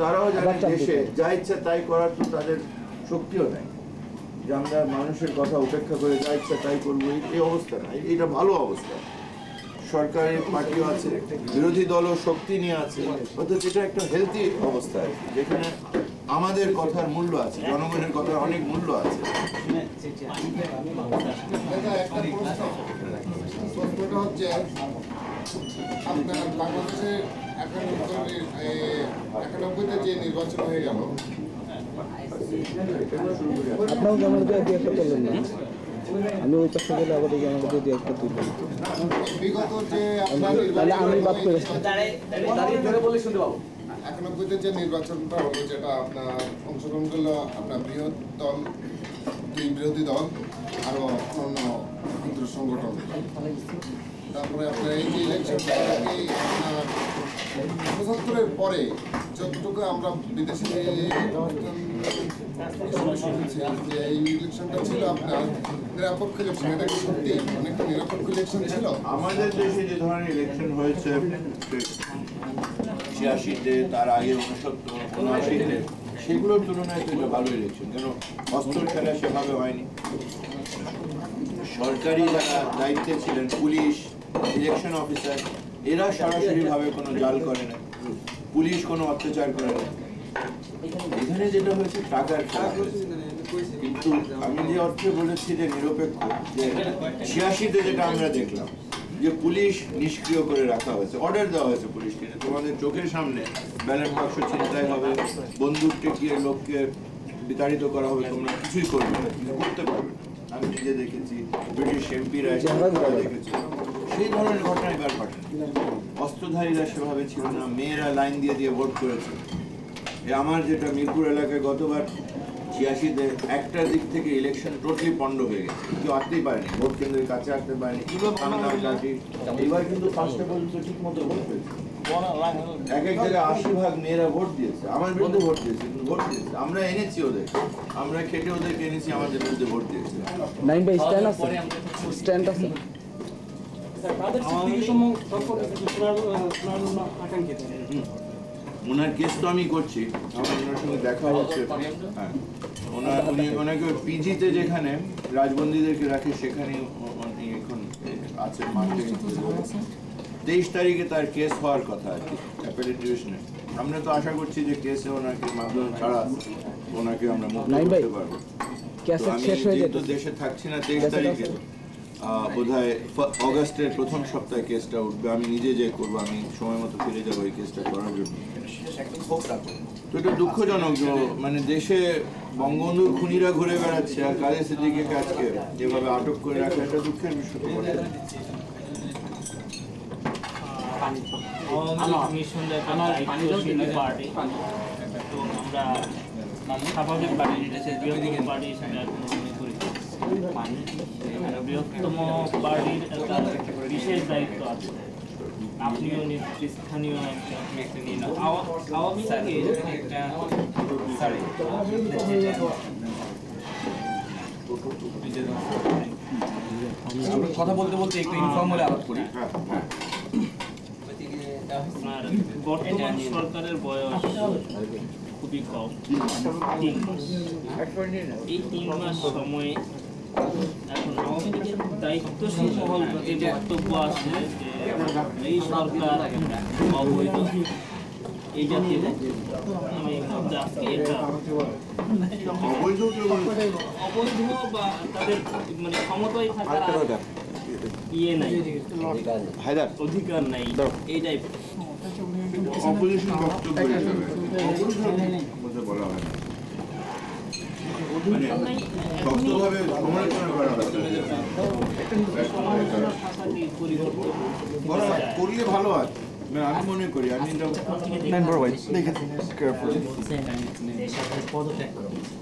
তারাও জানে দেশে যা ইচ্ছা তাই করার তো তাদের শক্তিও নাই, যে আমরা মানুষের কথা উপেক্ষা করে যা ইচ্ছা তাই করবো, এই অবস্থা না। এটা ভালো অবস্থা, সরকারি পার্টিও আছে, বিরোধী দলও শক্তি নিয়ে আছে, অর্থাৎ এটা একটা হেলদি অবস্থা আর কি, যেখানে আমাদের কথার মূল্য আছে, জনগণের কথার অনেক মূল্য আছে। প্রশ্নটা হচ্ছে আপনার বাংলাদেশে 91-তে যে নির্বাচন হয়ে গেল, আপনাও যেমন দিয়ে একটা তুললেন না, আমি ওই পাশে গেলে আবার এই আমাকে দিয়ে একটা তুললেন। বিগত যে আপনার তাহলে আমি বাদ করে 91-তে যে নির্বাচনটা হলো, যেটা আপনার অংশগ্রহণ করলো আপনার বৃহৎ দল, দুই বিরোধী দল, আরো অন্য ক্ষুদ্র সংগঠন, তারপরে আপনার এই যে ইলেকশনটা আপনার 75-এর পরে যতটুকু আমরা বিদেশি শুনেছি যে এই ইলেকশনটা ছিল আপনার নিরপেক্ষ ইলেকশন, এটা কি সত্যি অনেকটা নিরপেক্ষ ইলেকশন ছিল? আমাদের দেশে যে ধরনের ইলেকশন হয়েছে 86-তে, তার আগে 79-79-তে, সেগুলোর তুলনায় তো এটা ভালো ইলেকশন, কেন অস্ত্র খেলা সেভাবে হয়নি। সরকারি যারা দায়িত্বে ছিলেন, পুলিশ, ইলেকশন অফিসার, এরা সরাসরিভাবে কোনো জাল করে না, পুলিশ কোনো অত্যাচার করে না। এখানে যেটা হয়েছে টাকার খেলা হয়েছে। কিন্তু আমি যে অর্থে বলেছি যে নিরপেক্ষ, যে 86-তে যেটা আমরা দেখলাম যে পুলিশ নিষ্ক্রিয় করে রাখা হয়েছে, অর্ডার দেওয়া হয়েছে পুলিশকে, তোমাদের চোখের সামনে ব্যালট বাক্স ছিনতাই হবে, বন্দুক টেকিয়ে লোককে বিতাড়িত করা হবে, তোমরা কিছুই করবে না, কিছু করতে পারবে না। আমি নিজে দেখেছি, ব্রিটিশ এমপিরা দেখেছি, সেই ধরনের ঘটনা এবার ঘটেনি। অস্ত্রধারীরা সেভাবে ছিল না, মেয়েরা লাইন দিয়ে দিয়ে ভোট করেছে। আমার যেটা মিরপুর এলাকায় গতবার 86-তে একটা দিক থেকে ইলেকশন টোটালি পন্ড হয়ে গেছে, কেউ আসতেই পারেনি, ভোট কেন্দ্রের কাছে আসতে পারেনি, এবার কিন্তু ফার্স্টে পর্যন্ত ঠিক মতো ভোট হয়েছে। এক এক জায়গায় 80% মেয়েরা ভোট দিয়েছে, আমার বিরুদ্ধে ভোট দিয়েছে, কিন্তু ভোট দিয়েছে, আমরা এনেছি ওদের, আমরা খেটে ওদেরকে এনেছি, আমাদের বিরুদ্ধে ভোট দিয়েছে। নাইন ভাই স্ট্যান্ড আছে, স্ট্যান্ড আছে। ওনার কেস তো আমি করছি, আমার ওনার সঙ্গে দেখা হচ্ছে। হ্যাঁ, ওনাকে পিজিতে যেখানে রাজবন্দীদেরকে রাখে সেখানে উনি এখন আছেন মাঠে। 23 তারিখে তার কেস হওয়ার কথা আর কি, অ্যাপেলেট ডিভিশনে। আমরা তো আশা করছি যে কেসে ওনাকে মাধ্যমে ছাড়া ওনাকে আমরা মুক্ত করতে পারবো। তো আমি যেহেতু দেশে থাকছি না 23 তারিখে, বোধহয় অগাস্টের প্রথম সপ্তাহে কেসটা উঠবে, আমি নিজে যে করবো, আমি সময় মতো ফিরে যাবো এই কেসটা করার জন্য। তো এটা দুঃখজনক যে মানে দেশে বঙ্গবন্ধুর খুনিরা ঘুরে বেড়াচ্ছে, আর কাদের সিদ্দিকীকে আজকে যেভাবে আটক করে রাখা, এটা দুঃখের বিষয়। স্বাভাবিকভাবে বৃহত্তম পার্টি হিসেবে বৃহত্তম পার্টির একটা বিশেষ দায়িত্ব আছে। আপনিও স্থানীয় আওয়ামী লীগের কথা বলতে বলতে একটু ইনফর্মালি আলাপ করি। বর্তমান সরকারের বয়স খুবই কম। এই 3 মাস সময়ে এখন আওয়ামী লীগের দায়িত্বশীল মহল যে বক্তব্য আছে যে এই সরকার অবৈধ, এই জাতীয় আমি আজকে এটা অবৈধ কেউ বলে? অবৈধ বা তাদের মানে ক্ষমতায় থাকার আর ইয়ে নাই, হায়দার অধিকার নাই, এইটাই অপোজিশন বক্তব্য হিসেবে বলতে বলা হয় না, মানে শক্তভাবে সমালোচনা করা হচ্ছে। সমালোচনার ভাষাটি পরিবর্তন করলে ভালো হয়, মানে আমি মনে করি। আমি এটা দেশ আপনার পদত্যাগ করা হয়েছে।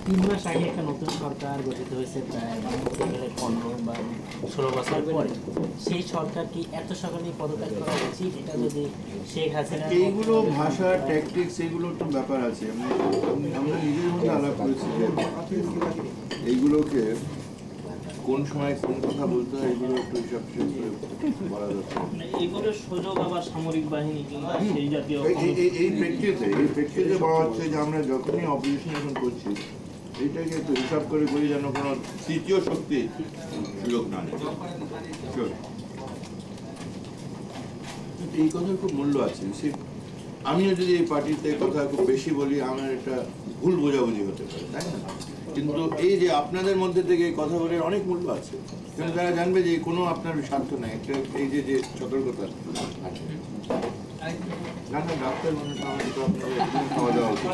3 মাস আগে একটা নতুন সরকার গঠিত হয়েছে, প্রায় 15 বা 16 বছর পরে। সেই সরকার কি এত সকালে পদত্যাগ করা উচিত? এটা যদি শেখ হাসিনা এইগুলো ভাষা ট্যাকটিক্স এগুলো একটু ব্যাপার আছে। আমরা নিজের মধ্যে আলাপ করেছি যে এইগুলোকে কোন সময় কোন কথা বলতে হয় এগুলো একটু হিসাব করে বলা দরকার। এগুলোর সুযোগ আবার সামরিক বাহিনী কিংবা সেই জাতীয় এই প্রেক্ষিতে বলা হচ্ছে যে আমরা যখনই অপোজিশন এখন করছি এইটাকে একটু হিসাব করে করি যেন কোনো তৃতীয় শক্তি সুযোগ না নেয়। এই কথার খুব মূল্য আছে। আমিও যদি এই পার্টিতে কথা খুব বেশি বলি আমার একটা ভুল বোঝাবুঝি হতে পারে, তাই না? কিন্তু এই যে আপনাদের মধ্যে থেকে এই কথা বলে অনেক মূল্য আছে, কিন্তু তারা জানবে যে কোনো আপনার স্বার্থ নাই, একটা এই যে যে সতর্কতা আছে। না না, ডাক্তার মানুষ আমাদের তো আপনাদের খাওয়া দাওয়া উচিত।